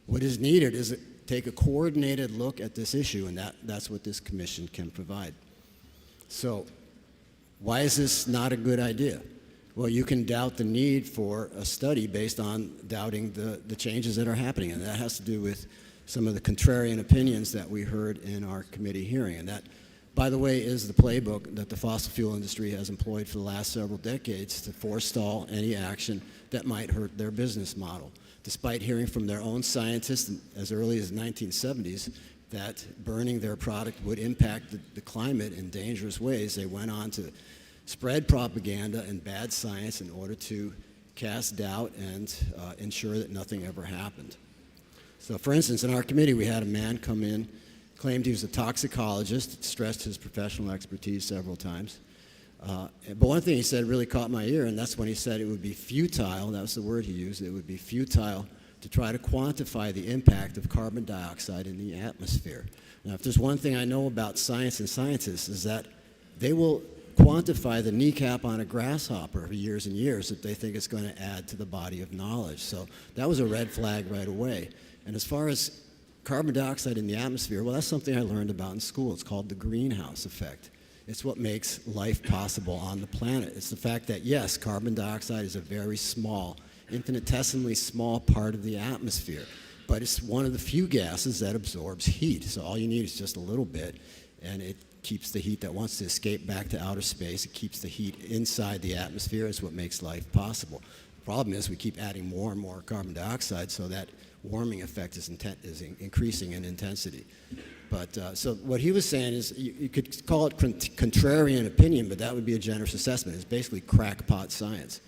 [SPEAKER 16] What is needed is take a coordinated look at this issue, and that's what this commission can provide. So why is this not a good idea? Well, you can doubt the need for a study based on doubting the changes that are happening, and that has to do with some of the contrarian opinions that we heard in our committee hearing. And that, by the way, is the playbook that the fossil fuel industry has employed for the last several decades to forestall any action that might hurt their business model. Despite hearing from their own scientists as early as the 1970s that burning their product would impact the climate in dangerous ways, they went on to spread propaganda and bad science in order to cast doubt and ensure that nothing ever happened. So, for instance, in our committee, we had a man come in, claimed he was a toxicologist, stressed his professional expertise several times. But one thing he said really caught my ear, and that's when he said it would be futile, that was the word he used, it would be futile to try to quantify the impact of carbon dioxide in the atmosphere. Now, if there's one thing I know about science and scientists is that they will quantify the kneecap on a grasshopper for years and years if they think it's going to add to the body of knowledge. So that was a red flag right away. And as far as carbon dioxide in the atmosphere, well, that's something I learned about in school. It's called the greenhouse effect. It's what makes life possible on the planet. It's the fact that, yes, carbon dioxide is a very small, infinitesimally small part of the atmosphere, but it's one of the few gases that absorbs heat. So all you need is just a little bit, and it keeps the heat that wants to escape back to outer space. It keeps the heat inside the atmosphere. It's what makes life possible. The problem is we keep adding more and more carbon dioxide, so that warming effect is increasing in intensity. But so what he was saying is you could call it contrarian opinion, but that would be a generous assessment. It's basically crackpot science.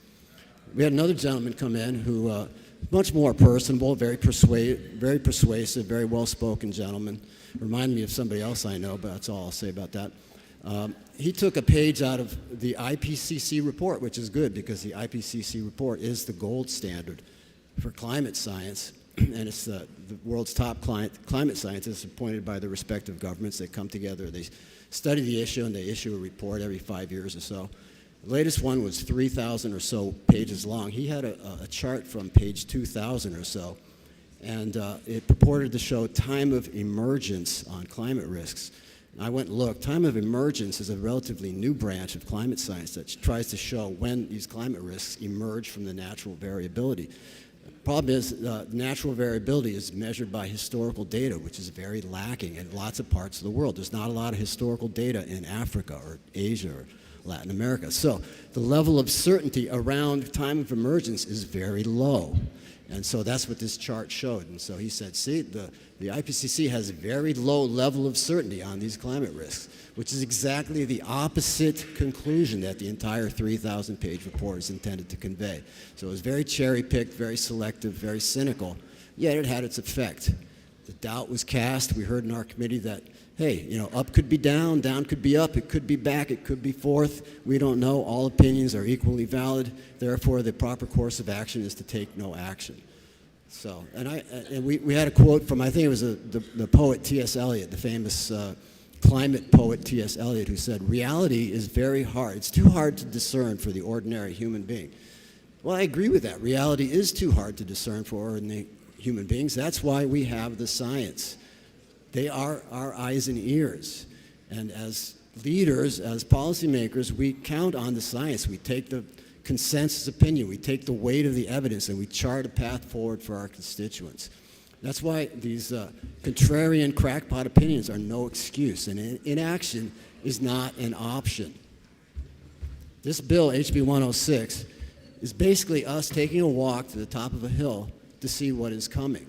[SPEAKER 16] We had another gentleman come in who much more personable, very persuasive, very well-spoken gentleman. Reminded me of somebody else I know, but that's all I'll say about that. He took a page out of the IPCC report, which is good because the IPCC report is the gold standard for climate science. And it's the world's top climate scientists appointed by the respective governments. They come together, they study the issue, and they issue a report every 5 years or so. The latest one was 3,000 or so pages long. He had a chart from page 2,000 or so, and it purported to show time of emergence on climate risks. I went and looked. Time of emergence is a relatively new branch of climate science that tries to show when these climate risks emerge from the natural variability. The problem is natural variability is measured by historical data, which is very lacking in lots of parts of the world. There's not a lot of historical data in Africa or Asia or Latin America. So the level of certainty around time of emergence is very low. And so that's what this chart showed. And so he said, see, the IPCC has a very low level of certainty on these climate risks, which is exactly the opposite conclusion that the entire 3,000-page report is intended to convey. So it was very cherry-picked, very selective, very cynical, yet it had its effect. The doubt was cast. We heard in our committee that, hey, you know, up could be down could be up, it could be back, it could be forth. We don't know. All opinions are equally valid. Therefore, the proper course of action is to take no action. So, and we had a quote from, I think it was the poet T.S. Eliot, the famous climate poet T.S. Eliot, who said, reality is very hard. It's too hard to discern for the ordinary human being. Well, I agree with that. Reality is too hard to discern for ordinary human beings. That's why we have the science. They are our eyes and ears. And as leaders, as policymakers, we count on the science. We take the consensus opinion, we take the weight of the evidence, and we chart a path forward for our constituents. That's why these contrarian crackpot opinions are no excuse, and inaction is not an option. This bill, HB 106, is basically us taking a walk to the top of a hill to see what is coming.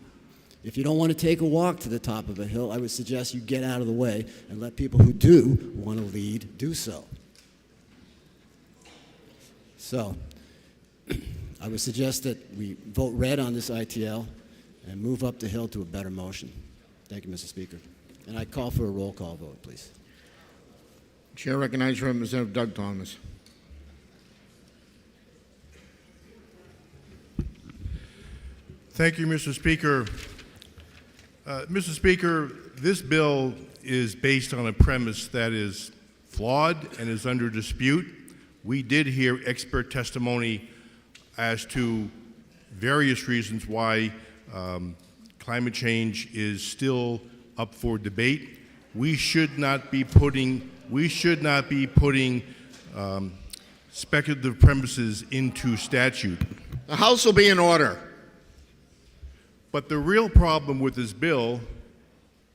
[SPEAKER 16] If you don't want to take a walk to the top of a hill, I would suggest you get out of the way and let people who do want to lead do so. So, I would suggest that we vote red on this ITL and move up the hill to a better motion. Thank you, Mr. Speaker. And I call for a roll call vote, please.
[SPEAKER 1] Chair recognizes Representative Doug Thomas.
[SPEAKER 2] Thank you, Mr. Speaker. Mr. Speaker, this bill is based on a premise that is flawed and is under dispute. We did hear expert testimony as to various reasons why climate change is still up for debate. We should not be putting speculative premises into statute.
[SPEAKER 1] The House will be in order.
[SPEAKER 2] But the real problem with this bill,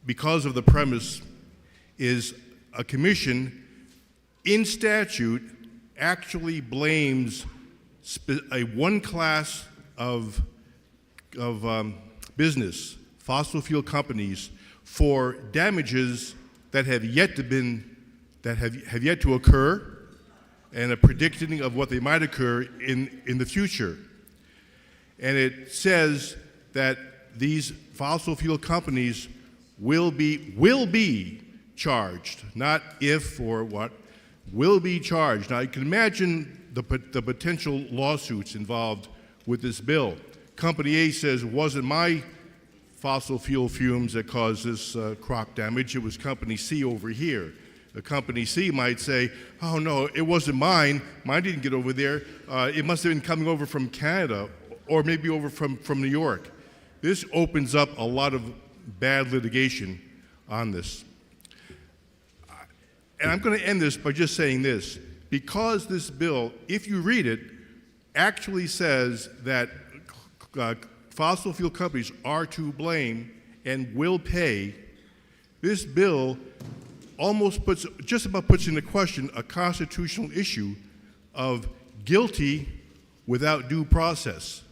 [SPEAKER 2] because of the premise, is a commission in statute actually blames one class of business, fossil fuel companies, for damages that have yet to occur, and a predicting of what they might occur in the future. And it says that these fossil fuel companies will be charged, not if or what, will be charged. Now, you can imagine the potential lawsuits involved with this bill. Company A says, it wasn't my fossil fuel fumes that caused this crop damage, it was Company C over here. The Company C might say, oh no, it wasn't mine didn't get over there, it must have been coming over from Canada, or maybe over from New York. This opens up a lot of bad litigation on this. And I'm going to end this by just saying this. Because this bill, if you read it, actually says that fossil fuel companies are to blame and will pay, this bill just about puts into question a constitutional issue of guilty without due process.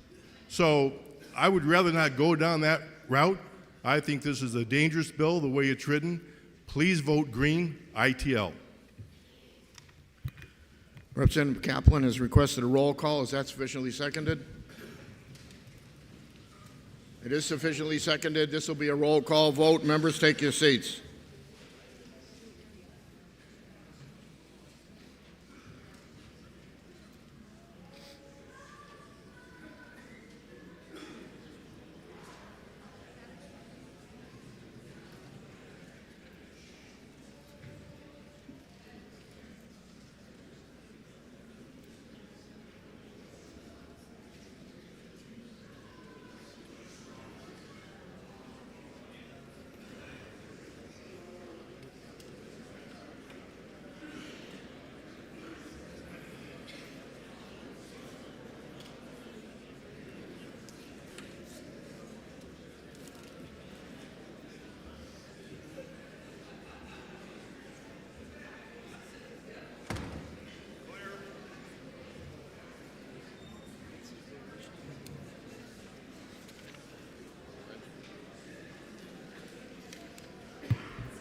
[SPEAKER 2] So I would rather not go down that route. I think this is a dangerous bill the way it's written. Please vote green, ITL.
[SPEAKER 1] Representative Kaplan has requested a roll call. Is that sufficiently seconded? It is sufficiently seconded. This will be a roll call vote. Members, take your seats.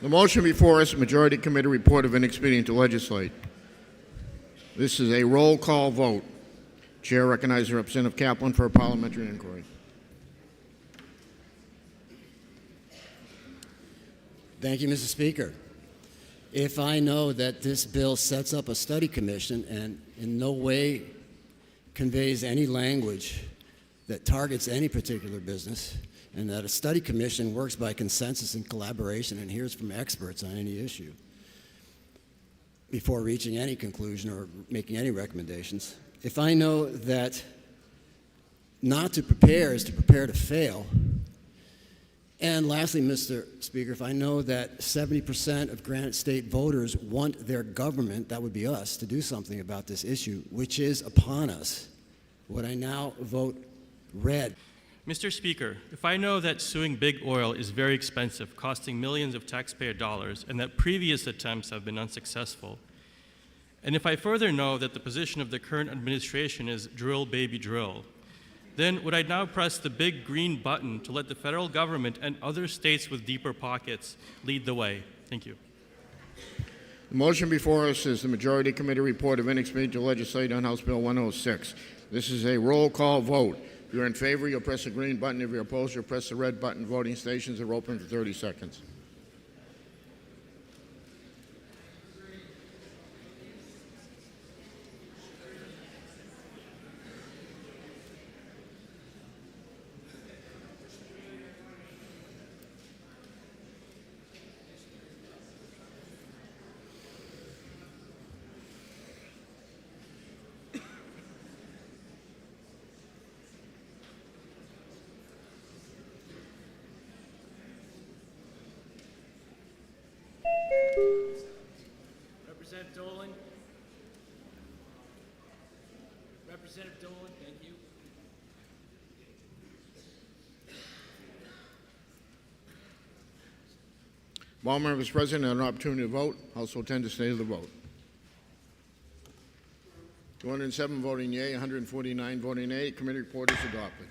[SPEAKER 1] The motion before us, Majority Committee report of inexpedient to legislate. This is a roll call vote. Chair recognizes Representative Kaplan for a parliamentary inquiry.
[SPEAKER 16] Thank you, Mr. Speaker. If I know that this bill sets up a study commission and in no way conveys any language that targets any particular business, and that a study commission works by consensus and collaboration and hears from experts on any issue before reaching any conclusion or making any recommendations. If I know that not to prepare is to prepare to fail, and lastly, Mr. Speaker, if I know that 70% of Granite State voters want their government, that would be us, to do something about this issue, which is upon us, would I now vote red?
[SPEAKER 17] Mr. Speaker, if I know that suing big oil is very expensive, costing millions of taxpayer dollars, and that previous attempts have been unsuccessful, and if I further know that the position of the current administration is drill, baby, drill, then would I now press the big green button to let the federal government and other states with deeper pockets lead the way? Thank you.
[SPEAKER 1] The motion before us is the Majority Committee report of inexpedient to legislate on House Bill 106. This is a roll call vote. If you're in favor, you'll press the green button. If you're opposed, you'll press the red button. Voting stations are open for 30 seconds.
[SPEAKER 20] Representative Dolan. Representative Dolan, thank you.
[SPEAKER 1] If all members present have an opportunity to vote, House will tend to stay to the vote. 207 voting yea, 149 voting nay. Committee report is adopted.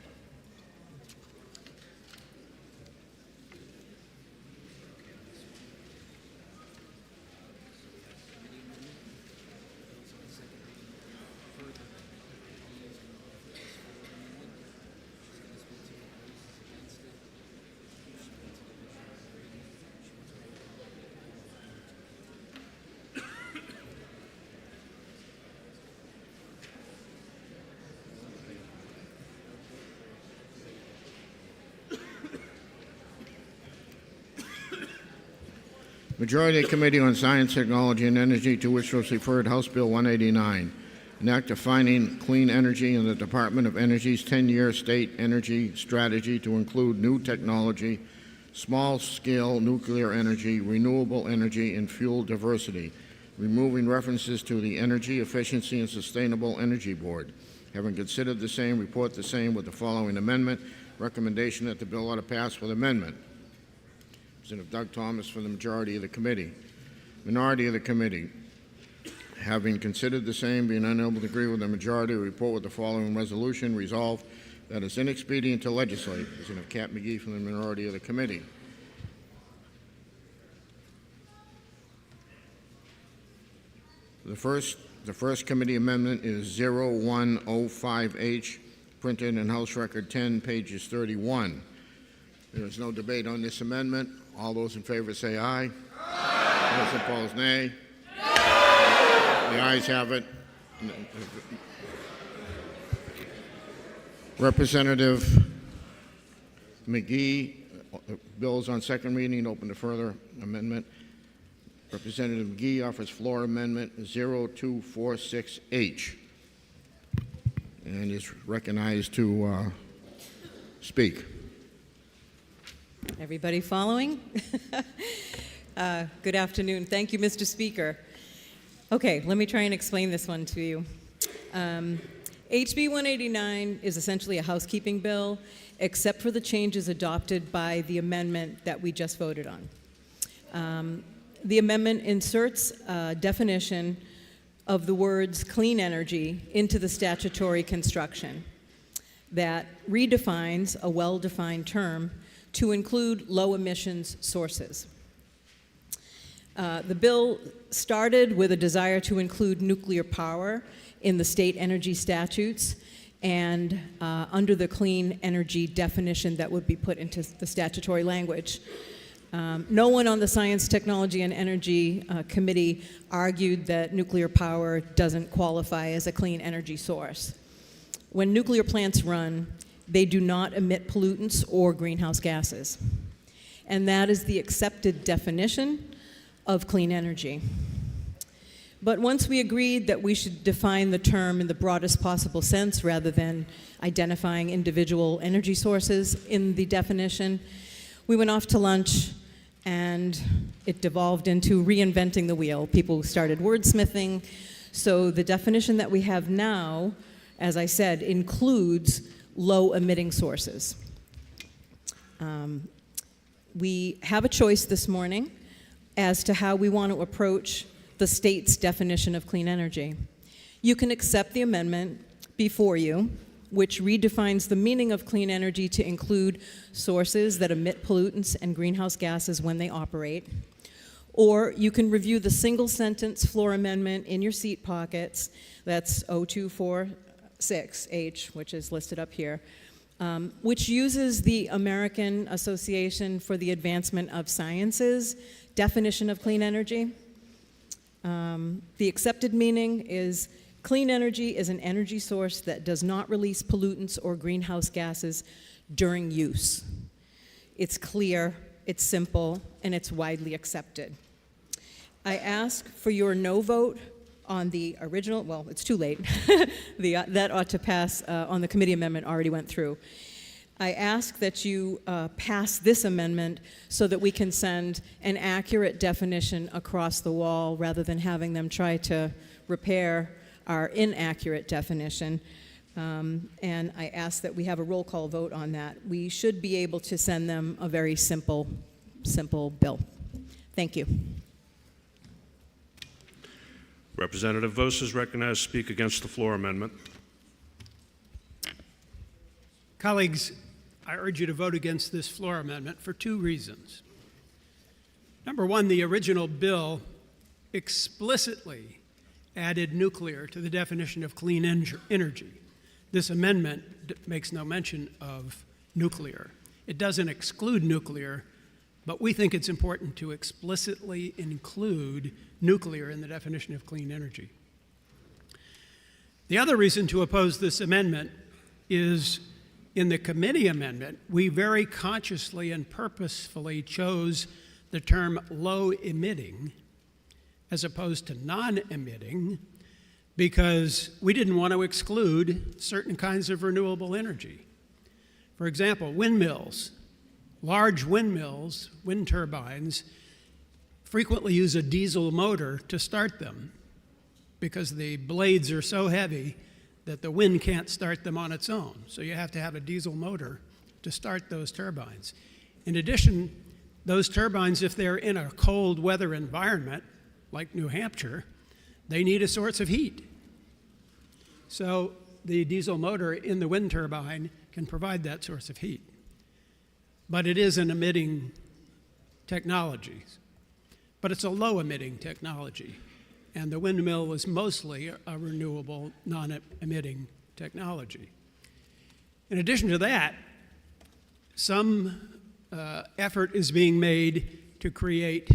[SPEAKER 1] Majority Committee on Science, Technology, and Energy, to which was referred House Bill 189, an act defining clean energy in the Department of Energy's 10-year state energy strategy to include new technology, small-scale nuclear energy, renewable energy, and fuel diversity, removing references to the Energy Efficiency and Sustainable Energy Board. Having considered the same, report the same with the following amendment. Recommendation that the bill ought to pass with amendment. Representative Doug Thomas for the majority of the committee. Minority of the committee, having considered the same, being unable to agree with the majority, report with the following resolution. Resolved that it's inexpedient to legislate. Representative Cat McGee from the minority of the committee. The first committee amendment is 0105H, printed in House Record 10, pages 31. There is no debate on this amendment. All those in favor say aye. Aye. Those opposed, nay. The ayes have it. Representative McGee, bills on second reading, open to further amendment. Representative McGee offers floor amendment 0246H and is recognized to speak.
[SPEAKER 4] Everybody following? Good afternoon. Thank you, Mr. Speaker. Okay, let me try and explain this one to you. HB 189 is essentially a housekeeping bill, except for the changes adopted by the amendment that we just voted on. The amendment inserts a definition of the words clean energy into the statutory construction that redefines a well-defined term to include low emissions sources. The bill started with a desire to include nuclear power in the state energy statutes and under the clean energy definition that would be put into the statutory language. No one on the Science, Technology, and Energy Committee argued that nuclear power doesn't qualify as a clean energy source. When nuclear plants run, they do not emit pollutants or greenhouse gases. And that is the accepted definition of clean energy. But once we agreed that we should define the term in the broadest possible sense rather than identifying individual energy sources in the definition, we went off to lunch and it devolved into reinventing the wheel. People started wordsmithing. So the definition that we have now, as I said, includes low emitting sources. We have a choice this morning as to how we want to approach the state's definition of clean energy. You can accept the amendment before you, which redefines the meaning of clean energy to include sources that emit pollutants and greenhouse gases when they operate. Or you can review the single sentence floor amendment in your seat pockets. That's 0246H, which is listed up here, which uses the American Association for the Advancement of Sciences definition of clean energy. The accepted meaning is clean energy is an energy source that does not release pollutants or greenhouse gases during use. It's clear, it's simple, and it's widely accepted. I ask for your no vote on the original, well, it's too late. That ought to pass on the committee amendment already went through. I ask that you pass this amendment so that we can send an accurate definition across the wall rather than having them try to repair our inaccurate definition. And I ask that we have a roll call vote on that. We should be able to send them a very simple bill. Thank you.
[SPEAKER 21] Representative Vos is recognized to speak against the floor amendment.
[SPEAKER 22] Colleagues, I urge you to vote against this floor amendment for two reasons. Number one, the original bill explicitly added nuclear to the definition of clean energy. This amendment makes no mention of nuclear. It doesn't exclude nuclear, but we think it's important to explicitly include nuclear in the definition of clean energy. The other reason to oppose this amendment is in the committee amendment, we very consciously and purposefully chose the term low emitting as opposed to non-emitting because we didn't want to exclude certain kinds of renewable energy. For example, windmills. Large windmills, wind turbines, frequently use a diesel motor to start them because the blades are so heavy that the wind can't start them on its own. So you have to have a diesel motor to start those turbines. In addition, those turbines, if they're in a cold weather environment, like New Hampshire, they need a source of heat. So the diesel motor in the wind turbine can provide that source of heat. But it is an emitting technology. But it's a low emitting technology. And the windmill was mostly a renewable, non-emitting technology. In addition to that, some effort is being made to create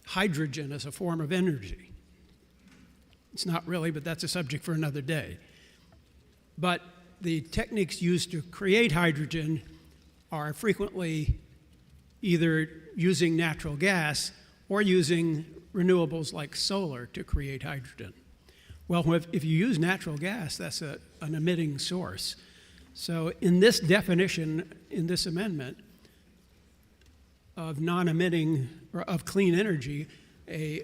[SPEAKER 22] hydrogen as a form of energy. It's not really, but that's a subject for another day. But the techniques used to create hydrogen are frequently either using natural gas or using renewables like solar to create hydrogen. Well, if you use natural gas, that's an emitting source. So in this definition, in this amendment of non-emitting, or of clean energy, a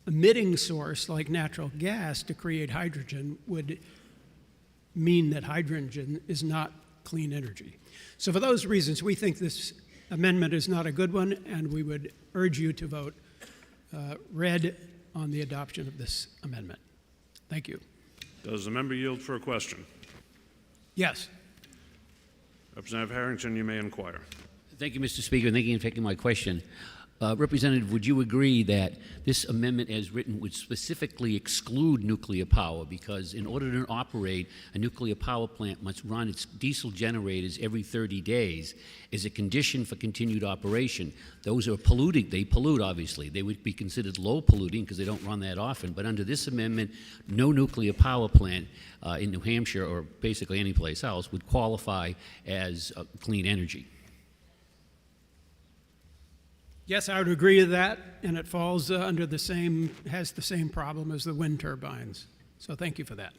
[SPEAKER 22] emitting source like natural gas to create hydrogen would mean that hydrogen is not clean energy. So for those reasons, we think this amendment is not a good one, and we would urge you to vote red on the adoption of this amendment. Thank you.
[SPEAKER 21] Does the member yield for a question?
[SPEAKER 22] Yes.
[SPEAKER 21] Representative Harrington, you may inquire.
[SPEAKER 23] Thank you, Mr. Speaker. Thank you for taking my question. Representative, would you agree that this amendment as written would specifically exclude nuclear power because in order to operate, a nuclear power plant must run its diesel generators every 30 days as a condition for continued operation? Those are polluting. They pollute, obviously. They would be considered low polluting because they don't run that often. But under this amendment, no nuclear power plant in New Hampshire or basically any place else would qualify as clean energy.
[SPEAKER 22] Yes, I would agree to that, and it falls under the same, has the same problem as the wind turbines. So thank you for that.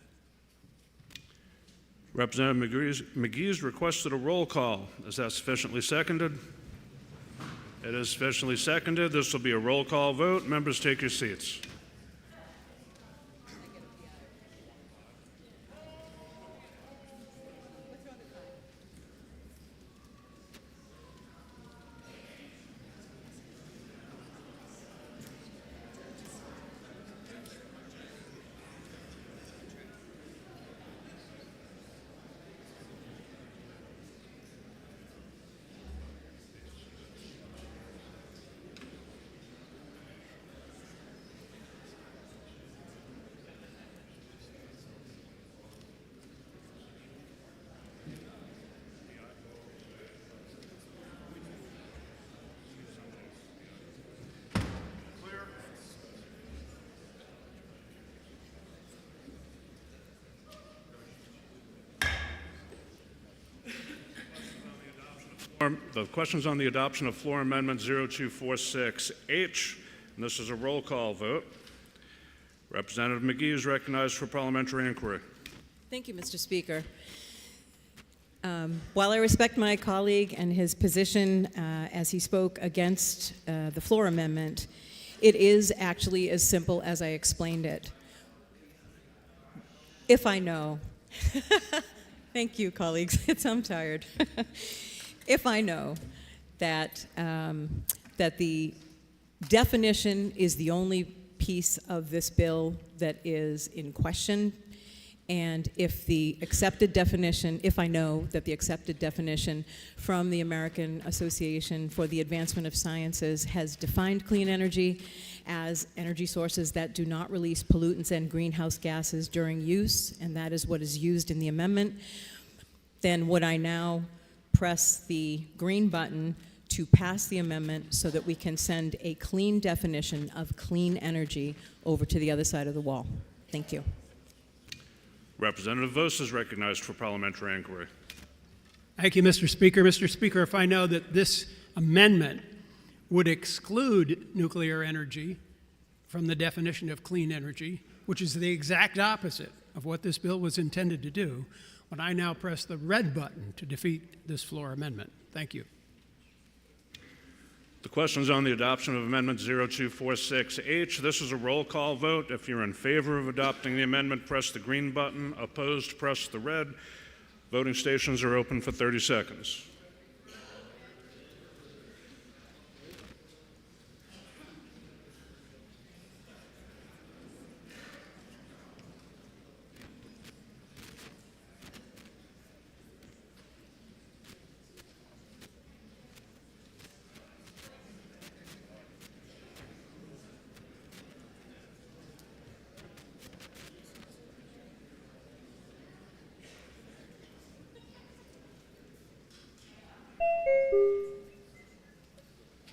[SPEAKER 21] Representative McGee's requested a roll call. Is that sufficiently seconded? It is sufficiently seconded. This will be a roll call vote. Members, take your seats. The question's on the adoption of Floor Amendment 0246H, and this is a roll call vote. Representative McGee is recognized for parliamentary inquiry.
[SPEAKER 4] Thank you, Mr. Speaker. While I respect my colleague and his position as he spoke against the floor amendment, it is actually as simple as I explained it. If I know, thank you, colleagues, I'm tired. If I know that, that the definition is the only piece of this bill that is in question, and if the accepted definition, if I know that the accepted definition from the American Association for the Advancement of Sciences has defined clean energy as energy sources that do not release pollutants and greenhouse gases during use, and that is what is used in the amendment, then would I now press the green button to pass the amendment so that we can send a clean definition of clean energy over to the other side of the wall? Thank you.
[SPEAKER 21] Representative Vos is recognized for parliamentary inquiry.
[SPEAKER 22] Thank you, Mr. Speaker. Mr. Speaker, if I know that this amendment would exclude nuclear energy from the definition of clean energy, which is the exact opposite of what this bill was intended to do, would I now press the red button to defeat this floor amendment? Thank you.
[SPEAKER 21] The question is on the adoption of Amendment 0246H. This is a roll call vote. If you're in favor of adopting the amendment, press the green button. Opposed, press the red. Voting stations are open for 30 seconds.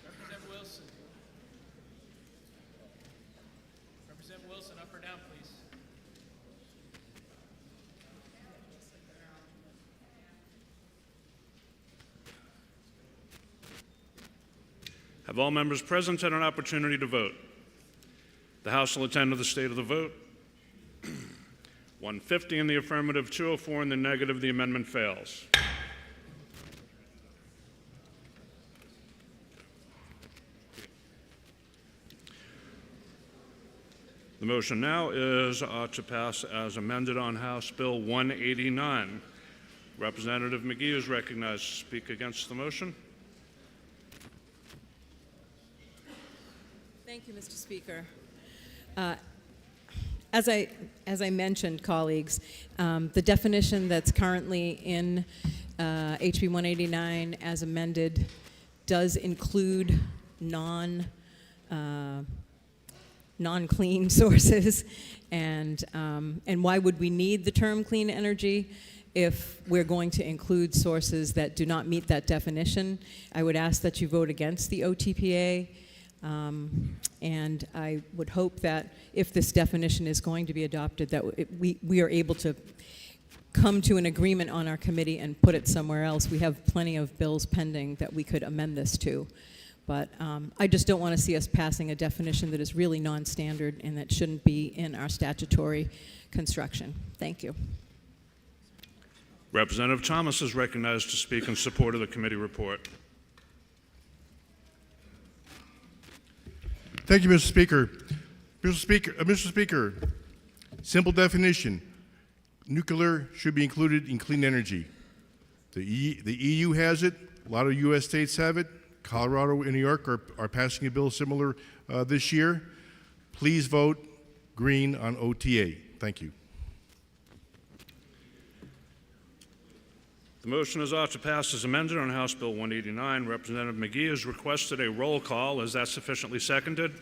[SPEAKER 20] Representative Wilson. Representative Wilson, up or down, please.
[SPEAKER 21] Have all members present had an opportunity to vote? The House will attend to the state of the vote. 150 in the affirmative, 204 in the negative. The amendment fails. The motion now is to pass as amended on House Bill 189. Representative McGee is recognized to speak against the motion.
[SPEAKER 4] Thank you, Mr. Speaker. As I mentioned, colleagues, the definition that's currently in HB 189 as amended does include non-clean sources, and why would we need the term clean energy if we're going to include sources that do not meet that definition? I would ask that you vote against the OTPA, and I would hope that if this definition is going to be adopted, that we are able to come to an agreement on our committee and put it somewhere else. We have plenty of bills pending that we could amend this to. But I just don't want to see us passing a definition that is really non-standard and that shouldn't be in our statutory construction. Thank you.
[SPEAKER 21] Representative Thomas is recognized to speak in support of the committee report.
[SPEAKER 2] Thank you, Mr. Speaker. Mr. Speaker, simple definition. Nuclear should be included in clean energy. The EU has it. A lot of U.S. states have it. Colorado and New York are passing a bill similar this year. Please vote green on OTA. Thank you.
[SPEAKER 21] The motion is ought to pass as amended on House Bill 189. Representative McGee has requested a roll call. Is that sufficiently seconded?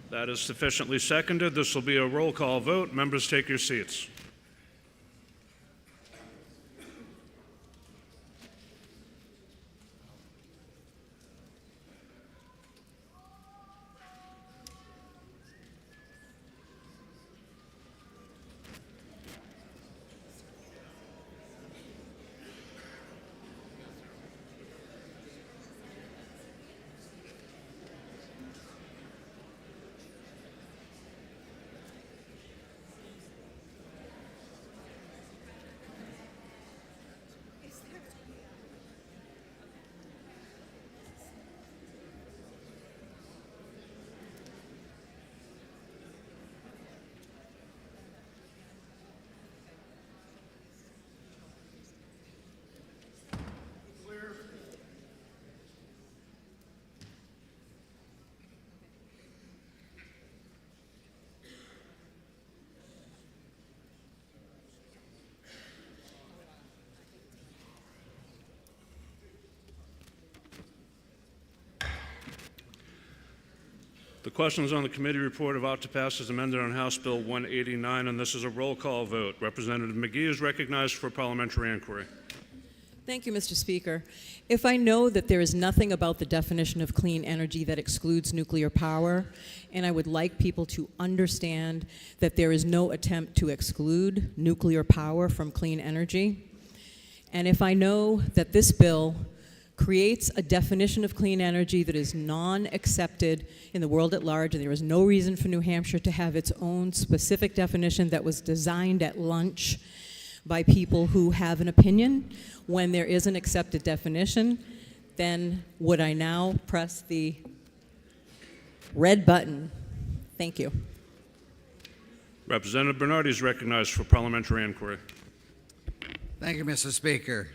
[SPEAKER 21] That is sufficiently seconded. This will be a roll call vote. Members, take your seats. The question is on the committee report of OTPA as amended on House Bill 189, and this is a roll call vote. Representative McGee is recognized for parliamentary inquiry.
[SPEAKER 4] Thank you, Mr. Speaker. If I know that there is nothing about the definition of clean energy that excludes nuclear power, and I would like people to understand that there is no attempt to exclude nuclear power from clean energy, and if I know that this bill creates a definition of clean energy that is non-accepted in the world at large, and there is no reason for New Hampshire to have its own specific definition that was designed at lunch by people who have an opinion when there is an accepted definition, then would I now press the red button? Thank you.
[SPEAKER 21] Representative Bernardi is recognized for parliamentary inquiry.
[SPEAKER 5] Thank you, Mr. Speaker.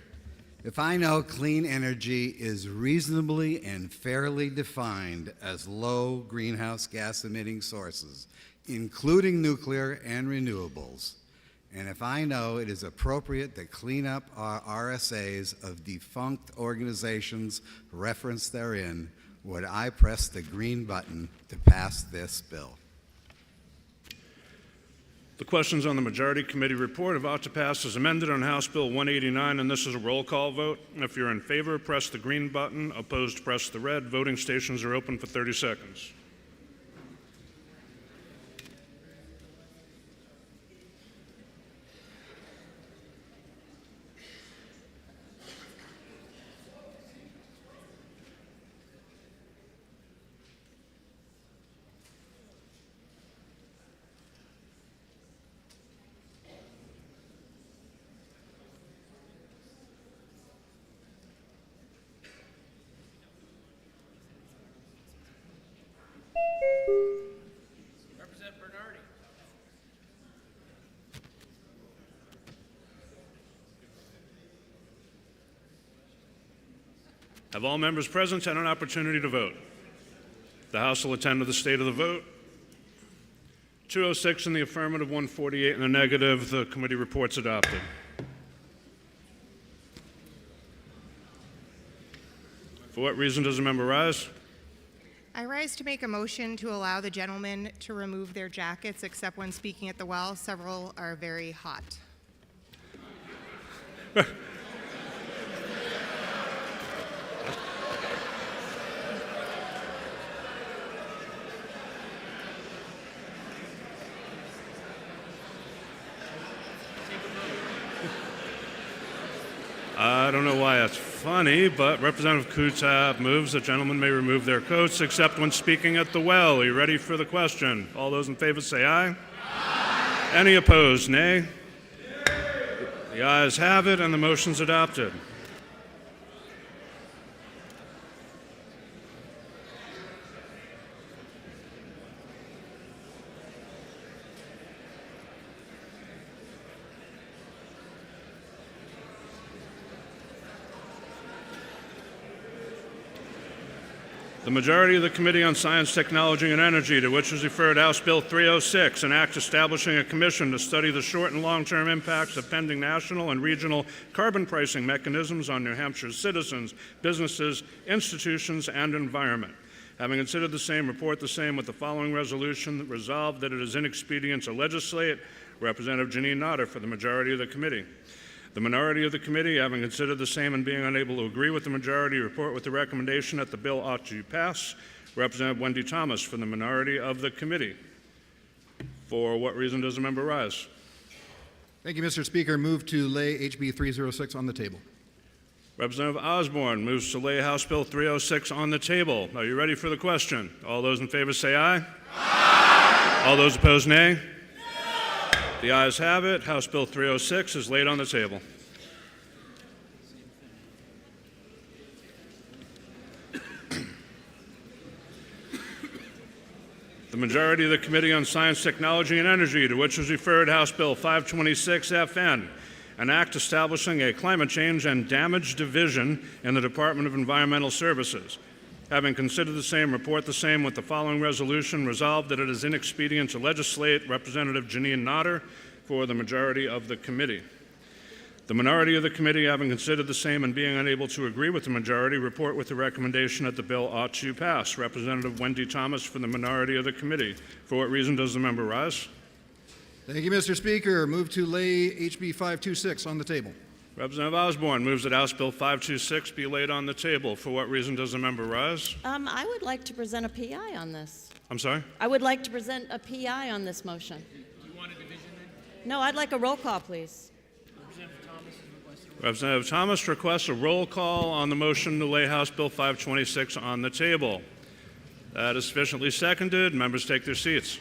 [SPEAKER 5] If I know clean energy is reasonably and fairly defined as low greenhouse gas emitting sources, including nuclear and renewables, and if I know it is appropriate to clean up our RSAs of defunct organizations referenced therein, would I press the green button to pass this bill?
[SPEAKER 21] The question is on the Majority Committee report of OTPA as amended on House Bill 189, and this is a roll call vote. If you're in favor, press the green button. Opposed, press the red. Voting stations are open for 30 seconds.
[SPEAKER 7] Representative Bernardi.
[SPEAKER 21] Have all members present had an opportunity to vote? The House will attend to the state of the vote. 206 in the affirmative, 148 in the negative. The committee report's adopted. For what reason does the member rise?
[SPEAKER 6] I rise to make a motion to allow the gentlemen to remove their jackets except when speaking at the well. Several are very hot.
[SPEAKER 21] I don't know why that's funny, but Representative Kutab moves that gentlemen may remove their coats except when speaking at the well. Are you ready for the question? All those in favor say aye. Aye. Any opposed, nay? The ayes have it, and the motion's adopted. The majority of the Committee on Science, Technology, and Energy, to which is referred House Bill 306, an act establishing a commission to study the short and long-term impacts of pending national and regional carbon pricing mechanisms on New Hampshire's citizens, businesses, institutions, and environment. Having considered the same, report the same with the following resolution: resolved that it is inexpedient to legislate. Representative Janine Notter for the majority of the committee. The minority of the committee, having considered the same and being unable to agree with the majority, report with the recommendation that the bill ought to pass. Representative Wendy Thomas for the minority of the committee. For what reason does the member rise?
[SPEAKER 8] Thank you, Mr. Speaker. Move to lay HB 306 on the table.
[SPEAKER 21] Representative Osborne moves to lay House Bill 306 on the table. Are you ready for the question? All those in favor say aye. Aye. All those opposed, nay. No. The ayes have it. House Bill 306 is laid on the table. The majority of the Committee on Science, Technology, and Energy, to which is referred House Bill 526 FN, an act establishing a climate change and damage division in the Department of Environmental Services. Having considered the same, report the same with the following resolution: resolved that it is inexpedient to legislate. Representative Janine Notter for the majority of the committee. The minority of the committee, having considered the same and being unable to agree with the majority, report with the recommendation that the bill ought to pass. Representative Wendy Thomas for the minority of the committee. For what reason does the member rise?
[SPEAKER 8] Thank you, Mr. Speaker. Move to lay HB 526 on the table.
[SPEAKER 21] Representative Osborne moves that House Bill 526 be laid on the table. For what reason does the member rise?
[SPEAKER 13] I would like to present a PI on this.
[SPEAKER 21] I'm sorry?
[SPEAKER 13] I would like to present a PI on this motion.
[SPEAKER 7] Do you want a division then?
[SPEAKER 13] No, I'd like a roll call, please.
[SPEAKER 7] Representative Thomas is requesting.
[SPEAKER 21] Representative Thomas requests a roll call on the motion to lay House Bill 526 on the table. That is sufficiently seconded. Members take their seats.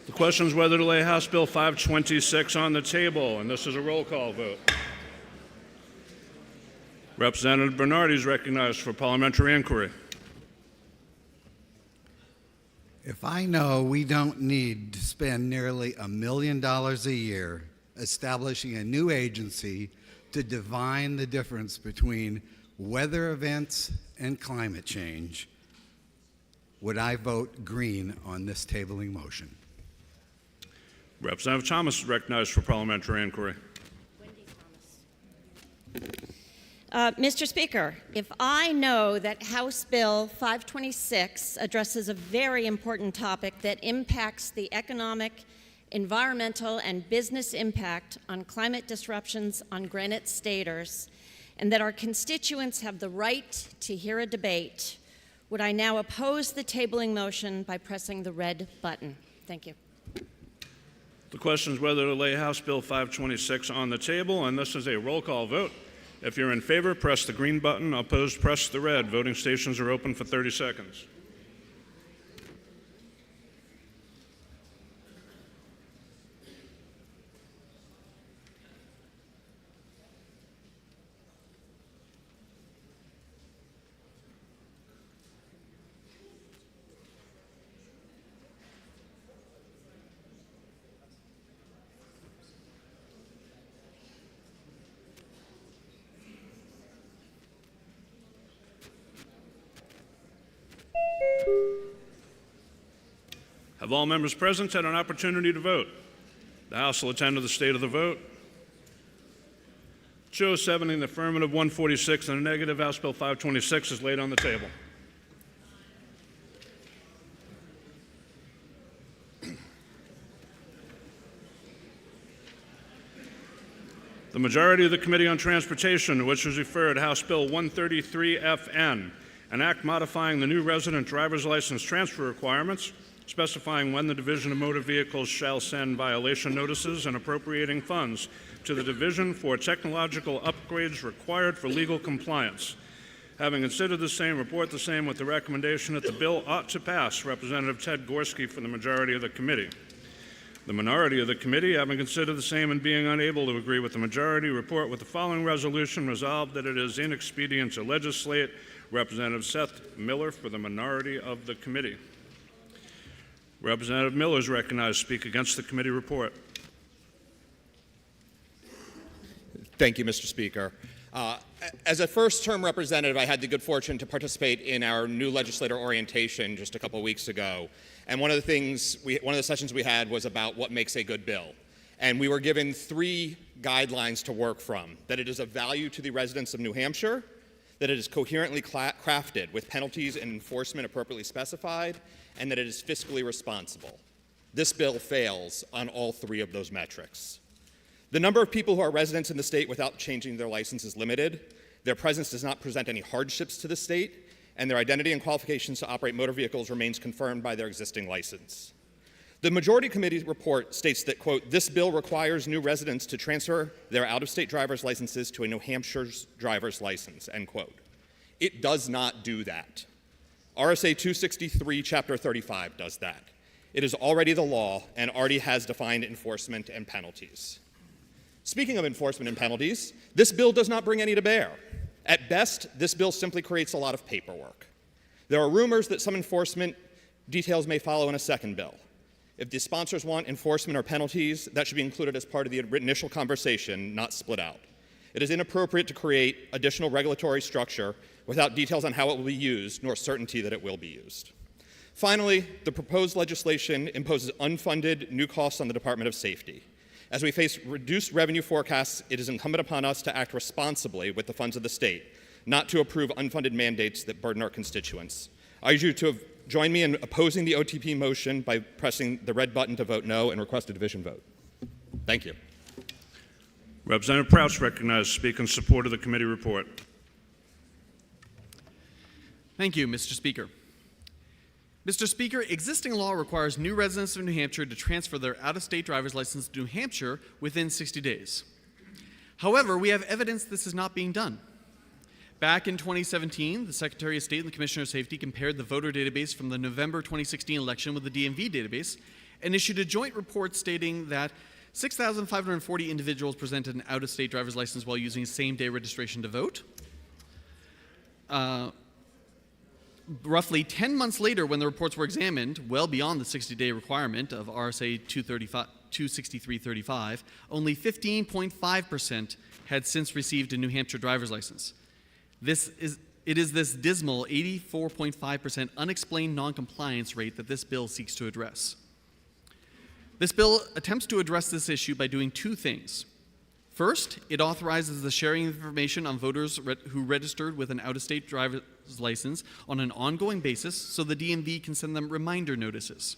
[SPEAKER 21] The question is whether to lay House Bill 526 on the table, and this is a roll call vote. Representative Bernardi is recognized for parliamentary inquiry.
[SPEAKER 5] If I know we don't need to spend nearly $1 million a year establishing a new agency to divine the difference between weather events and climate change, would I vote green on this tabling motion?
[SPEAKER 21] Representative Thomas is recognized for parliamentary inquiry.
[SPEAKER 13] Mr. Speaker, if I know that House Bill 526 addresses a very important topic that impacts the economic, environmental, and business impact on climate disruptions on Granite Staters, and that our constituents have the right to hear a debate, would I now oppose the tabling motion by pressing the red button? Thank you.
[SPEAKER 21] The question is whether to lay House Bill 526 on the table, and this is a roll call vote. If you're in favor, press the green button. Opposed, press the red. Voting stations are open for 30 seconds. Have all members present had an opportunity to vote? The House will attend to the state of the vote. Shows 70 in the affirmative, 146 in the negative. House Bill 526 is laid on the table. The majority of the Committee on Transportation, to which was referred House Bill 133FN, an act modifying the new resident driver's license transfer requirements, specifying when the Division of Motor Vehicles shall send violation notices and appropriating funds to the Division for technological upgrades required for legal compliance. Having considered the same, report the same with the recommendation that the bill ought to pass. Representative Ted Gorski for the majority of the committee. The minority of the committee, having considered the same and being unable to agree with the majority, report with the following resolution: resolved that it is inexpedient to legislate. Representative Seth Miller for the minority of the committee. Representative Miller is recognized to speak against the committee report.
[SPEAKER 9] Thank you, Mr. Speaker. As a first-term representative, I had the good fortune to participate in our new legislator orientation just a couple weeks ago. And one of the sessions we had was about what makes a good bill. And we were given 3 guidelines to work from: that it is of value to the residents of New Hampshire, that it is coherently crafted with penalties and enforcement appropriately specified, and that it is fiscally responsible. This bill fails on all 3 of those metrics. The number of people who are residents in the state without changing their license is limited. Their presence does not present any hardships to the state, and their identity and qualifications to operate motor vehicles remains confirmed by their existing license. The Majority Committee report states that, quote, this bill requires new residents to transfer their out-of-state driver's licenses to a New Hampshire's driver's license, end quote. It does not do that. RSA 263, Chapter 35 does that. It is already the law and already has defined enforcement and penalties. Speaking of enforcement and penalties, this bill does not bring any to bear. At best, this bill simply creates a lot of paperwork. There are rumors that some enforcement details may follow in a second bill. If the sponsors want enforcement or penalties, that should be included as part of the initial conversation, not split out. It is inappropriate to create additional regulatory structure without details on how it will be used, nor certainty that it will be used. Finally, the proposed legislation imposes unfunded new costs on the Department of Safety. As we face reduced revenue forecasts, it is incumbent upon us to act responsibly with the funds of the state, not to approve unfunded mandates that burden our constituents. I urge you to join me in opposing the OTP motion by pressing the red button to vote no and request a division vote. Thank you.
[SPEAKER 21] Representative Proutz recognized to speak in support of the committee report.
[SPEAKER 10] Thank you, Mr. Speaker. Mr. Speaker, existing law requires new residents of New Hampshire to transfer their out-of-state driver's license to New Hampshire within 60 days. However, we have evidence this is not being done. Back in 2017, the Secretary of State and the Commissioner of Safety compared the voter database from the November 2016 election with the DMV database and issued a joint report stating that 6,540 individuals presented an out-of-state driver's license while using same-day registration to vote. Roughly 10 months later, when the reports were examined, well beyond the 60-day requirement of RSA 263.35, only 15.5% had since received a New Hampshire driver's license. It is this dismal 84.5% unexplained noncompliance rate that this bill seeks to address. This bill attempts to address this issue by doing two things. First, it authorizes the sharing of information on voters who registered with an out-of-state driver's license on an ongoing basis so the DMV can send them reminder notices.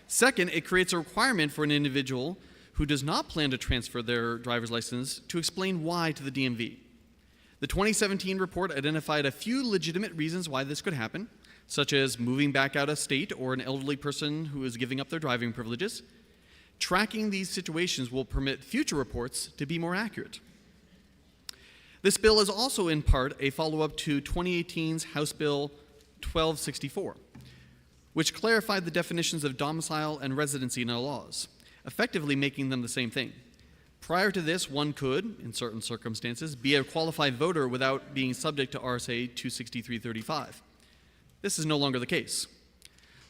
[SPEAKER 10] Second, it creates a requirement for an individual who does not plan to transfer their driver's license to explain why to the DMV. The 2017 report identified a few legitimate reasons why this could happen, such as moving back out of state or an elderly person who is giving up their driving privileges. Tracking these situations will permit future reports to be more accurate. This bill is also in part a follow-up to 2018's House Bill 1264, which clarified the definitions of domicile and residency in our laws, effectively making them the same thing. Prior to this, one could, in certain circumstances, be a qualified voter without being subject to RSA 263.35. This is no longer the case.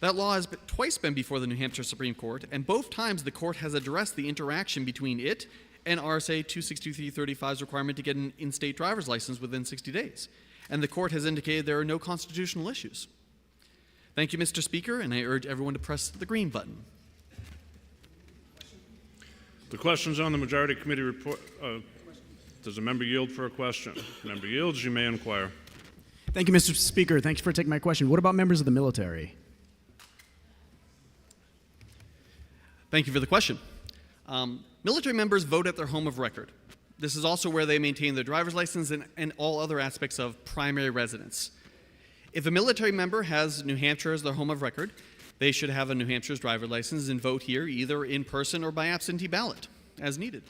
[SPEAKER 10] That law has twice been before the New Hampshire Supreme Court, and both times the court has addressed the interaction between it and RSA 263.35's requirement to get an in-state driver's license within 60 days. And the court has indicated there are no constitutional issues. Thank you, Mr. Speaker, and I urge everyone to press the green button.
[SPEAKER 21] The questions on the Majority Committee report. Does a member yield for a question? Member yields, you may inquire.
[SPEAKER 18] Thank you, Mr. Speaker. Thanks for taking my question. What about members of the military?
[SPEAKER 10] Thank you for the question. Military members vote at their home of record. This is also where they maintain their driver's license and all other aspects of primary residence. If a military member has New Hampshire as their home of record, they should have a New Hampshire's driver's license and vote here either in person or by absentee ballot, as needed.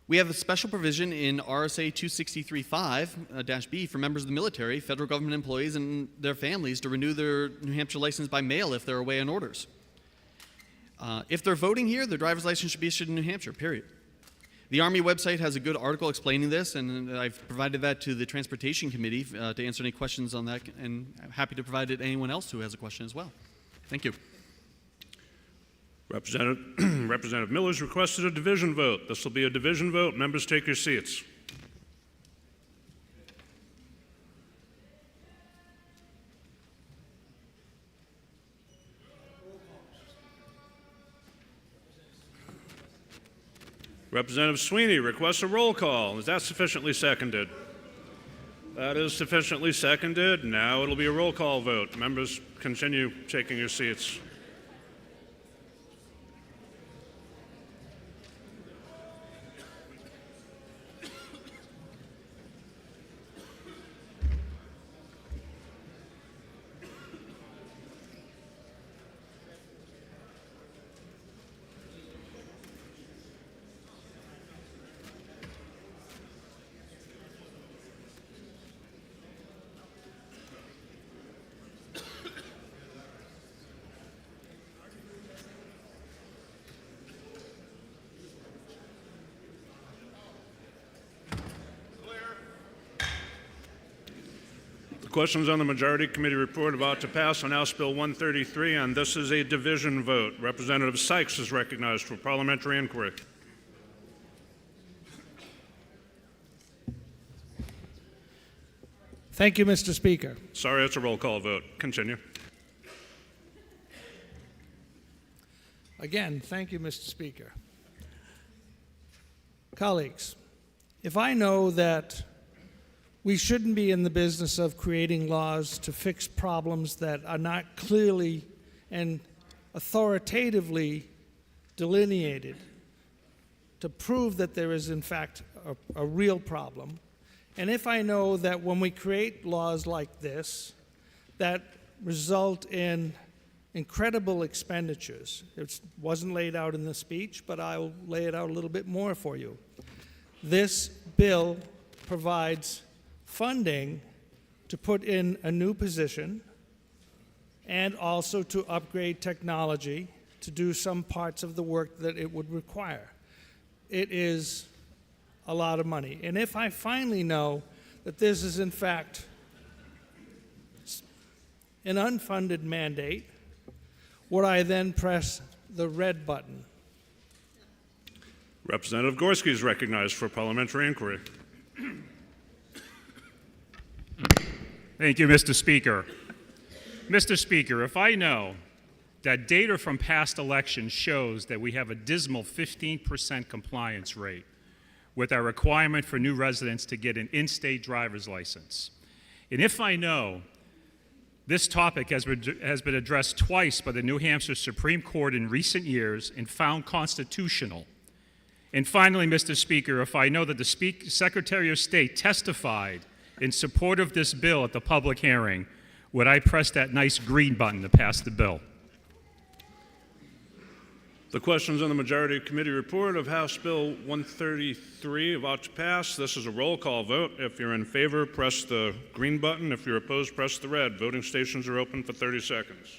[SPEAKER 10] We have a special provision in RSA 263.5-B for members of the military, federal government employees, and their families to renew their New Hampshire license by mail if they're away on orders. If they're voting here, their driver's license should be issued in New Hampshire, period. The Army website has a good article explaining this, and I've provided that to the Transportation Committee to answer any questions on that, and I'm happy to provide it to anyone else who has a question as well. Thank you.
[SPEAKER 21] Representative Miller's requested a division vote. This will be a division vote. Members, take your seats. Representative Sweeney requests a roll call. Is that sufficiently seconded? That is sufficiently seconded. Now it'll be a roll call vote. Members, continue taking your seats. Questions on the Majority Committee report about to pass on House Bill 133, and this is a division vote. Representative Sykes is recognized for parliamentary inquiry.
[SPEAKER 3] Thank you, Mr. Speaker.
[SPEAKER 21] Sorry, it's a roll call vote. Continue.
[SPEAKER 3] Again, thank you, Mr. Speaker. Colleagues, if I know that we shouldn't be in the business of creating laws to fix problems that are not clearly and authoritatively delineated to prove that there is, in fact, a real problem, and if I know that when we create laws like this that result in incredible expenditures, it wasn't laid out in the speech, but I'll lay it out a little bit more for you. This bill provides funding to put in a new position and also to upgrade technology to do some parts of the work that it would require. It is a lot of money. And if I finally know that this is in fact an unfunded mandate, would I then press the red button?
[SPEAKER 21] Representative Gorski is recognized for parliamentary inquiry.
[SPEAKER 11] Thank you, Mr. Speaker. Mr. Speaker, if I know that data from past elections shows that we have a dismal 15% compliance rate with our requirement for new residents to get an in-state driver's license, and if I know this topic has been addressed twice by the New Hampshire Supreme Court in recent years and found constitutional, and finally, Mr. Speaker, if I know that the Secretary of State testified in support of this bill at the public hearing, would I press that nice green button to pass the bill?
[SPEAKER 21] The questions on the Majority Committee report of House Bill 133 about to pass. This is a roll call vote. If you're in favor, press the green button. If you're opposed, press the red. Voting stations are open for 30 seconds.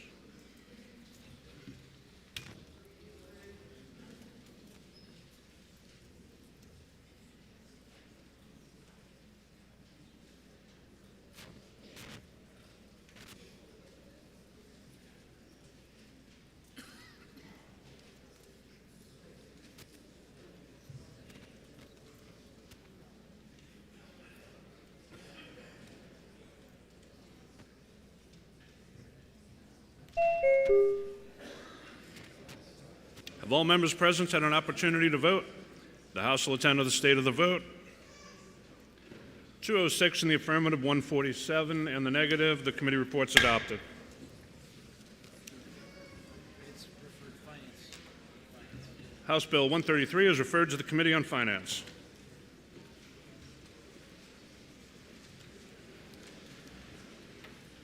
[SPEAKER 21] Have all members present had an opportunity to vote? The House will attend to the state of the vote. 206 in the affirmative, 147 in the negative. The committee report's adopted. House Bill 133 is referred to the Committee on Finance.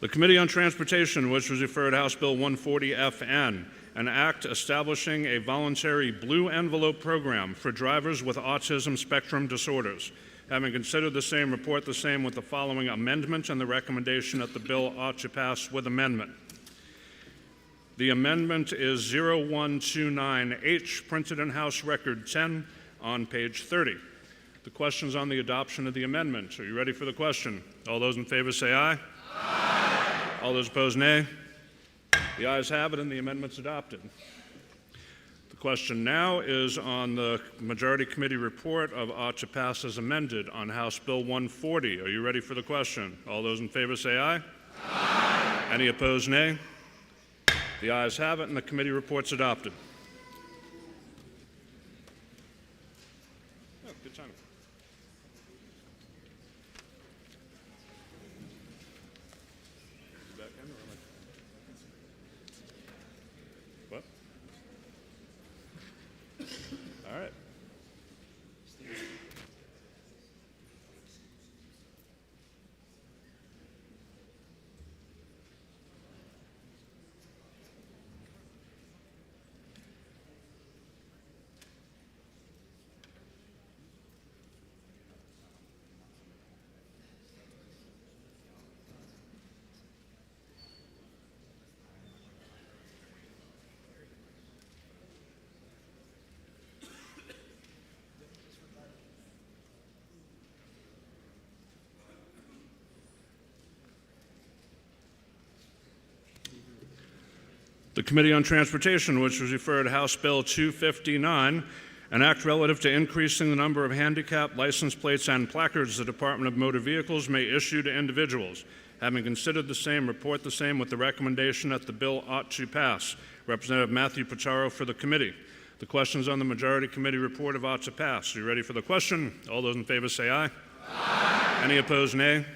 [SPEAKER 21] The Committee on Transportation, which was referred House Bill 140FN, an act establishing a voluntary blue envelope program for drivers with autism spectrum disorders. Having considered the same, report the same with the following amendment and the recommendation that the bill ought to pass with amendment. The amendment is 0129H, printed in House Record 10 on page 30. The question's on the adoption of the amendment. Are you ready for the question? All those in favor say aye. Aye. All those opposed, nay. The ayes have it, and the amendment's adopted. The question now is on the Majority Committee report of ought to pass as amended on House Bill 140. Are you ready for the question? All those in favor say aye. Aye. Any opposed, nay. The ayes have it, and the committee report's adopted. Oh, good timing. Back in, or am I? What? All right. The Committee on Transportation, which was referred to House Bill 259, an act relative to increasing the number of handicap license plates and placards the Department of Motor Vehicles may issue to individuals. Having considered the same, report the same with the recommendation that the bill ought to pass. Representative Matthew Pacharo for the committee. The questions on the majority committee report of ought to pass. Are you ready for the question? All those in favor say aye. Aye. Any opposed, nay?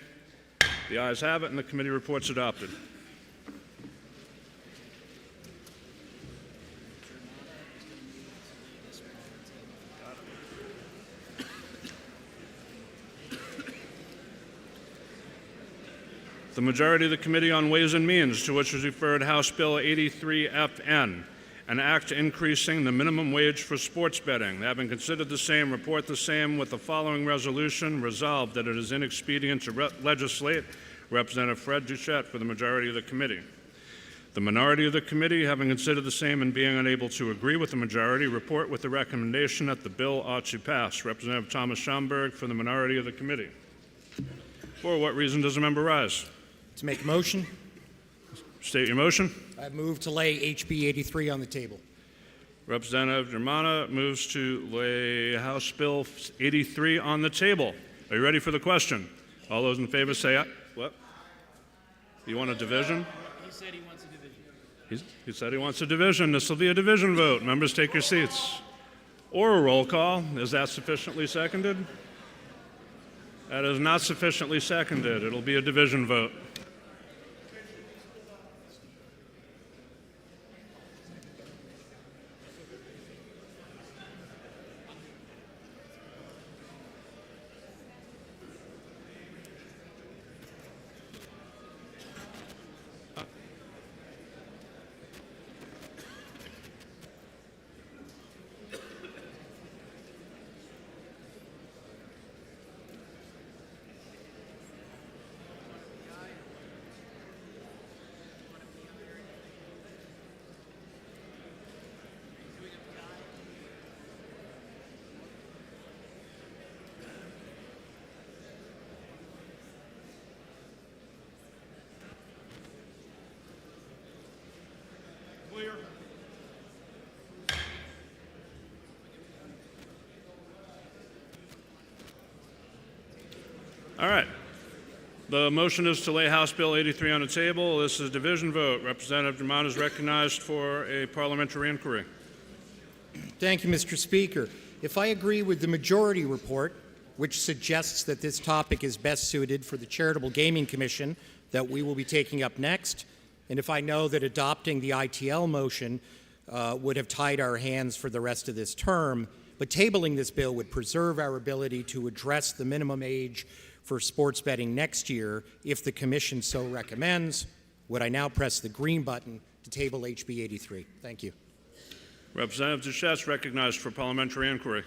[SPEAKER 21] The ayes have it, and the committee report's adopted. The majority of the Committee on Ways and Means, to which was referred House Bill 83FN, an act increasing the minimum wage for sports betting. Having considered the same, report the same with the following resolution. Resolved that it is inexpedient to legislate. Representative Fred Duchette for the majority of the committee. The minority of the committee, having considered the same and being unable to agree with the majority, report with the recommendation that the bill ought to pass. Representative Thomas Schomburg for the minority of the committee. For what reason does the member rise?
[SPEAKER 12] To make a motion,
[SPEAKER 21] State your motion.
[SPEAKER 12] I move to lay HB 83 on the table.
[SPEAKER 21] Representative Germana moves to lay House Bill 83 on the table. Are you ready for the question? All those in favor say aye. What? You want a division?
[SPEAKER 20] He said he wants a division.
[SPEAKER 21] He said he wants a division. This will be a division vote. Members, take your seats. Or a roll call. Is that sufficiently seconded? That is not sufficiently seconded. It'll be a division vote. All right. The motion is to lay House Bill 83 on the table. This is a division vote. Representative Damon is recognized for a parliamentary inquiry.
[SPEAKER 12] Thank you, Mr. Speaker. If I agree with the majority report, which suggests that this topic is best suited for the Charitable Gaming Commission that we will be taking up next, and if I know that adopting the ITL motion would have tied our hands for the rest of this term, but tabling this bill would preserve our ability to address the minimum age for sports betting next year, if the Commission so recommends, would I now press the green button to table HB 83? Thank you.
[SPEAKER 21] Representative Duchette recognized for parliamentary inquiry.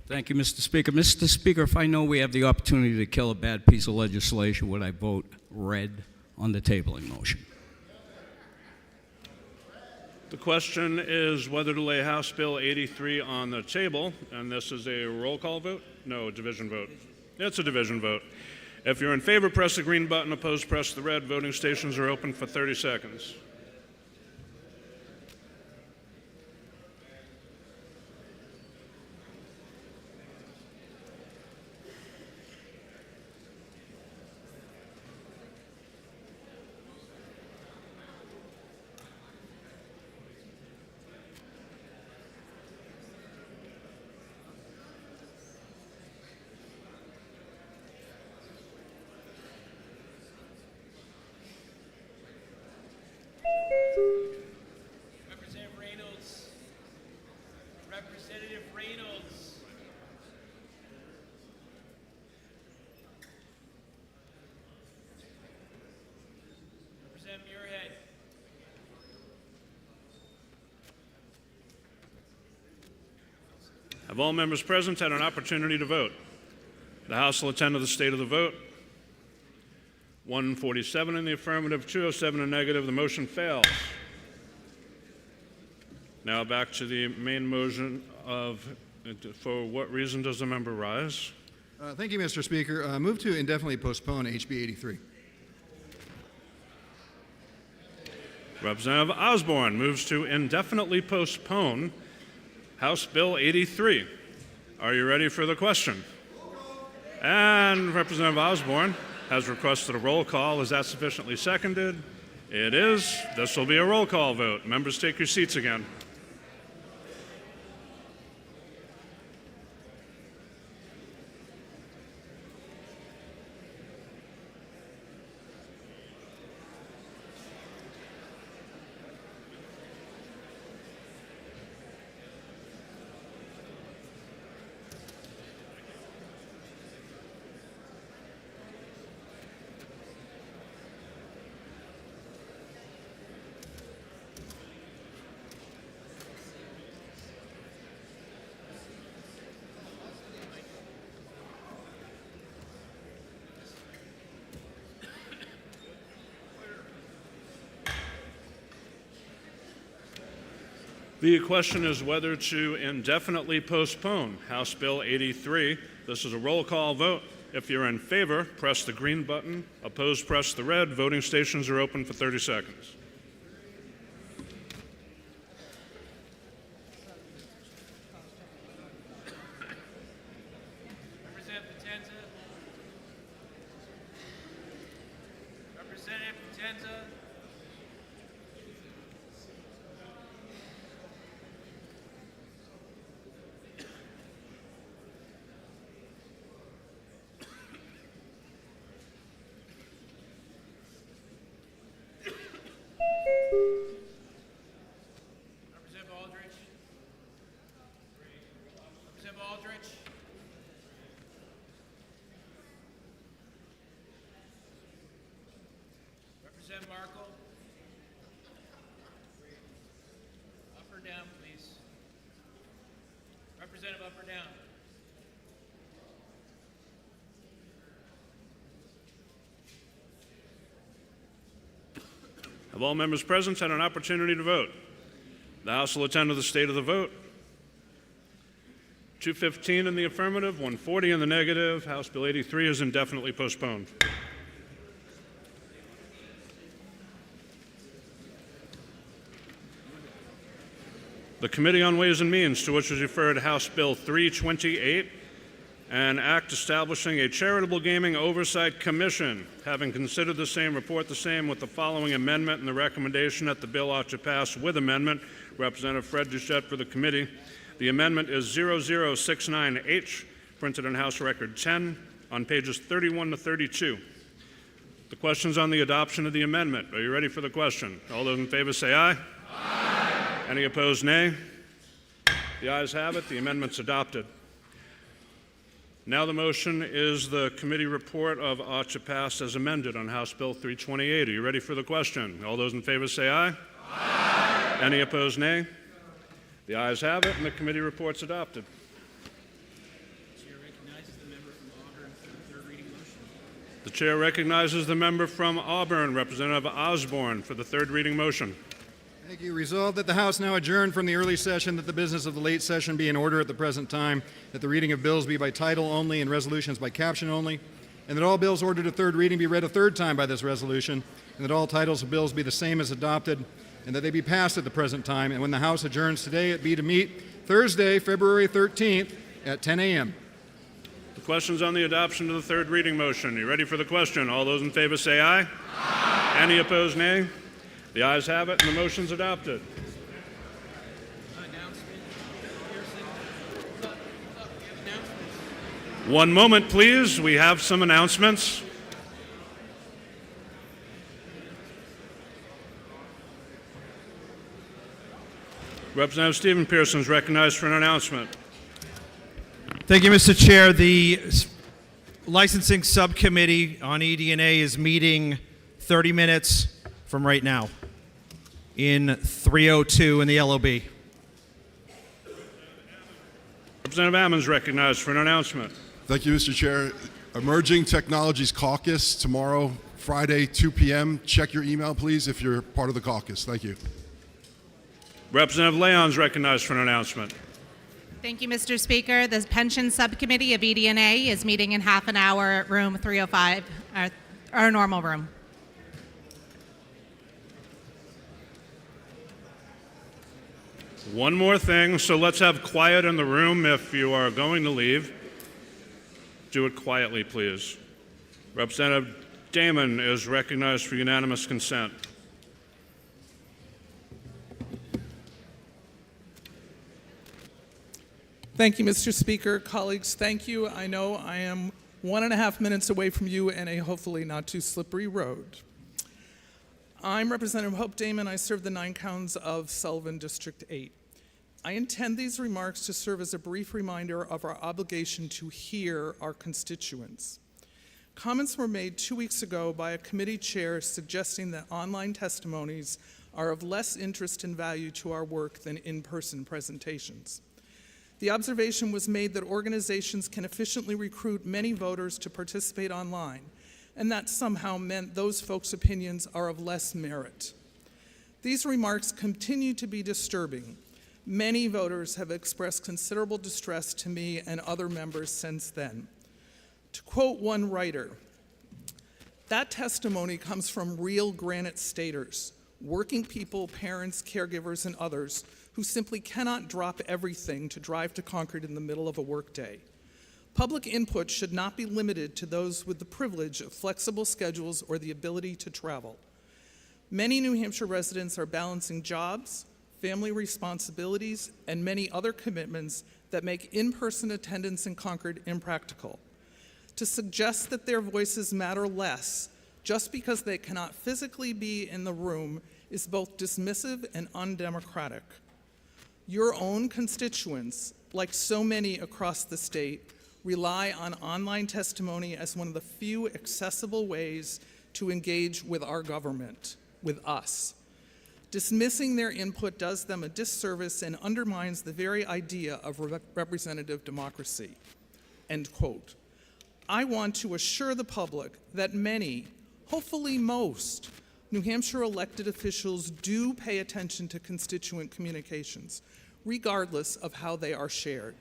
[SPEAKER 15] Thank you, Mr. Speaker. Mr. Speaker, if I know we have the opportunity to kill a bad piece of legislation, would I vote red on the tabling motion?
[SPEAKER 21] The question is whether to lay House Bill 83 on the table, and this is a roll call vote? No, a division vote. It's a division vote. If you're in favor, press the green button. Opposed, press the red. Voting stations are open for 30 seconds.
[SPEAKER 20] Representative Reynolds. Representative Reynolds. Representative Muirhead.
[SPEAKER 21] Have all members present had an opportunity to vote? The House will attend to the state of the vote. 147 in the affirmative, 207 in the negative. The motion fails. Now back to the main motion of, for what reason does the member rise?
[SPEAKER 8] Thank you, Mr. Speaker. Move to indefinitely postpone HB 83.
[SPEAKER 21] Representative Osborne moves to indefinitely postpone House Bill 83. Are you ready for the question? And Representative Osborne has requested a roll call. Is that sufficiently seconded? It is. This will be a roll call vote. Members, take your seats again. The question is whether to indefinitely postpone House Bill 83. This is a roll call vote. If you're in favor, press the green button. Opposed, press the red. Voting stations are open for 30 seconds.
[SPEAKER 20] Representative Potenza. Representative Potenza. Representative Aldrich. Representative Aldrich. Representative Markle. Up or down, please. Representative up or down.
[SPEAKER 21] Have all members present had an opportunity to vote? The House will attend to the state of the vote. 215 in the affirmative, 140 in the negative. House Bill 83 is indefinitely postponed. The Committee on Ways and Means, to which was referred House Bill 328, an act establishing a charitable gaming oversight commission. Having considered the same, report the same with the following amendment and the recommendation that the bill ought to pass with amendment. Representative Fred Duchette for the committee. The amendment is 0069H, printed in House Record 10 on pages 31 to 32. The question's on the adoption of the amendment. Are you ready for the question? All those in favor say aye. Aye. Any opposed, nay? The ayes have it. The amendment's adopted. Now the motion is the committee report of ought to pass as amended on House Bill 328. Are you ready for the question? All those in favor say aye. Aye. Any opposed, nay? The ayes have it, and the committee report's adopted. The chair recognizes the member from Auburn, Representative Osborne, for the third reading motion.
[SPEAKER 8] Thank you. Resolved that the House now adjourn from the early session, that the business of the late session be in order at the present time, that the reading of bills be by title only and resolutions by caption only, and that all bills ordered to third reading be read a third time by this resolution, and that all titles of bills be the same as adopted, and that they be passed at the present time, and when the House adjourns today, it be to meet Thursday, February 13th at 10 a.m.
[SPEAKER 21] The question's on the adoption of the third reading motion. Are you ready for the question? All those in favor say aye. Aye. Any opposed, nay? The ayes have it, and the motion's adopted. One moment, please. We have some announcements. Representative Stephen Pearson is recognized for an announcement.
[SPEAKER 14] Thank you, Mr. Chair. The licensing subcommittee on ED&A is meeting 30 minutes from right now in 302 in the LOB.
[SPEAKER 21] Representative Ammons is recognized for an announcement.
[SPEAKER 16] Thank you, Mr. Chair. Emerging Technologies Caucus tomorrow, Friday, 2 p.m. Check your email, please, if you're part of the caucus. Thank you.
[SPEAKER 21] Representative Leon is recognized for an announcement.
[SPEAKER 19] Thank you, Mr. Speaker. The Pension Subcommittee of ED&A is meeting in half an hour at room 305, our normal room.
[SPEAKER 21] One more thing, so let's have quiet in the room if you are going to leave. Do it quietly, please. Representative Damon is recognized for unanimous consent.
[SPEAKER 1] Thank you, Mr. Speaker. Colleagues, thank you. I know I am 1.5 minutes away from you and a hopefully not too slippery road. I'm Representative Hope Damon. I serve the 9 counties of Sullivan District 8. I intend these remarks to serve as a brief reminder of our obligation to hear our constituents. Comments were made 2 weeks ago by a committee chair suggesting that online testimonies are of less interest and value to our work than in-person presentations. The observation was made that organizations can efficiently recruit many voters to participate online, and that somehow meant those folks' opinions are of less merit. These remarks continue to be disturbing. Many voters have expressed considerable distress to me and other members since then. To quote one writer, "That testimony comes from real Granite Staters, working people, parents, caregivers, and others who simply cannot drop everything to drive to Concord in the middle of a workday. Public input should not be limited to those with the privilege of flexible schedules or the ability to travel. Many New Hampshire residents are balancing jobs, family responsibilities, and many other commitments that make in-person attendance in Concord impractical. To suggest that their voices matter less just because they cannot physically be in the room is both dismissive and undemocratic. Your own constituents, like so many across the state, rely on online testimony as one of the few accessible ways to engage with our government, with us. Dismissing their input does them a disservice and undermines the very idea of representative democracy." End quote. I want to assure the public that many, hopefully most, New Hampshire elected officials do pay attention to constituent communications, regardless of how they are shared.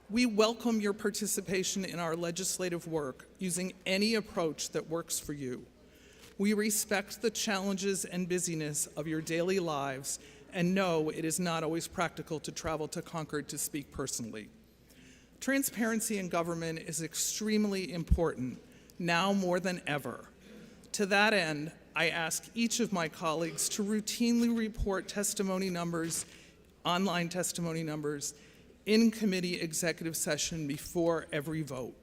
[SPEAKER 1] We welcome your participation in our legislative work using any approach that works for you. We respect the challenges and busyness of your daily lives and know it is not always practical to travel to Concord to speak personally. Transparency in government is extremely important, now more than ever. To that end, I ask each of my colleagues to routinely report testimony numbers, online testimony numbers, in committee executive session before every vote.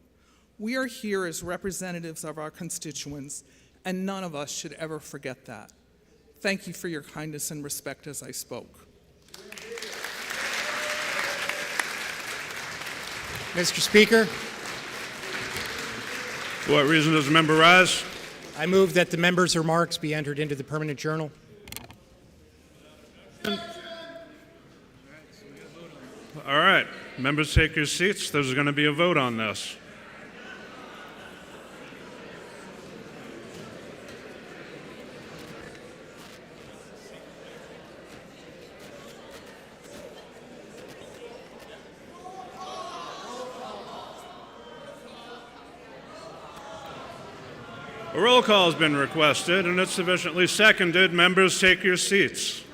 [SPEAKER 1] We are here as representatives of our constituents, and none of us should ever forget that. Thank you for your kindness and respect as I spoke.
[SPEAKER 12] Mr. Speaker.
[SPEAKER 21] For what reason does the member rise?
[SPEAKER 12] I move that the member's remarks be entered into the permanent journal.
[SPEAKER 21] All right, members take your seats. There's going to be a vote on this. A roll call has been requested, and it's sufficiently seconded. Members, take your seats.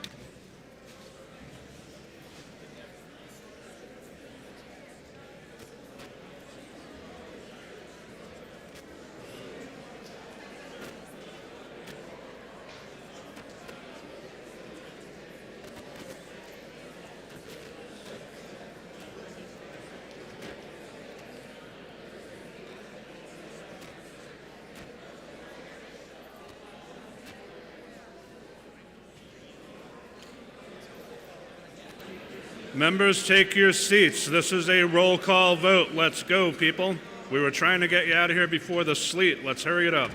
[SPEAKER 21] Members, take your seats. This is a roll call vote. Let's go, people. We were trying to get you out of here before the sleet. Let's hurry it up.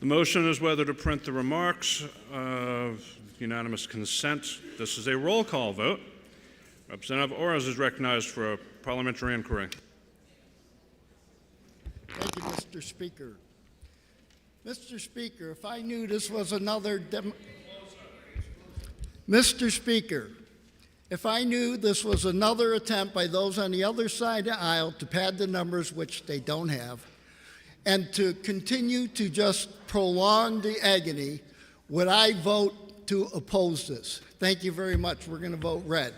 [SPEAKER 21] The motion is whether to print the remarks of unanimous consent. This is a roll call vote. Representative Orrs is recognized for a parliamentary inquiry.
[SPEAKER 17] Thank you, Mr. Speaker. Mr. Speaker, if I knew this was another Mr. Speaker, if I knew this was another attempt by those on the other side of the aisle to pad the numbers, which they don't have, and to continue to just prolong the agony, would I vote to oppose this? Thank you very much. We're going to vote red.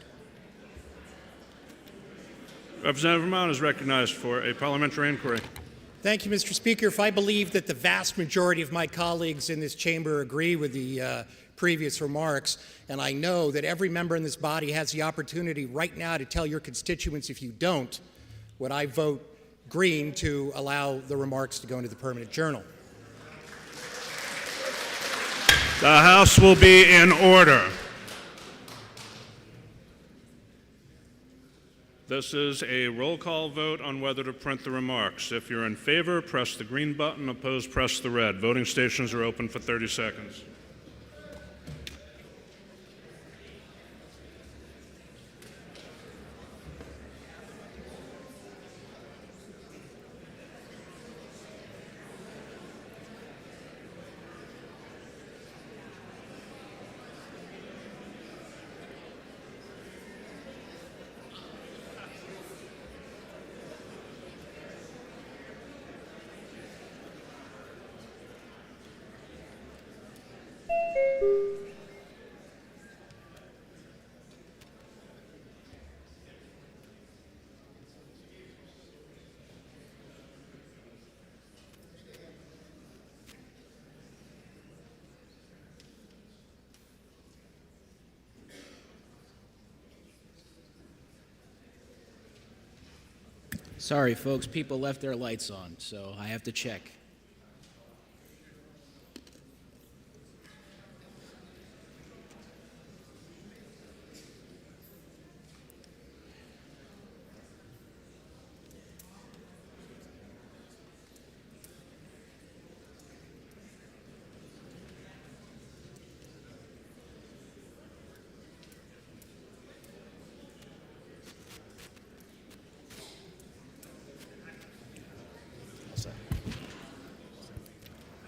[SPEAKER 21] Representative Vermont is recognized for a parliamentary inquiry.
[SPEAKER 12] Thank you, Mr. Speaker. If I believe that the vast majority of my colleagues in this chamber agree with the previous remarks, and I know that every member in this body has the opportunity right now to tell your constituents if you don't, would I vote green to allow the remarks to go into the permanent journal?
[SPEAKER 21] The House will be in order. This is a roll call vote on whether to print the remarks. If you're in favor, press the green button. Opposed, press the red. Voting stations are open for 30 seconds.
[SPEAKER 7] Sorry, folks, people left their lights on, so I have to check.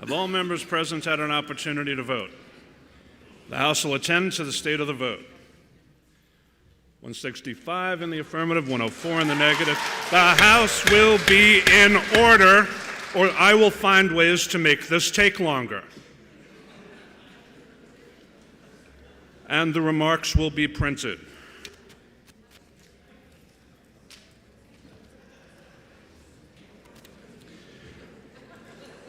[SPEAKER 7] Have all members present had an opportunity to vote? The House will attend to the state of the vote. 165 in the affirmative, 104 in the negative. The House will be in order, or I will find ways to make this take longer. And the remarks will be printed.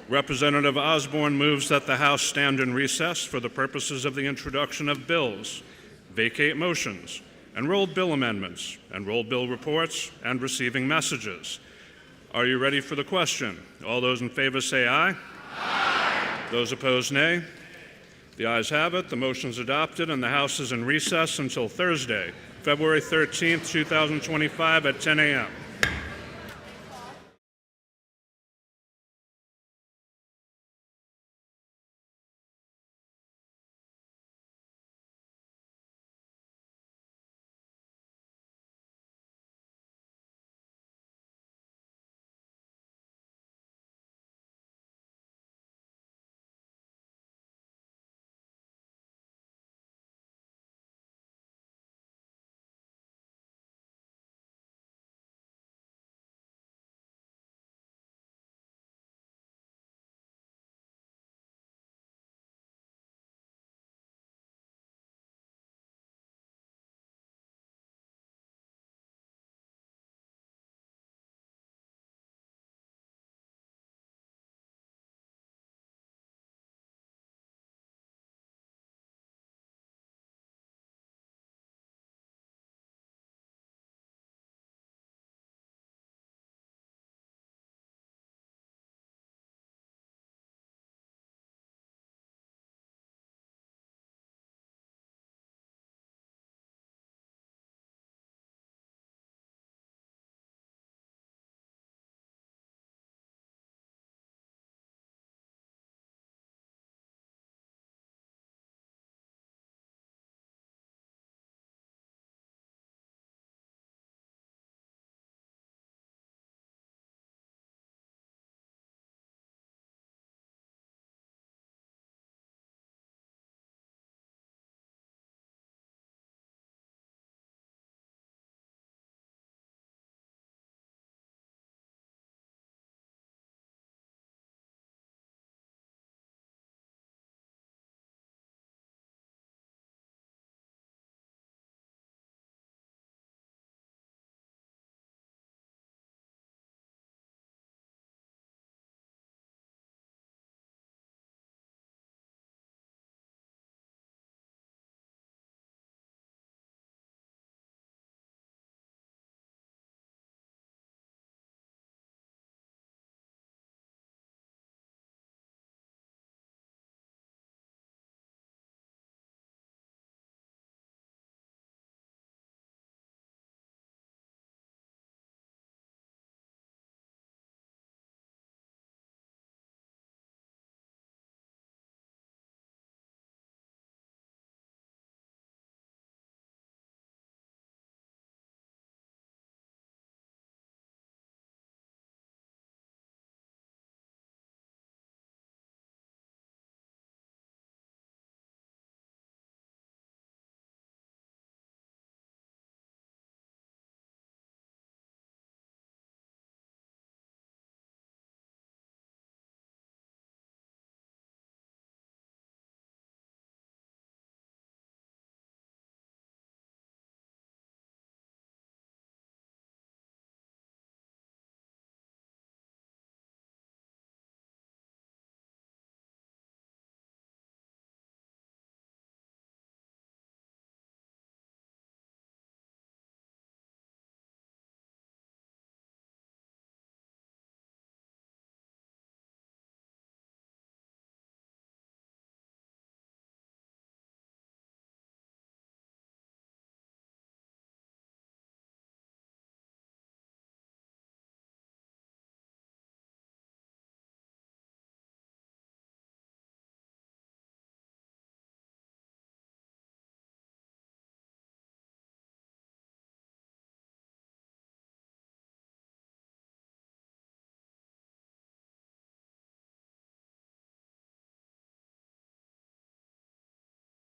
[SPEAKER 7] Representative Osborne moves that the House stand in recess for the purposes of the introduction of bills, vacate motions, enrolled bill amendments, enrolled bill reports, and receiving messages. Are you ready for the question? All those in favor say aye. Aye. Those opposed, nay. The ayes have it. The motion is adopted, and the House is in recess until Thursday, February 13th, 2025 at 10 a.m.